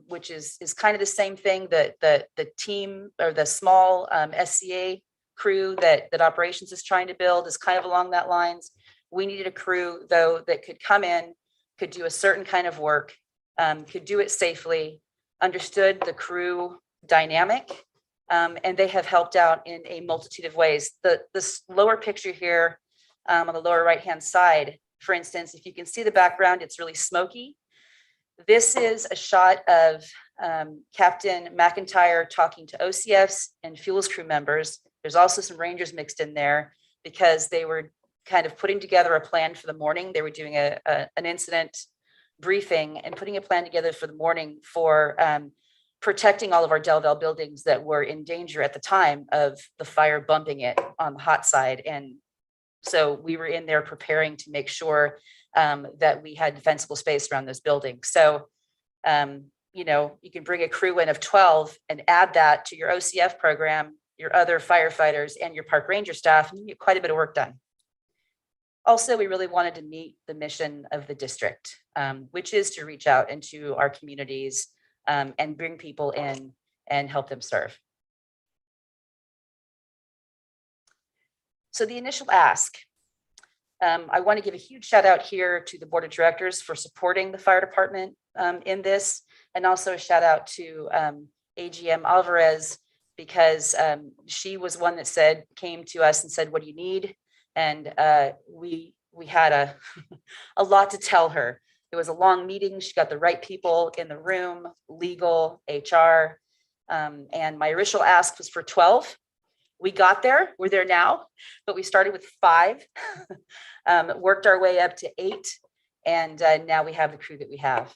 which is kind of the same thing that the team or the small SCA crew that operations is trying to build is kind of along that lines. We needed a crew though that could come in, could do a certain kind of work, could do it safely, understood the crew dynamic, and they have helped out in a multitude of ways. This lower picture here on the lower right-hand side, for instance, if you can see the background, it's really smoky. This is a shot of Captain McIntyre talking to OCFs and fuels crew members. There's also some Rangers mixed in there because they were kind of putting together a plan for the morning. They were doing an incident briefing and putting a plan together for the morning for protecting all of our Delville buildings that were in danger at the time of the fire bumping it on the hot side. And so we were in there preparing to make sure that we had defensible space around those buildings. So, you know, you can bring a crew in of 12 and add that to your OCF program, your other firefighters and your park ranger staff, and you get quite a bit of work done. Also, we really wanted to meet the mission of the district, which is to reach out into our communities and bring people in and help them serve. So the initial ask, I want to give a huge shout out here to the board of directors for supporting the fire department in this, and also a shout out to AGM Alvarez, because she was one that came to us and said, what do you need? And we had a lot to tell her. It was a long meeting. She got the right people in the room, legal, HR. And my initial ask was for 12. We got there, we're there now, but we started with 5, worked our way up to 8. And now we have the crew that we have.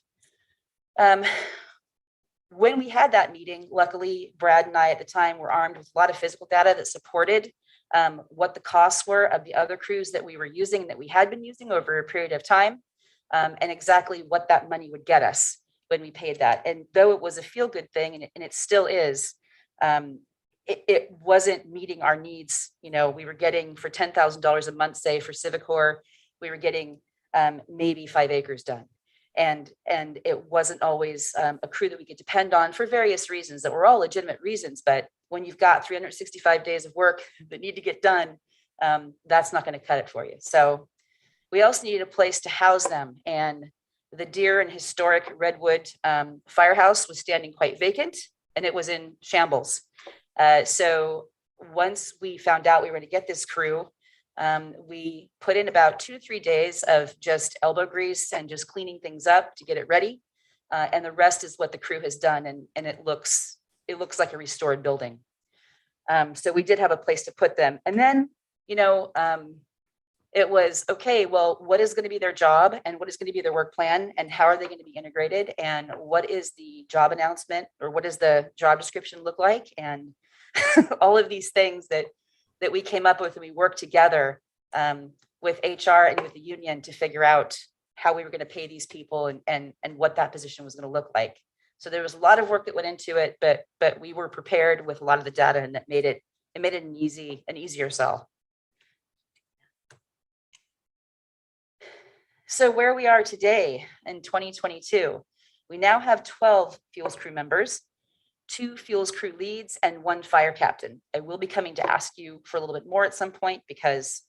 When we had that meeting, luckily, Brad and I at the time were armed with a lot of physical data that supported what the costs were of the other crews that we were using, that we had been using over a period of time, and exactly what that money would get us when we paid that. And though it was a feel-good thing, and it still is, it wasn't meeting our needs. You know, we were getting for $10,000 a month, say for Civicor, we were getting maybe 5 acres done. And it wasn't always a crew that we could depend on for various reasons that were all legitimate reasons. But when you've got 365 days of work that need to get done, that's not going to cut it for you. So we also needed a place to house them. And the dear and historic Redwood firehouse was standing quite vacant, and it was in shambles. So once we found out we were going to get this crew, we put in about 2 to 3 days of just elbow grease and just cleaning things up to get it ready. And the rest is what the crew has done, and it looks like a restored building. So we did have a place to put them. And then, it was, okay, well, what is going to be their job and what is going to be their work plan and how are they going to be integrated and what is the job announcement or what does the job description look like? And all of these things that we came up with and we worked together with HR and with the union to figure out how we were going to pay these people and what that position was going to look like. So there was a lot of work that went into it, but we were prepared with a lot of the data, and that made it an easier sell. So where we are today in 2022, we now have 12 fuels crew members, 2 fuels crew leads, and 1 fire captain. I will be coming to ask you for a little bit more at some point because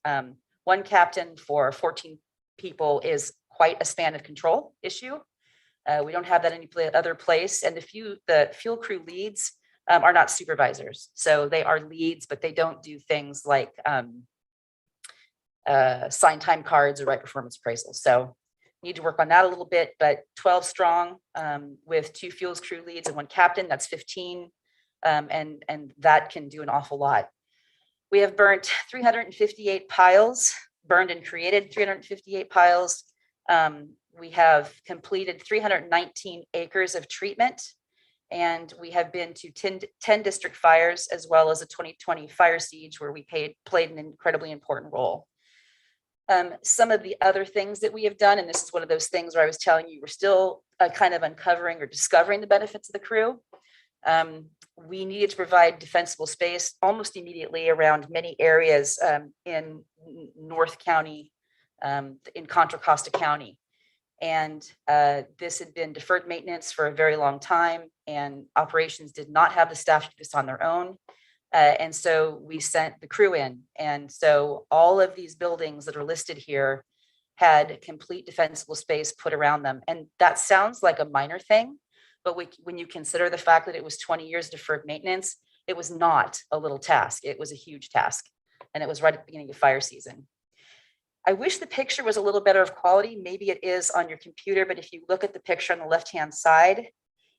1 captain for 14 people is quite a span of control issue. We don't have that any other place. And the fuel crew leads are not supervisors. So they are leads, but they don't do things like sign time cards or write performance appraisals. So need to work on that a little bit, but 12 strong with 2 fuels crew leads and 1 captain, that's 15. And that can do an awful lot. We have burnt 358 piles, burned and created 358 piles. We have completed 319 acres of treatment, and we have been to 10 district fires, as well as a 2020 fire siege where we played an incredibly important role. Some of the other things that we have done, and this is one of those things where I was telling you, we're still kind of uncovering or discovering the benefits of the crew. We needed to provide defensible space almost immediately around many areas in North County, in Contra Costa County. And this had been deferred maintenance for a very long time, and operations did not have the staff to do this on their own. And so we sent the crew in. And so all of these buildings that are listed here had complete defensible space put around them. And that sounds like a minor thing, but when you consider the fact that it was 20 years deferred maintenance, it was not a little task. It was a huge task. And it was right at the beginning of fire season. I wish the picture was a little better of quality. Maybe it is on your computer, but if you look at the picture on the left-hand side,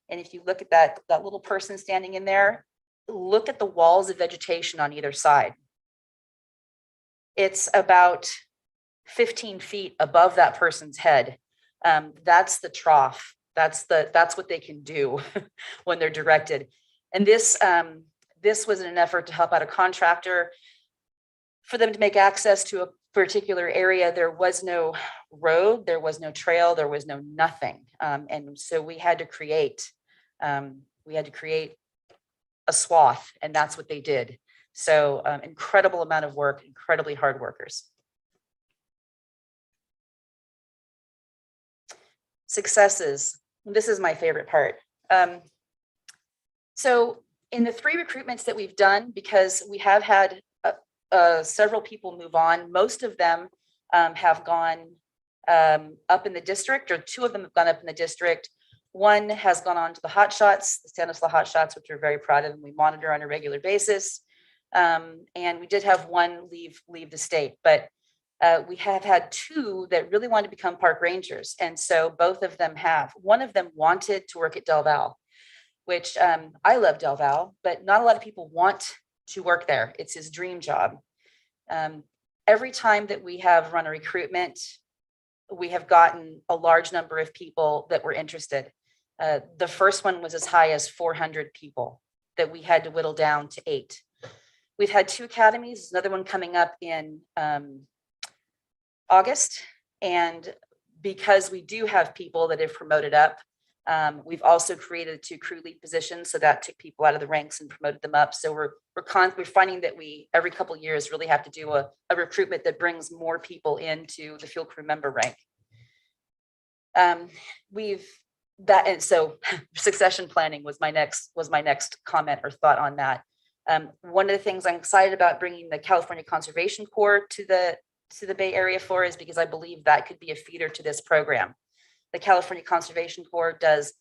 and if you look at that little person standing in there, look at the walls of vegetation on either side. It's about 15 feet above that person's head. That's the trough. That's what they can do when they're directed. And this was in an effort to help out a contractor for them to make access to a particular area. There was no road, there was no trail, there was no nothing. And so we had to create a swath, and that's what they did. So incredible amount of work, incredibly hard workers. Successes. This is my favorite part. So in the 3 recruitments that we've done, because we have had several people move on, most of them have gone up in the district, or 2 of them have gone up in the district. 1 has gone on to the Hot Shots, the Stanislaus Hot Shots, which we're very proud of and we monitor on a regular basis. And we did have 1 leave the state, but we have had 2 that really wanted to become park rangers. And so both of them have. 1 of them wanted to work at Del Val, which I love Del Val, but not a lot of people want to work there. It's his dream job. Every time that we have run a recruitment, we have gotten a large number of people that were interested. The first one was as high as 400 people that we had to whittle down to 8. We've had 2 academies, another one coming up in August. And because we do have people that have promoted up, we've also created 2 crew lead positions. So that took people out of the ranks and promoted them up. So we're finding that we, every couple of years, really have to do a recruitment that brings more people into the fuel crew member rank. And so succession planning was my next comment or thought on that. One of the things I'm excited about bringing the California Conservation Corps to the Bay Area for is because I believe that could be a feeder to this program. The California Conservation Corps does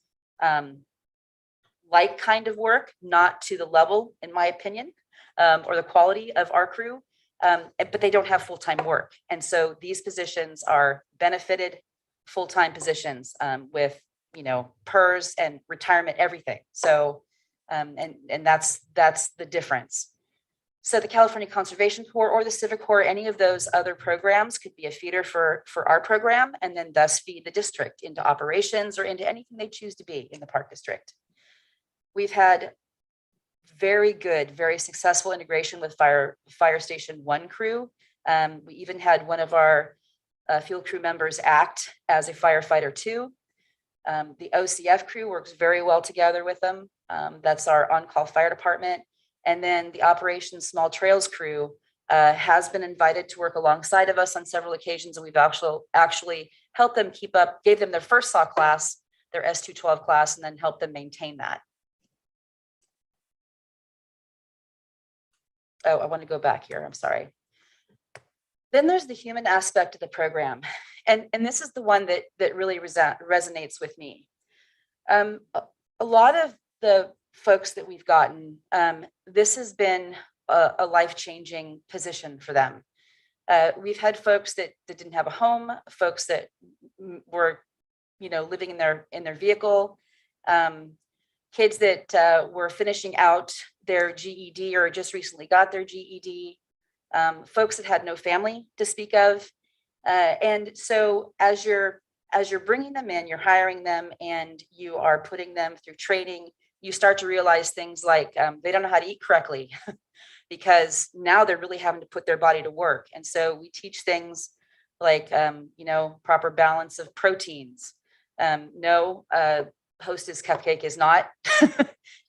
like kind of work, not to the level, in my opinion, or the quality of our crew, but they don't have full-time work. And so these positions are benefited full-time positions with PERS and retirement, everything. So, and that's the difference. So the California Conservation Corps or the Civic Corps, any of those other programs could be a feeder for our program, and then thus feed the district into operations or into anything they choose to be in the park district. We've had very good, very successful integration with Fire Station 1 crew. We even had one of our field crew members act as a firefighter 2. The OCF crew works very well together with them. That's our on-call fire department. And then the Operations Small Trails crew has been invited to work alongside of us on several occasions. And we've actually helped them keep up, gave them their first SAW class, their S212 class, and then helped them maintain that. Oh, I want to go back here. I'm sorry. Then there's the human aspect of the program. And this is the one that really resonates with me. A lot of the folks that we've gotten, this has been a life-changing position for them. We've had folks that didn't have a home, folks that were, living in their vehicle, kids that were finishing out their GED or just recently got their GED, folks that had no family to speak of. And so as you're bringing them in, you're hiring them and you are putting them through training, you start to realize things like they don't know how to eat correctly because now they're really having to put their body to work. And so we teach things like, proper balance of proteins. No, Hostess cupcake is not,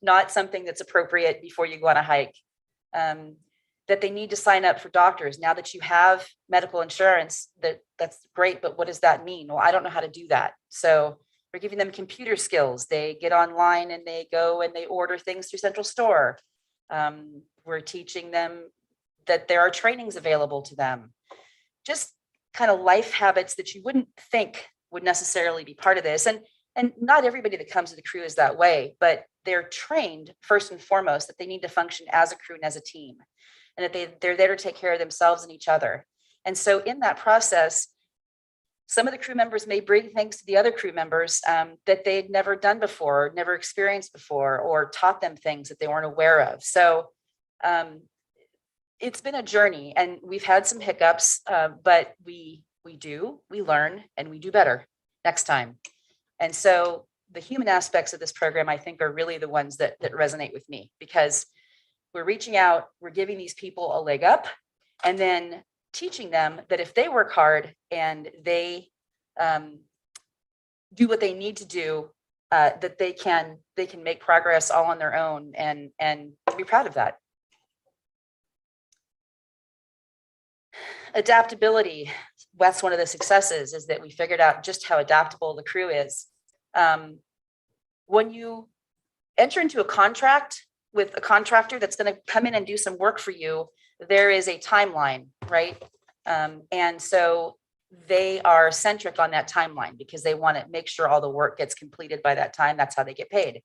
not something that's appropriate before you go on a hike. That they need to sign up for doctors. Now that you have medical insurance, that's great, but what does that mean? Well, I don't know how to do that. So we're giving them computer skills. They get online and they go and they order things through Central Store. We're teaching them that there are trainings available to them. Just kind of life habits that you wouldn't think would necessarily be part of this. And not everybody that comes to the crew is that way, but they're trained first and foremost that they need to function as a crew and as a team, and that they're there to take care of themselves and each other. And so in that process, some of the crew members may bring things to the other crew members that they'd never done before, or never experienced before, or taught them things that they weren't aware of. So it's been a journey, and we've had some hiccups, but we learn, and we do better next time. And so the human aspects of this program, I think, are really the ones that resonate with me, because we're reaching out, we're giving these people a leg up, and then teaching them that if they work hard and they do what they need to do, that they can make progress all on their own, and be proud of that. Adaptability. That's one of the successes, is that we figured out just how adaptable the crew is. When you enter into a contract with a contractor that's going to come in and do some work for you, there is a timeline, right? And so they are centric on that timeline because they want to make sure all the work gets completed by that time. That's how they get paid.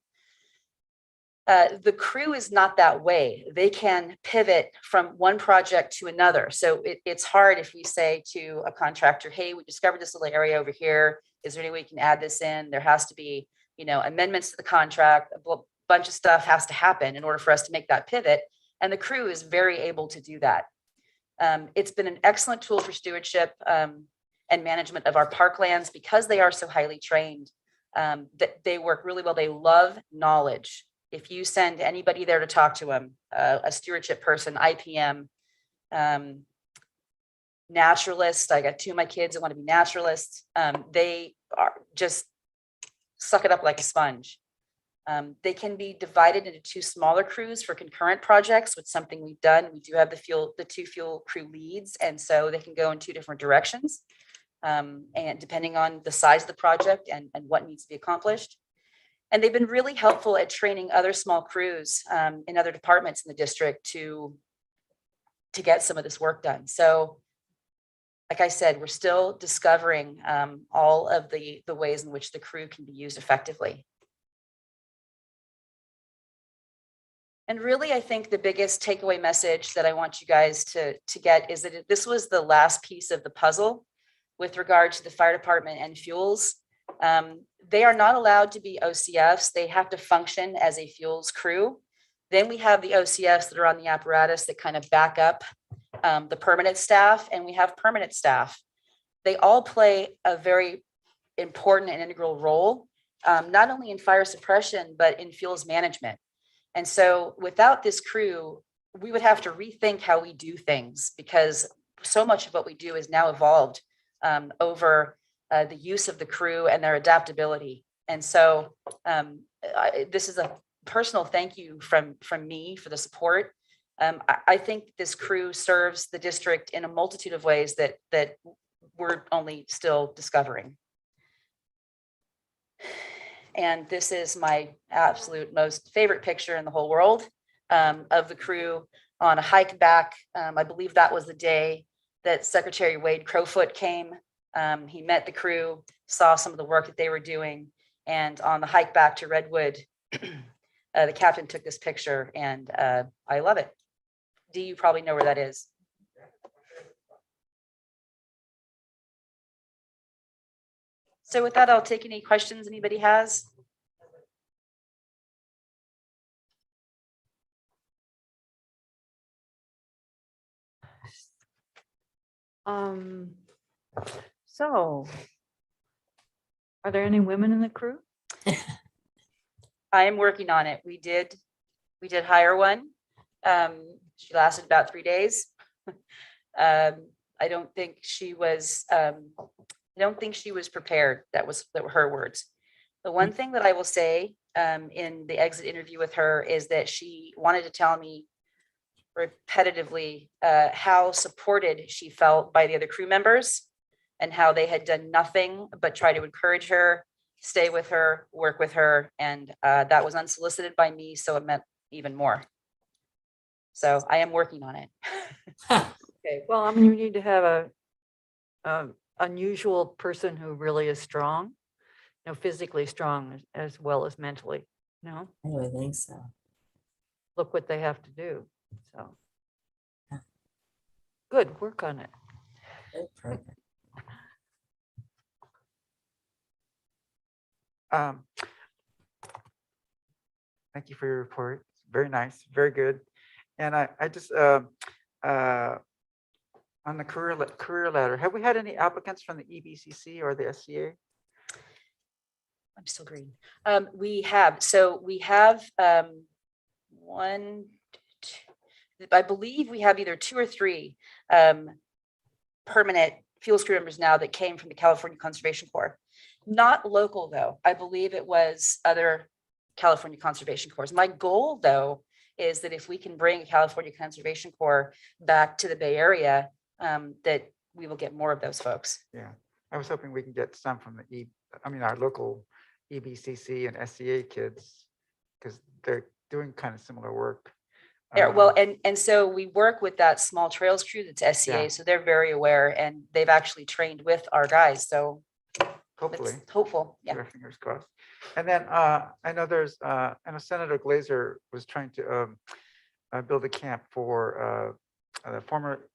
The crew is not that way. They can pivot from one project to another. So it's hard if we say to a contractor, hey, we discovered this little area over here. Is there any way you can add this in? There has to be, amendments to the contract. A bunch of stuff has to happen in order for us to make that pivot. And the crew is very able to do that. It's been an excellent tool for stewardship and management of our parklands, because they are so highly trained, that they work really well. They love knowledge. If you send anybody there to talk to them, a stewardship person, IPM, naturalist, I got 2 of my kids that want to be naturalists. They are just suck it up like a sponge. They can be divided into 2 smaller crews for concurrent projects, which is something we've done. We do have the 2 fuel crew leads, and so they can go in 2 different directions, and depending on the size of the project and what needs to be accomplished. And they've been really helpful at training other small crews in other departments in the district to get some of this work done. So, like I said, we're still discovering all of the ways in which the crew can be used effectively. And really, I think the biggest takeaway message that I want you guys to get is that this was the last piece of the puzzle with regard to the fire department and fuels. They are not allowed to be OCFs. They have to function as a fuels crew. Then we have the OCFs that are on the apparatus that kind of back up the permanent staff, and we have permanent staff. They all play a very important and integral role, not only in fire suppression, but in fuels management. And so without this crew, we would have to rethink how we do things, because so much of what we do is now evolved over the use of the crew and their adaptability. And so this is a personal thank you from me for the support. I think this crew serves the district in a multitude of ways that we're only still discovering. And this is my absolute most favorite picture in the whole world of the crew on a hike back. I believe that was the day that Secretary Wade Crowfoot came. He met the crew, saw some of the work that they were doing, and on the hike back to Redwood, the captain took this picture, and I love it. Dee, you probably know where that is. So with that, I'll take any questions anybody has. So are there any women in the crew? I am working on it. We did hire one. She lasted about 3 days. I don't think she was prepared. That were her words. The one thing that I will say in the exit interview with her is that she wanted to tell me repetitively how supported she felt by the other crew members, and how they had done nothing but try to encourage her, stay with her, work with her. And that was unsolicited by me, so it meant even more. So I am working on it. Okay, well, I mean, you need to have a unusual person who really is strong, physically strong as well as mentally, I would think so. look what they have to do. So good, work on it. Perfect. Thank you for your report. Very nice, very good. And I just, on the career ladder, have we had any applicants from the EBCC or the SCA? I'm still green. We have one, two, I believe we have either 2 or 3 permanent fuels crew members now that came from the California Conservation Corps. Not local though. I believe it was other California Conservation Corps. My goal though is that if we can bring a California Conservation Corps back to the Bay Area, that we will get more of those folks. Yeah, I was hoping we can get some from our local EBCC and SCA kids, because they're doing kind of similar work. Well, and so we work with that small trails crew that's SCA, Yeah. so they're very aware, and they've actually trained with our guys. So Hopefully. it's hopeful. Keep Yeah. our fingers crossed. And then I know Senator Glazer was trying to build a camp for the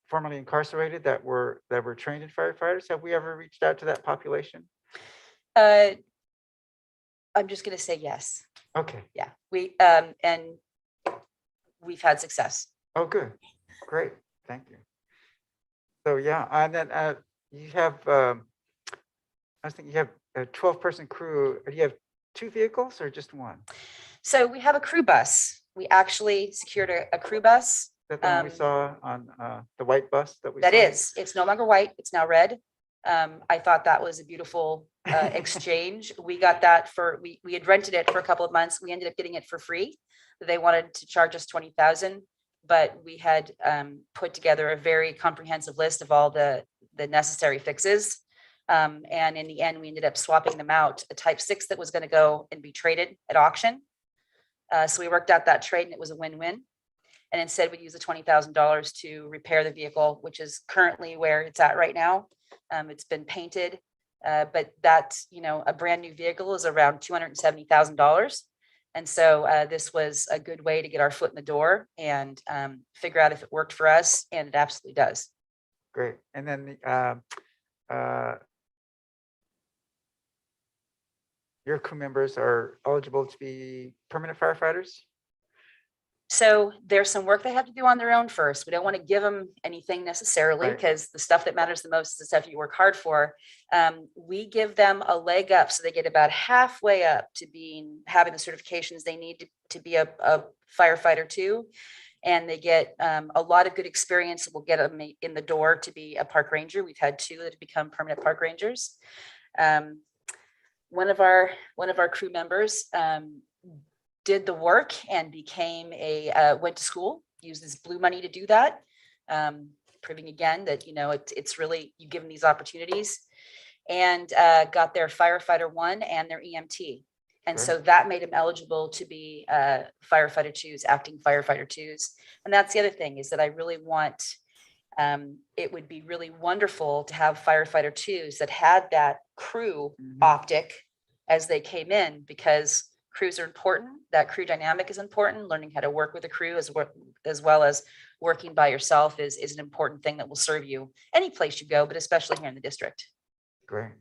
formerly incarcerated that were trained in firefighters. Have we ever reached out to that population? I'm just going to say yes. Okay. Yeah. And we've had success. Oh, good. Great. Thank you. So yeah, and then you have, I was thinking you have a 12-person crew. Do you have 2 vehicles or just 1? So we have a crew bus. We actually secured a crew bus. That the one we saw on the white bus that we That saw? is, it's no longer white, it's now red. I thought that was a beautiful exchange. We got that we had rented it for a couple of months. We ended up getting it for free. They wanted to charge us $20,000, but we had put together a very comprehensive list of all the necessary fixes. And in the end, we ended up swapping them out, a Type 6 that was going to go and be traded at auction. So we worked out that trade, and it was a win-win. And instead, we used the $20,000 to repair the vehicle, which is currently where it's at right now. It's been painted, but a brand new vehicle is around $270,000. And so this was a good way to get our foot in the door and figure out if it worked for us, and it absolutely does. Great. And then your crew members are eligible to be permanent firefighters? So there's some work they have to do on their own first. We don't want to give them anything necessarily Right. because the stuff that matters the most is the stuff you work hard for. We give them a leg up so they get about halfway up to having the certifications they need to be a firefighter too. And they get a lot of good experience that will get them in the door to be a park ranger. We've had 2 that have become permanent park rangers. One of our crew members did the work and became went to school, used this blue money to do that. Proving again that, it's really, you give them these opportunities, and got their firefighter 1 and their EMT. And so that made him eligible to be firefighter 2s, acting firefighter 2s. And that's the other thing, is that I really want, it would be really wonderful to have firefighter 2s that had that crew optic as they came in, because crews are important. That crew dynamic is important. Learning how to work with a crew as well as working by yourself is an important thing that will serve you any place you go, but especially here in the district. Great.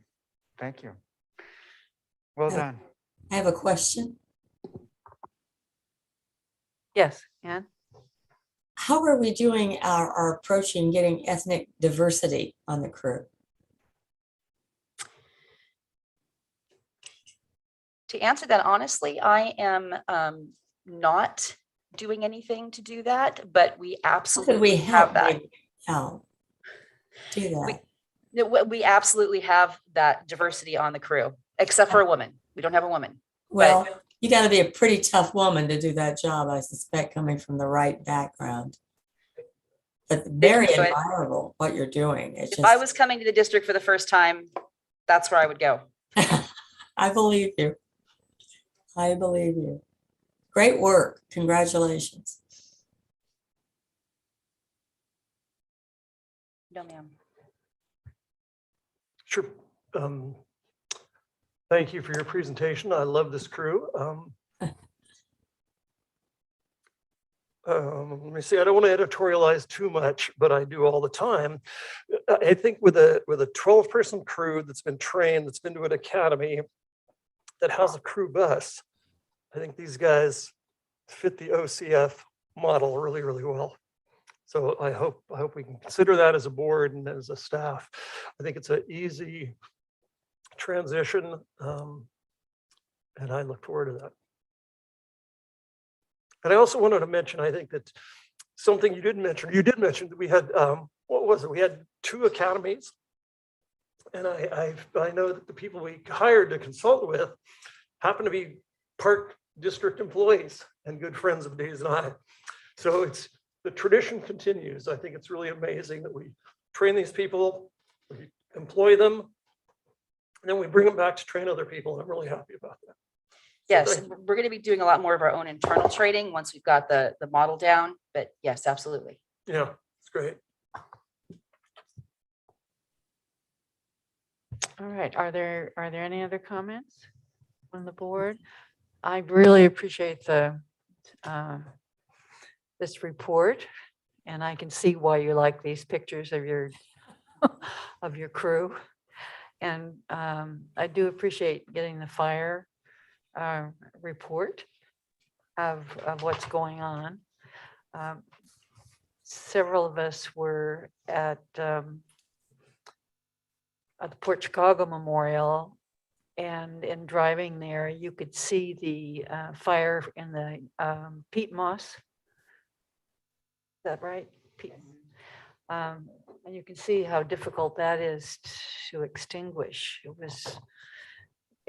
Thank you. Well done. I have a question. Yes, Ann? How are we doing our approach in getting ethnic diversity on the crew? To answer that honestly, I am not doing anything to do that, but we absolutely have that. Do that. We absolutely have that diversity on the crew, except for a woman. We don't have a woman. Well, you got to be a pretty tough woman to do that job, I suspect, coming from the right background. But very admirable what you're doing. It's If I was coming to the district for the first time, that's where I would go. I believe you. I believe you. Great work. Congratulations. No, ma'am. Sure. Thank you for your presentation. I love this crew. Let me see, I don't want to editorialize too much, but I do all the time. I think with a 12-person crew that's been trained, that's been to an academy, that has a crew bus, I think these guys fit the OCF model really, really well. So I hope we can consider that as a board and as a staff. I think it's an easy transition, and I look forward to that. And I also wanted to mention, I think that something you did mention that we had, what was it? We had 2 academies. And I know that the people we hired to consult with happen to be Park District employees and good friends of Days and I. So the tradition continues. I think it's really amazing that we train these people, we employ them, and then we bring them back to train other people. And I'm really happy about that. Yes, we're going to be doing a lot more of our own internal training once we've got the model down, but yes, absolutely. Yeah, it's great. All right, are there any other comments from the board? I really appreciate this report, and I can see why you like these pictures of your crew. And I do appreciate getting the fire report of what's going on. Several of us were at the Port Chicago Memorial, and in driving there, you could see the fire in the peat moss. Is that right? And you can see how difficult that is to extinguish.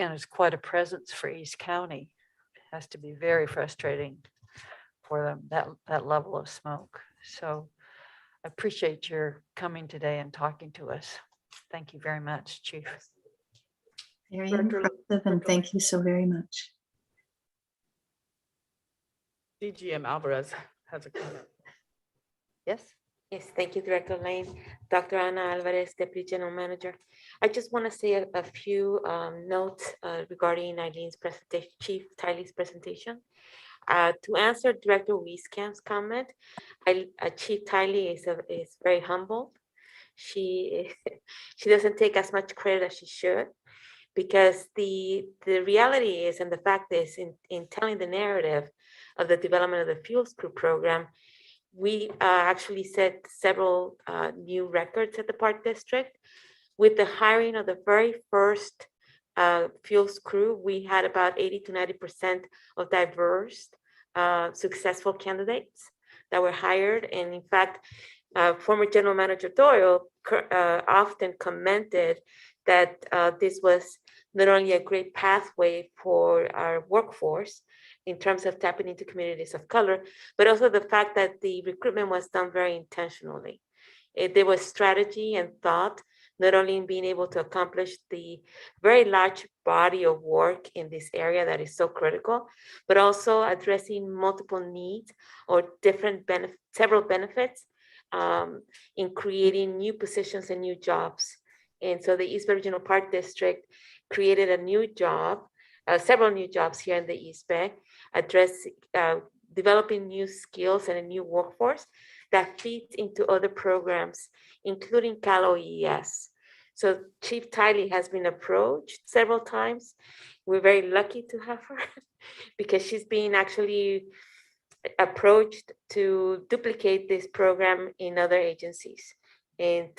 It's quite a presence for East County. It has to be very frustrating for them, that level of smoke. So I appreciate your coming today and talking to us. Thank you very much, Chief. Very impressive, and thank you so very much. DGM Alvarez has a comment. Yes. Yes, thank you, Director Lane. Dr. Ana Alvarez, Deputy General Manager. I just want to say a few notes regarding Eileen's presentation, Chief Tiley's presentation. To answer Director Wieskamp's comment, Chief Tiley is very humble. She doesn't take as much credit as she should, because the reality is, and the fact is, in telling the narrative of the development of the Fuels Crew program, we actually set several new records at the Park District. With the hiring of the very first Fuels Crew, we had about 80 to 90% of diverse, successful candidates that were hired. And in fact, former General Manager Doyle often commented that this was not only a great pathway for our workforce in terms of tapping into communities of color, but also the fact that the recruitment was done very intentionally. There was strategy and thought, not only in being able to accomplish the very large body of work in this area that is so critical, but also addressing multiple needs or several benefits in creating new positions and new jobs. And so the East Bay Regional Park District created a new job, several new jobs here in the East Bay, developing new skills and a new workforce that feeds into other programs, including Cal OES. So Chief Tiley has been approached several times. We're very lucky to have her because she's being actually approached to duplicate this program in other agencies. And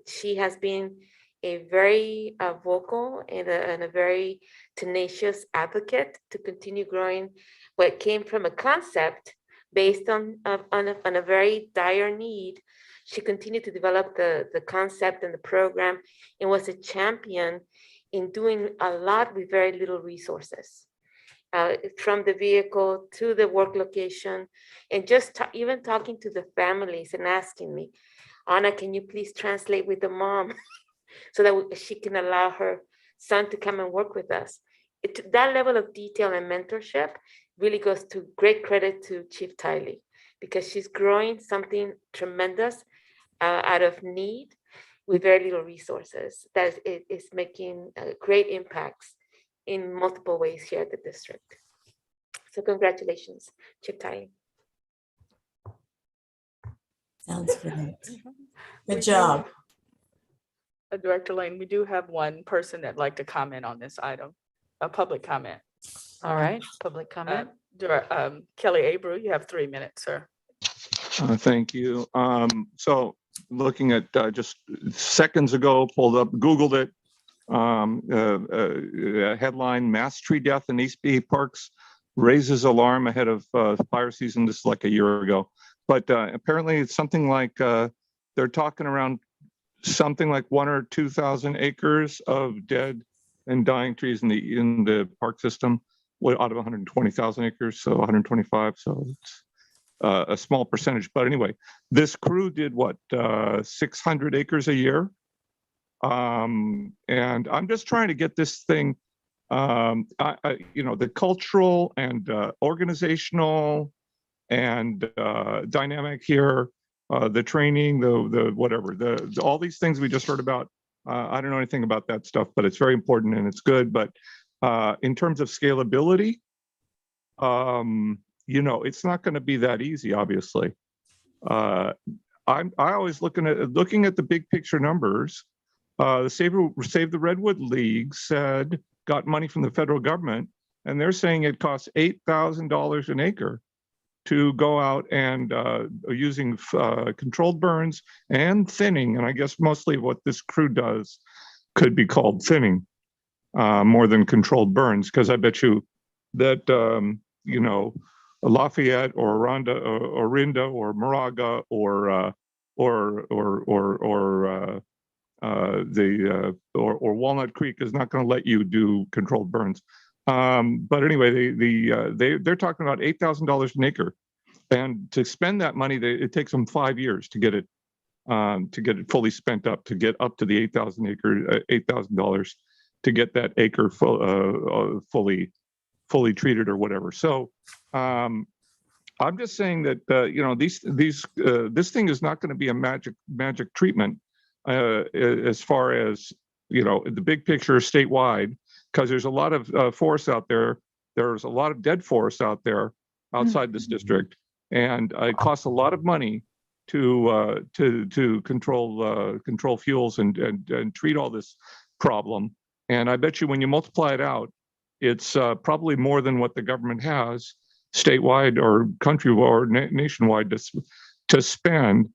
she has been a very vocal and a very tenacious advocate to continue growing what came from a concept based on a very dire need. She continued to develop the concept and the program and was a champion in doing a lot with very little resources. From the vehicle to the work location, and just even talking to the families and asking me, Anna, can you please translate with the mom so that she can allow her son to come and work with us? That level of detail and mentorship really goes to great credit to Chief Tiley, because she's growing something tremendous out of need with very little resources that is making great impacts in multiple ways here at the district. So congratulations, Chief Tiley. Sounds great. Good job. Director Lane, we do have one person that'd like to comment on this item, a public comment. All right, public comment. Kelly Abreu, you have 3 minutes, sir. Thank you. So looking at just seconds ago, pulled up, Googled it. Headline: Mass tree death in East Bay Parks raises alarm ahead of fire season. This is like a year ago, but apparently it's something like they're talking around something like 1,000 or 2,000 acres of dead and dying trees in the park system, out of 120,000 acres, so 125. So it's a small percentage, but anyway, this crew did what, 600 acres a year. And I'm just trying to get this thing, the cultural and organizational and dynamic here, the training, the whatever, all these things we just heard about. I don't know anything about that stuff, but it's very important and it's good. But in terms of scalability, it's not going to be that easy, obviously. I always looking at the big picture numbers. The Save the Redwood League got money from the federal government, and they're saying it costs $8,000 an acre to go out and using controlled burns and thinning. And I guess mostly what this crew does could be called thinning more than controlled burns, because I bet you that Lafayette or Orinda or Moraga or Walnut Creek is not going to let you do controlled burns. But anyway, they're talking about $8,000 an acre, and to spend that money, it takes them 5 years to get it fully spent up, to get up to the $8,000 to get that acre fully treated or whatever. So I'm just saying that this thing is not going to be a magic treatment as far as the big picture statewide, because there's a lot of forests out there. There's a lot of dead forests out there outside this district, and it costs a lot of money to control fuels and treat all this problem. And I bet you when you multiply it out, it's probably more than what the government has statewide or country or nationwide to spend.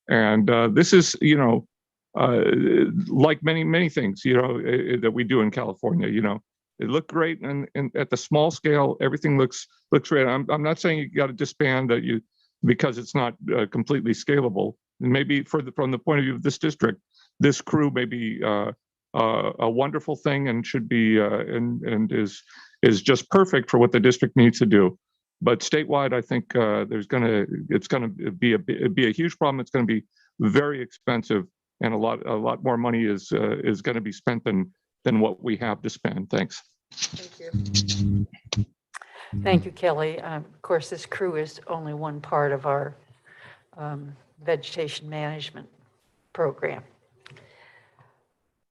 And this is, like many things, that we do in California, it looked great, and at the small scale, everything looks great. I'm not saying you got to disband because it's not completely scalable. And maybe from the point of view of this district, this crew may be a wonderful thing and should be and is just perfect for what the district needs to do. But statewide, I think it's gonna be a huge problem. It's going to be very expensive, and a lot more money is going to be spent than what we have to spend. Thanks. Thank you. Thank you, Kelly. Of course, this crew is only one part of our vegetation management program.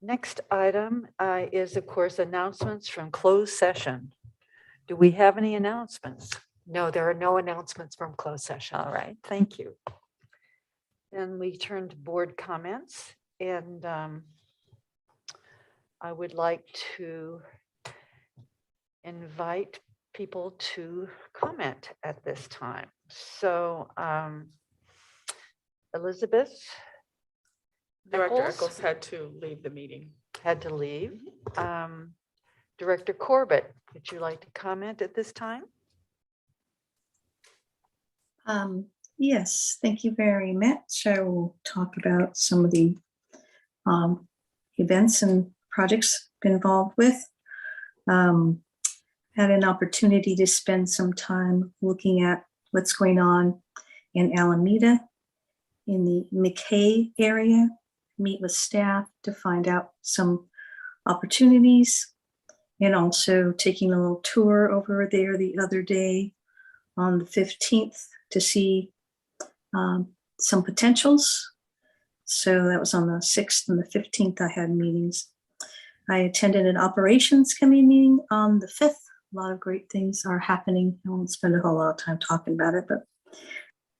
Next item is, of course, announcements from closed session. Do we have any announcements? No, there are no announcements from closed session. All right, thank you. Then we turn to board comments, and I would like to invite people to comment at this time. So Elizabeth? Director Nichols Eccles had to leave the meeting. had to leave. Director Corbett, would you like to comment at this time? Yes, thank you very much. I will talk about some of the events and projects I've been involved with. Had an opportunity to spend some time looking at what's going on in Alameda, in the McKay area, meet with staff to find out some opportunities, and also taking a little tour over there the other day on the 15th to see some potentials. So that was on the 6th and the 15th. I had meetings. I attended an operations committee meeting on the 5th. A lot of great things are happening. I won't spend a whole lot of time talking about it, but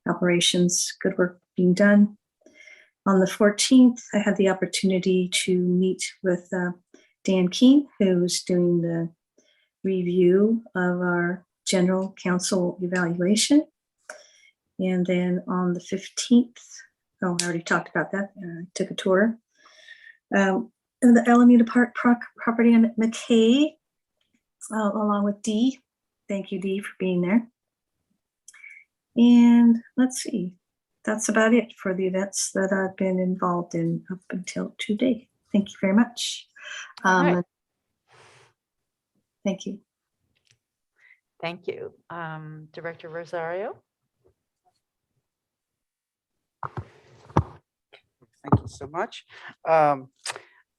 operations, good work being done. On the 14th, I had the opportunity to meet with Dan Keene, who's doing the review of our general counsel evaluation. And then on the 15th, I already talked about that. I took a tour. The Alameda Park property on McKay, along with Dee. Thank you, Dee, for being there. And let's see, that's about it for the events that I've been involved in up until today. Thank you very much. Right. Thank you. Thank you. Director Rosario? Thank you so much. On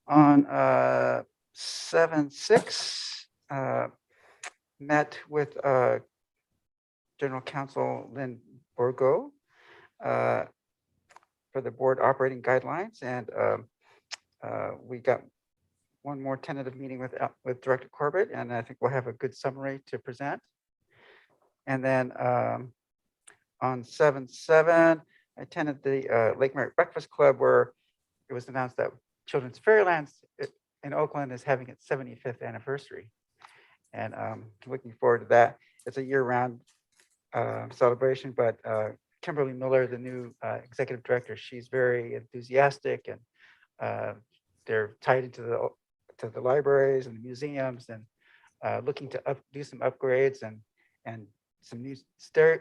7/6, met with General Counsel Lynn Borgo for the board operating guidelines, and we got one more tentative meeting with Director Corbett, and I think we'll have a good summary to present. And then on 7/7, I attended the Lake Merritt Breakfast Club, where it was announced that Children's Fairylands in Oakland is having its 75th anniversary. And looking forward to that. It's a year-round celebration, but Kimberly Miller, the new executive director, she's very enthusiastic, and they're tied into the libraries and the museums, and looking to do some upgrades and some new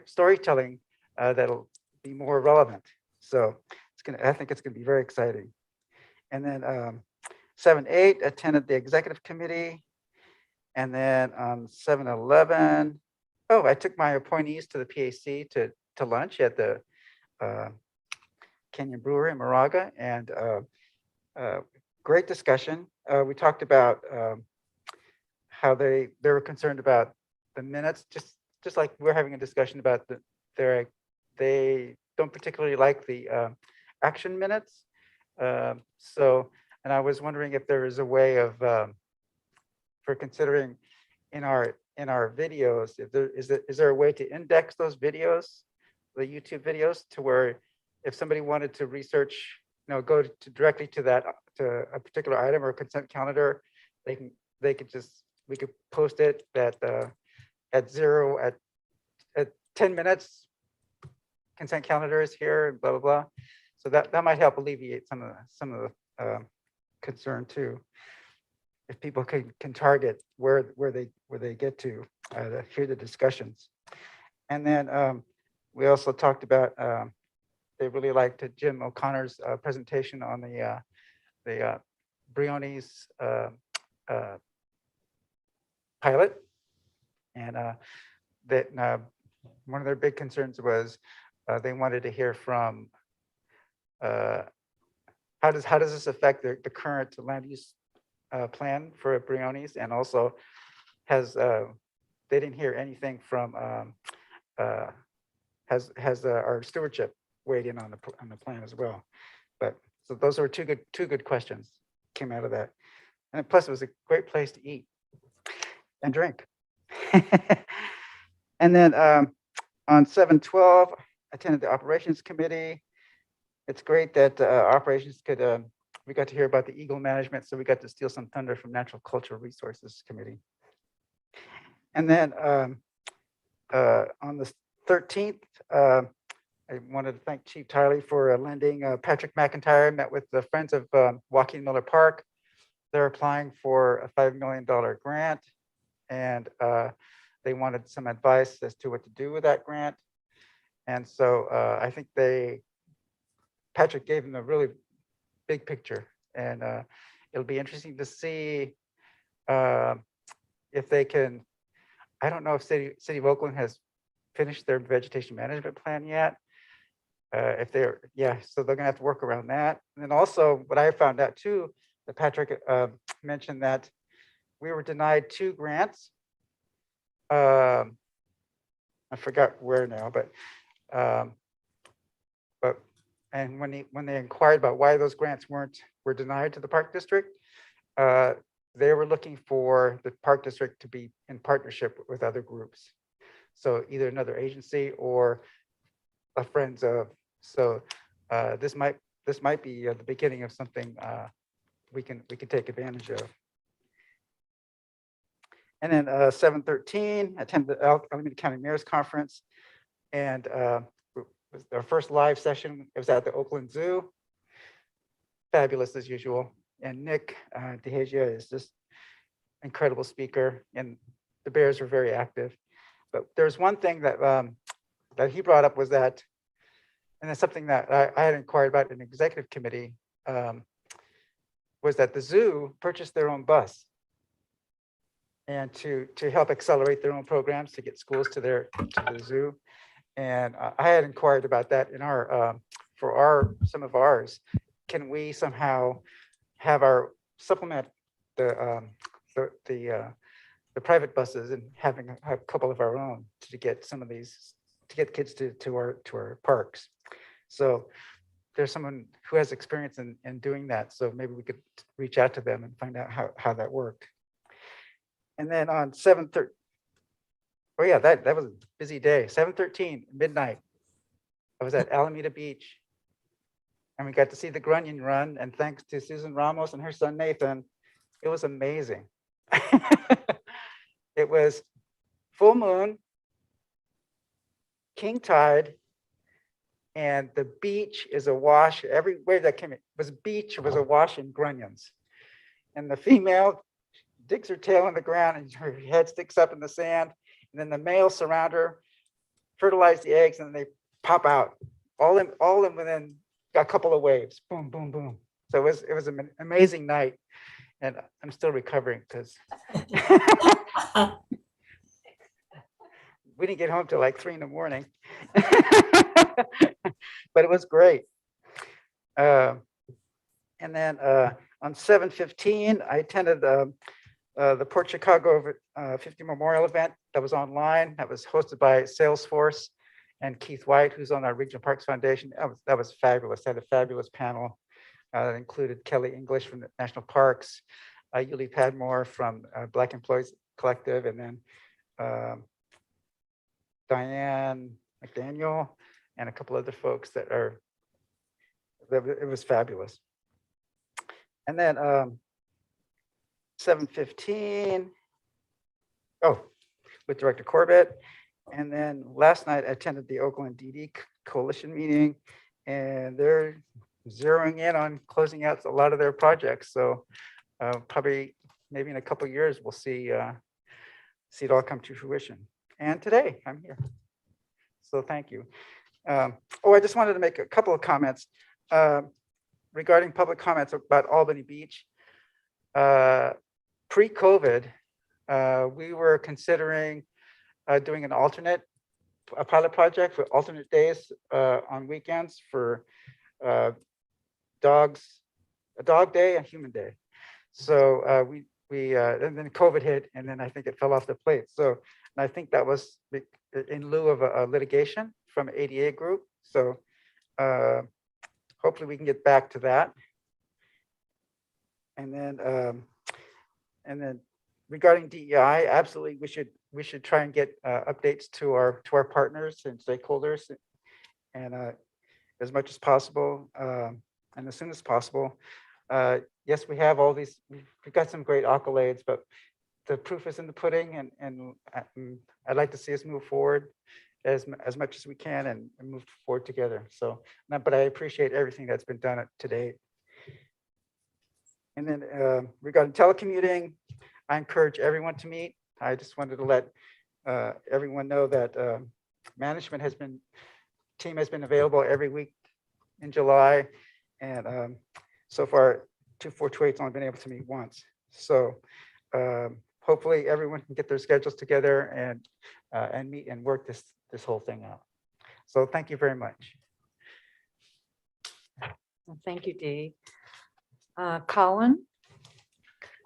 storytelling that'll be more relevant. So I think it's gonna be very exciting. And then 7/8 attended the executive committee, and then on 7/11, I took my appointees to the PAC to lunch at the Canyon Brewery in Moraga, and great discussion. We talked about how they were concerned about the minutes, just like we're having a discussion about they don't particularly like the action minutes. And I was wondering if there is a way of for considering in our videos, is there a way to index those videos, the YouTube videos, to where if somebody wanted to research, go directly to a particular item or consent calendar, they could just, we could post it at 10 minutes, consent calendar is here, and blah, blah, blah. So that might help alleviate some of the concern too. If people can target where they get to hear the discussions. And then we also talked about, they really liked Jim O'Connor's presentation on the Briones pilot. And that one of their big concerns was they wanted to hear from how does this affect the current land use plan for Briones, and also has they didn't hear anything from has our stewardship weighed in on the plan as well. But so those were two good questions came out of that, and plus it was a great place to eat and drink. And then on 7/12, I attended the operations committee. It's great that operations could, we got to hear about the Eagle management, so we got to steal some thunder from Natural Cultural Resources Committee. And then on the 13th, I wanted to thank Chief Tiley for lending Patrick McIntyre, met with the Friends of Joaquin Miller Park. They're applying for a $5 million grant, and they wanted some advice as to what to do with that grant. And so I think Patrick gave them a really big picture, and it'll be interesting to see if they can, I don't know if City of Oakland has finished their vegetation management plan yet. If they're, so they're gonna have to work around that. And then also what I found out too, that Patrick mentioned that we were denied 2 grants. I forgot where now, but and when they inquired about why those grants were denied to the Park District, they were looking for the Park District to be in partnership with other groups. So either another agency or a Friends of. So this might be the beginning of something we can take advantage of. And then 7/13, attended the Alameda County Mayor's Conference, and was our first live session. It was at the Oakland Zoo. Fabulous as usual. And Nick DeHagia is just incredible speaker, and the Bears were very active. But there's one thing that that he brought up was that, and it's something that I had inquired about in executive committee, was that the zoo purchased their own bus, and to help accelerate their own programs to get schools to the zoo. And I had inquired about that in our for some of ours. Can we somehow have our supplement the private buses and having a couple of our own to get some of these, to get kids to our parks? So there's someone who has experience in doing that. So maybe we could reach out to them and find out how that worked. And then on 7/13, oh yeah, that was a busy day. 7/13 midnight, I was at Alameda Beach, and we got to see the Grunion Run. And thanks to Susan Ramos and her son Nathan, it was amazing. It was full moon, king tide, and the beach is awash. Every wave that came in was beach, was awash in grunions. And the female digs her tail in the ground and her head sticks up in the sand. And then the males surround her, fertilize the eggs, and they pop out all in within a couple of waves. Boom, boom, boom. So it was an amazing night, and I'm still recovering because we didn't get home till like 3 in the morning, but it was great. And then on 7/15, I attended the Port Chicago 50 Memorial event that was online. That was hosted by Salesforce and Keith White, who's on our Regional Parks Foundation. That was fabulous. They had a fabulous panel that included Kelly English from the National Parks, Yuli Padmore from Black Employees Collective, and then Diane McDaniel and a couple other folks it was fabulous. And then 7:15. Oh, with Director Corbett. And then last night I attended the Oakland DD Coalition meeting, and they're zeroing in on closing out a lot of their projects. So probably maybe in a couple of years, we'll see it all come to fruition. And today I'm here. So thank you. I just wanted to make a couple of comments regarding public comments about Albany Beach. Pre-COVID, we were considering doing a pilot project for alternate days on weekends for dogs, a dog day and human day. So and then COVID hit, and then I think it fell off the plate. So I think that was in lieu of a litigation from ADA group. So hopefully we can get back to that. And then regarding DEI, absolutely we should try and get updates to our partners and stakeholders, and as much as possible and as soon as possible. Yes, we have all these. We've got some great accolades, but the proof is in the pudding, and I'd like to see us move forward as much as we can and move forward together. So, but I appreciate everything that's been done to date. And then regarding telecommuting, I encourage everyone to meet. I just wanted to let everyone know that management team has been available every week in July, and so far 2428's only been able to meet once. So hopefully everyone can get their schedules together and meet and work this whole thing out. So thank you very much. Thank you, Dee. Colin?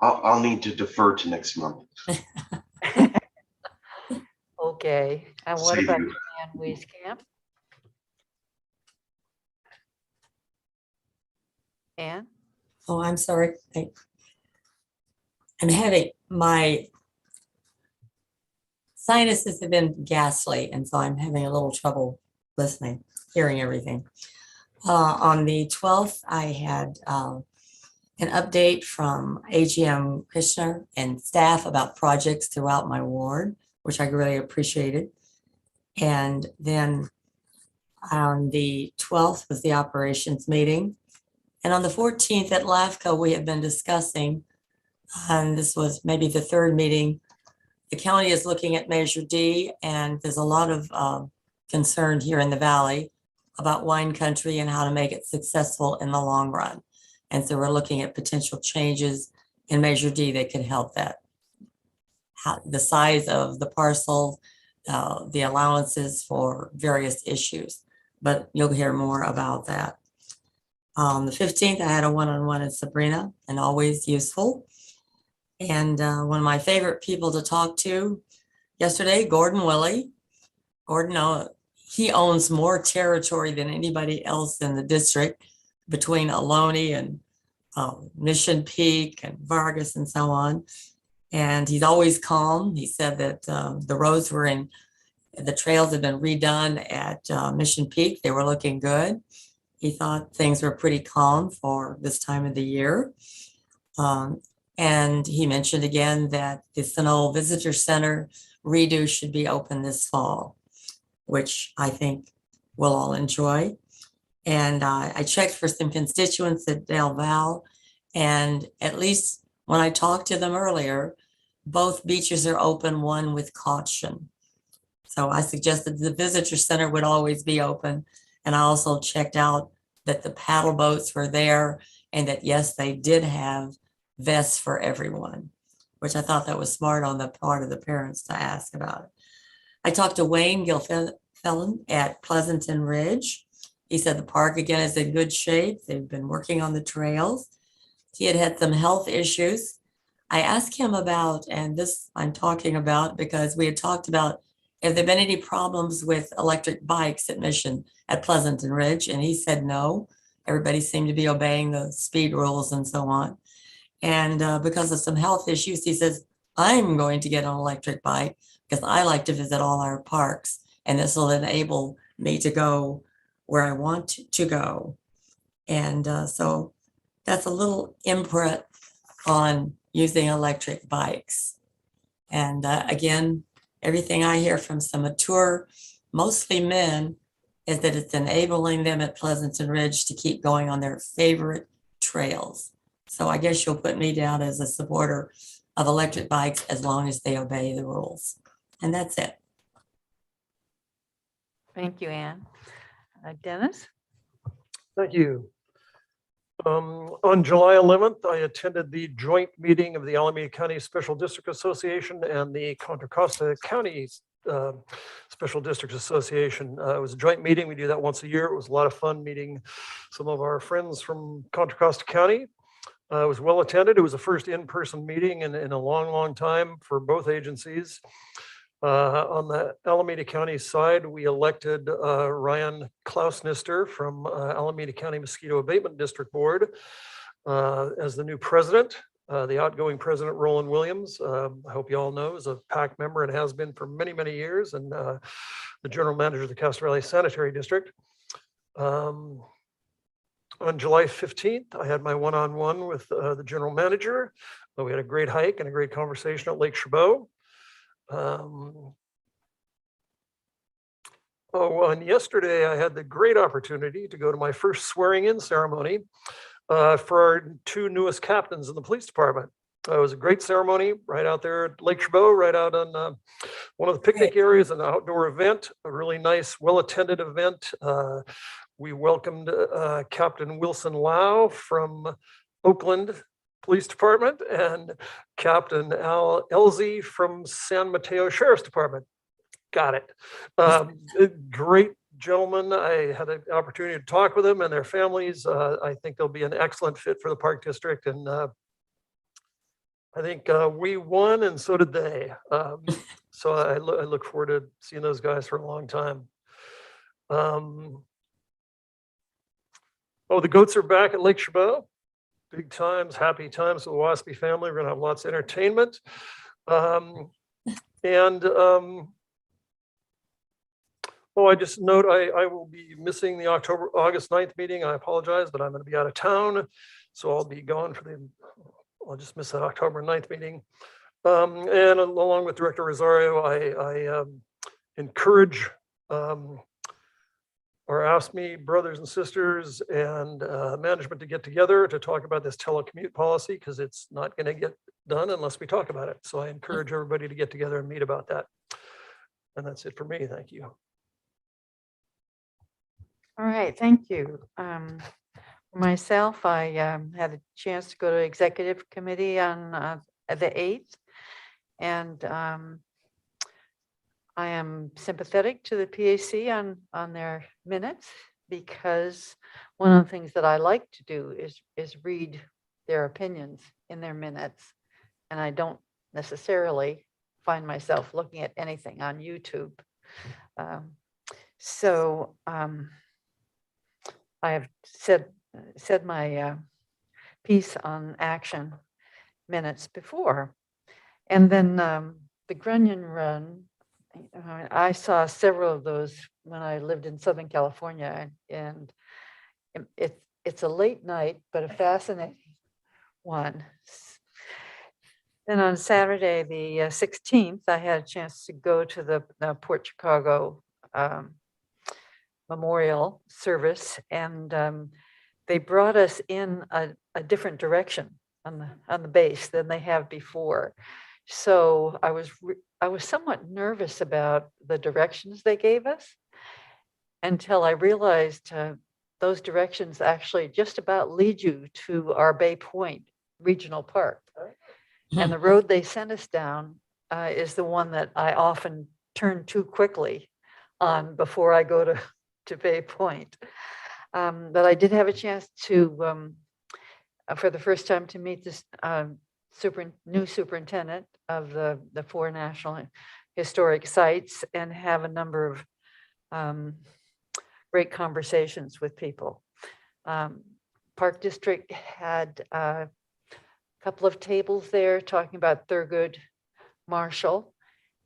I'll need to defer to next month. Okay, and what Save about you. Ann Wieskamp? Ann? Oh, I'm sorry. I'm having my sinuses have been ghastly, and so I'm having a little trouble listening, hearing everything. On the 12th, I had an update from AGM Krishna and staff about projects throughout my ward, which I really appreciated. And then on the 12th was the operations meeting. And on the 14th at LAFCO, we have been discussing, and this was maybe the third meeting, the county is looking at Measure D, and there's a lot of concern here in the Valley about wine country and how to make it successful in the long run. And so we're looking at potential changes in Measure D that could help that. The size of the parcel, the allowances for various issues, but you'll hear more about that. On the 15th, I had a one-on-one with Sabrina, and always useful. And one of my favorite people to talk to yesterday, Gordon Willey. Gordon, he owns more territory than anybody else in the district between Ohlone and Mission Peak and Vargas and so on. And he's always calm. He said that the roads the trails had been redone at Mission Peak. They were looking good. He thought things were pretty calm for this time of the year. And he mentioned again that the Sunol Visitor Center redo should be open this fall, which I think we'll all enjoy. And I checked for some constituents at Del Val, and at least when I talked to them earlier, both beaches are open, one with caution. So I suggested the visitor center would always be open. And I also checked out that the paddle boats were there, and that yes, they did have vests for everyone, which I thought that was smart on the part of the parents to ask about it. I talked to Wayne Gilfillan at Pleasanton Ridge. He said the park again is in good shape. They've been working on the trails. He had some health issues. I asked him about, and this I'm talking about because we had talked about, have there been any problems with electric bikes at Mission at Pleasanton Ridge? And he said no. Everybody seemed to be obeying the speed rules and so on. And because of some health issues, he says, I'm going to get an electric bike because I like to visit all our parks, and this will enable me to go where I want to go. And so that's a little input on using electric bikes. And again, everything I hear from some mature, mostly men, is that it's enabling them at Pleasanton Ridge to keep going on their favorite trails. So I guess you'll put me down as a supporter of electric bikes as long as they obey the rules. And that's it. Thank you, Anne. Dennis? Thank you. On July 11th, I attended the joint meeting of the Alameda County Special District Association and the Contra Costa County Special Districts Association. It was a joint meeting. We do that once a year. It was a lot of fun meeting some of our friends from Contra Costa County. It was well attended. It was the first in-person meeting in a long, long time for both agencies. On the Alameda County side, we elected Ryan Klausnister from Alameda County Mosquito Abatement District Board as the new president. The outgoing president, Roland Williams, I hope you all know, is a PAC member and has been for many, many years, and the general manager of the Castro Valley Sanitary District. On July 15th, I had my one-on-one with the general manager. We had a great hike and a great conversation at Lake Chabot. And yesterday I had the great opportunity to go to my first swearing-in ceremony for our two newest captains in the police department. It was a great ceremony right out there at Lake Chabot, right out on one of the picnic areas, an outdoor event, a really nice, well-attended event. We welcomed Captain Wilson Lau from Oakland Police Department and Captain Al Elzy from San Mateo Sheriff's Department. Got it. Great gentlemen. I had an opportunity to talk with them and their families. I think they'll be an excellent fit for the Park District. And I think we won and so did they. So I look forward to seeing those guys for a long time. The goats are back at Lake Chabot. Big times, happy times with the Waspy family. We're gonna have lots of entertainment. I just note I will be missing the August 9th meeting. I apologize, but I'm gonna be out of town. So I'll be gone I'll just miss that October 9th meeting. And along with Director Rosario, I encourage our AFSCME brothers and sisters and management to get together to talk about this telecommute policy, because it's not going to get done unless we talk about it. So I encourage everybody to get together and meet about that. And that's it for me. Thank you. All right, thank you. Myself, I had a chance to go to executive committee on the 8th, and I am sympathetic to the PAC on their minutes, because one of the things that I like to do is read their opinions in their minutes, and I don't necessarily find myself looking at anything on YouTube. I have said my piece on action minutes before, and then the Grunion Run. I saw several of those when I lived in Southern California, and it's a late night, but a fascinating one. Then on Saturday, the 16th, I had a chance to go to the Port Chicago memorial service, and they brought us in a different direction on the base than they have before. So I was somewhat nervous about the directions they gave us, until I realized those directions actually just about lead you to our Bay Point Regional Park. And the road they sent us down is the one that I often turn too quickly on before I go to Bay Point. But I did have a chance to, for the first time, to meet this new superintendent of the 4 national historic sites, and have a number of great conversations with people. Park District had a couple of tables there talking about Thurgood Marshall,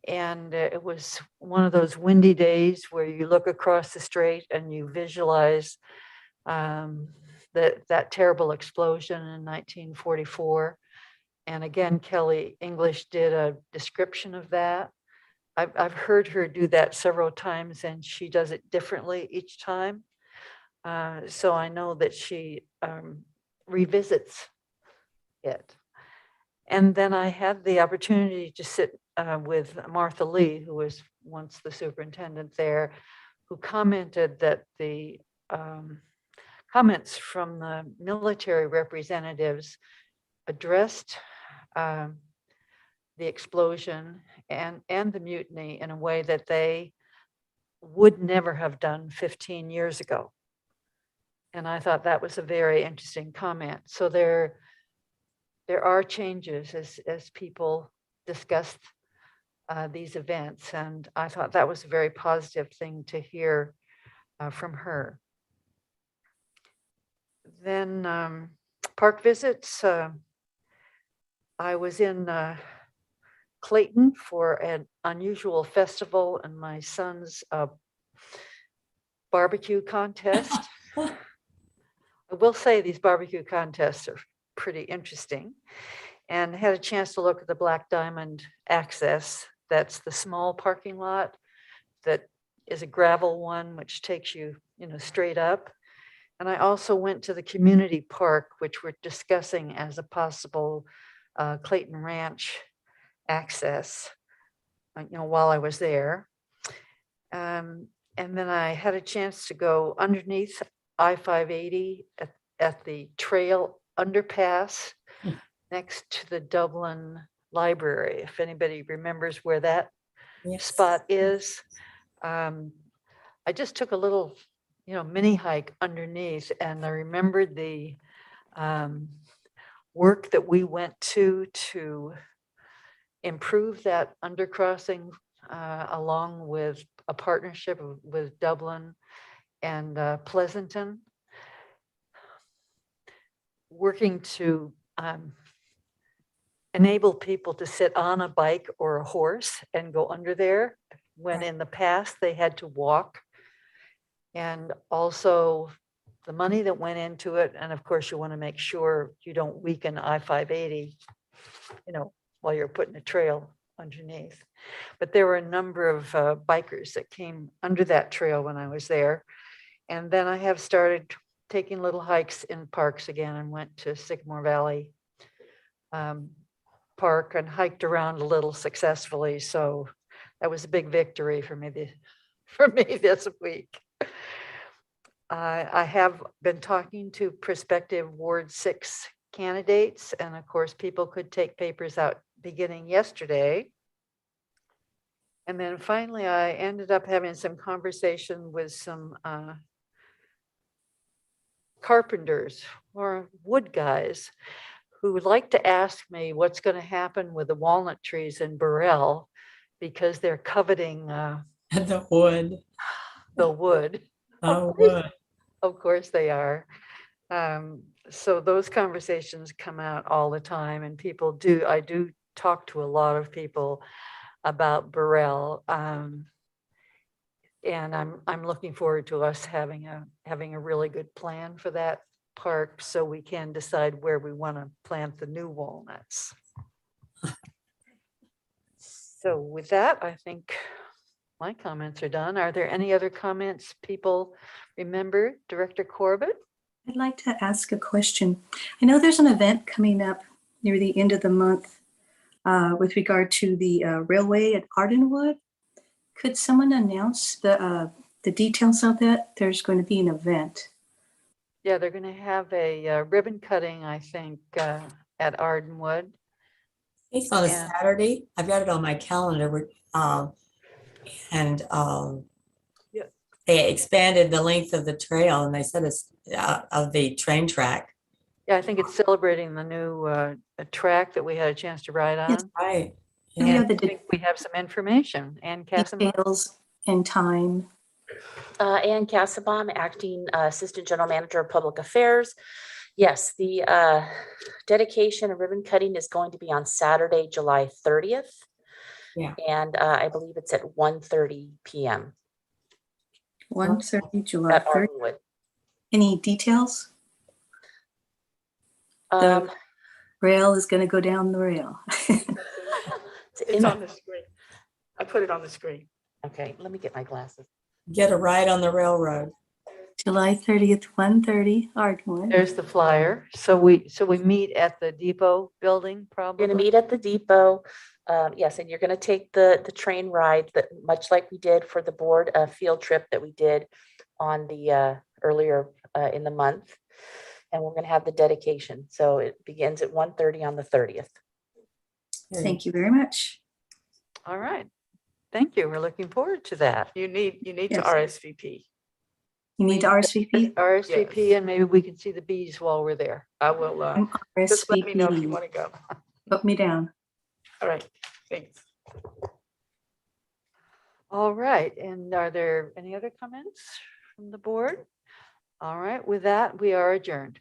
and it was one of those windy days where you look across the strait and you visualize that terrible explosion in 1944. And again, Kelly English did a description of that. I've heard her do that several times and she does it differently each time. So I know that she revisits it. And then I had the opportunity to sit with Martha Lee, who was once the superintendent there, who commented that the comments from the military representatives addressed the explosion and the mutiny in a way that they would never have done 15 years ago. And I thought that was a very interesting comment. So there are changes as people discussed these events. And I thought that was a very positive thing to hear from her. Then park visits. I was in Clayton for an unusual festival and my son's barbecue contest. I will say these barbecue contests are pretty interesting, and had a chance to look at the Black Diamond Access. That's the small parking lot that is a gravel one, which takes you, straight up. And I also went to the community park, which we're discussing as a possible Clayton Ranch access, while I was there. And then I had a chance to go underneath I-580 at the trail underpass next to the Dublin Library. If anybody remembers where that spot is. I just took a little, mini hike underneath, and I remembered the work that we went to improve that undercrossing along with a partnership with Dublin and Pleasanton, working to enable people to sit on a bike or a horse and go under there, when in the past they had to walk. And also the money that went into it. And of course, you want to make sure you don't weaken I-580, while you're putting a trail underneath. But there were a number of bikers that came under that trail when I was there. And then I have started taking little hikes in parks again, and went to Sycamore Valley Park and hiked around a little successfully. So that was a big victory for me this week. I have been talking to prospective Ward 6 candidates, and of course, people could take papers out beginning yesterday. And then finally, I ended up having some conversation with some carpenters or wood guys who would like to ask me what's going to happen with the walnut trees in Burrell, because they're coveting The wood. the wood. Oh, wood. Of course they are. So those conversations come out all the time, and I do talk to a lot of people about Burrell. And I'm looking forward to us having a really good plan for that park, so we can decide where we want to plant the new walnuts. So with that, I think my comments are done. Are there any other comments people remember? Director Corbett? I'd like to ask a question. I know there's an event coming up near the end of the month with regard to the railway at Ardenwood. Could someone announce the details of that? There's going to be an event. Yeah, they're going to have a ribbon cutting, I think, at Ardenwood. It's on a Yeah. Saturday. I've got it on my calendar. And Yeah. they expanded the length of the trail, and they said it's of the train track. Yeah, I think it's celebrating the new track that we had a chance to ride on. Yes. Right. And you And have I the think we have some information. And Casimir? details and time. Ann Cassabaum, Acting Assistant General Manager of Public Affairs. Yes, the dedication and ribbon cutting is going to be on Saturday, July 30th. Yeah. And I believe it's at 1:30 p.m. 1:30 July at 3rd. Ardenwood. Any details? Um, rail is going to go down the rail. It's on the screen. I put it on the screen. Okay, let me get my glasses. Get a ride on the railroad. July 30th, 1:30, Ardmore. There's the flyer. So we meet at the depot building probably. We're gonna meet at the depot. Yes, and you're gonna take the train ride that, much like we did for the board field trip that we did on the earlier in the month. And we're gonna have the dedication. So it begins at 1:30 on the 30th. Thank you very much. All right. Thank you. We're looking forward to that. You need to Yes. RSVP. You need to RSVP? RSVP, and maybe we can see the bees while we're there. I will, just let me know if you RSVP. want to go. Put me down. All right, thanks. All right. And are there any other comments from the board? All right. With that, we are adjourned.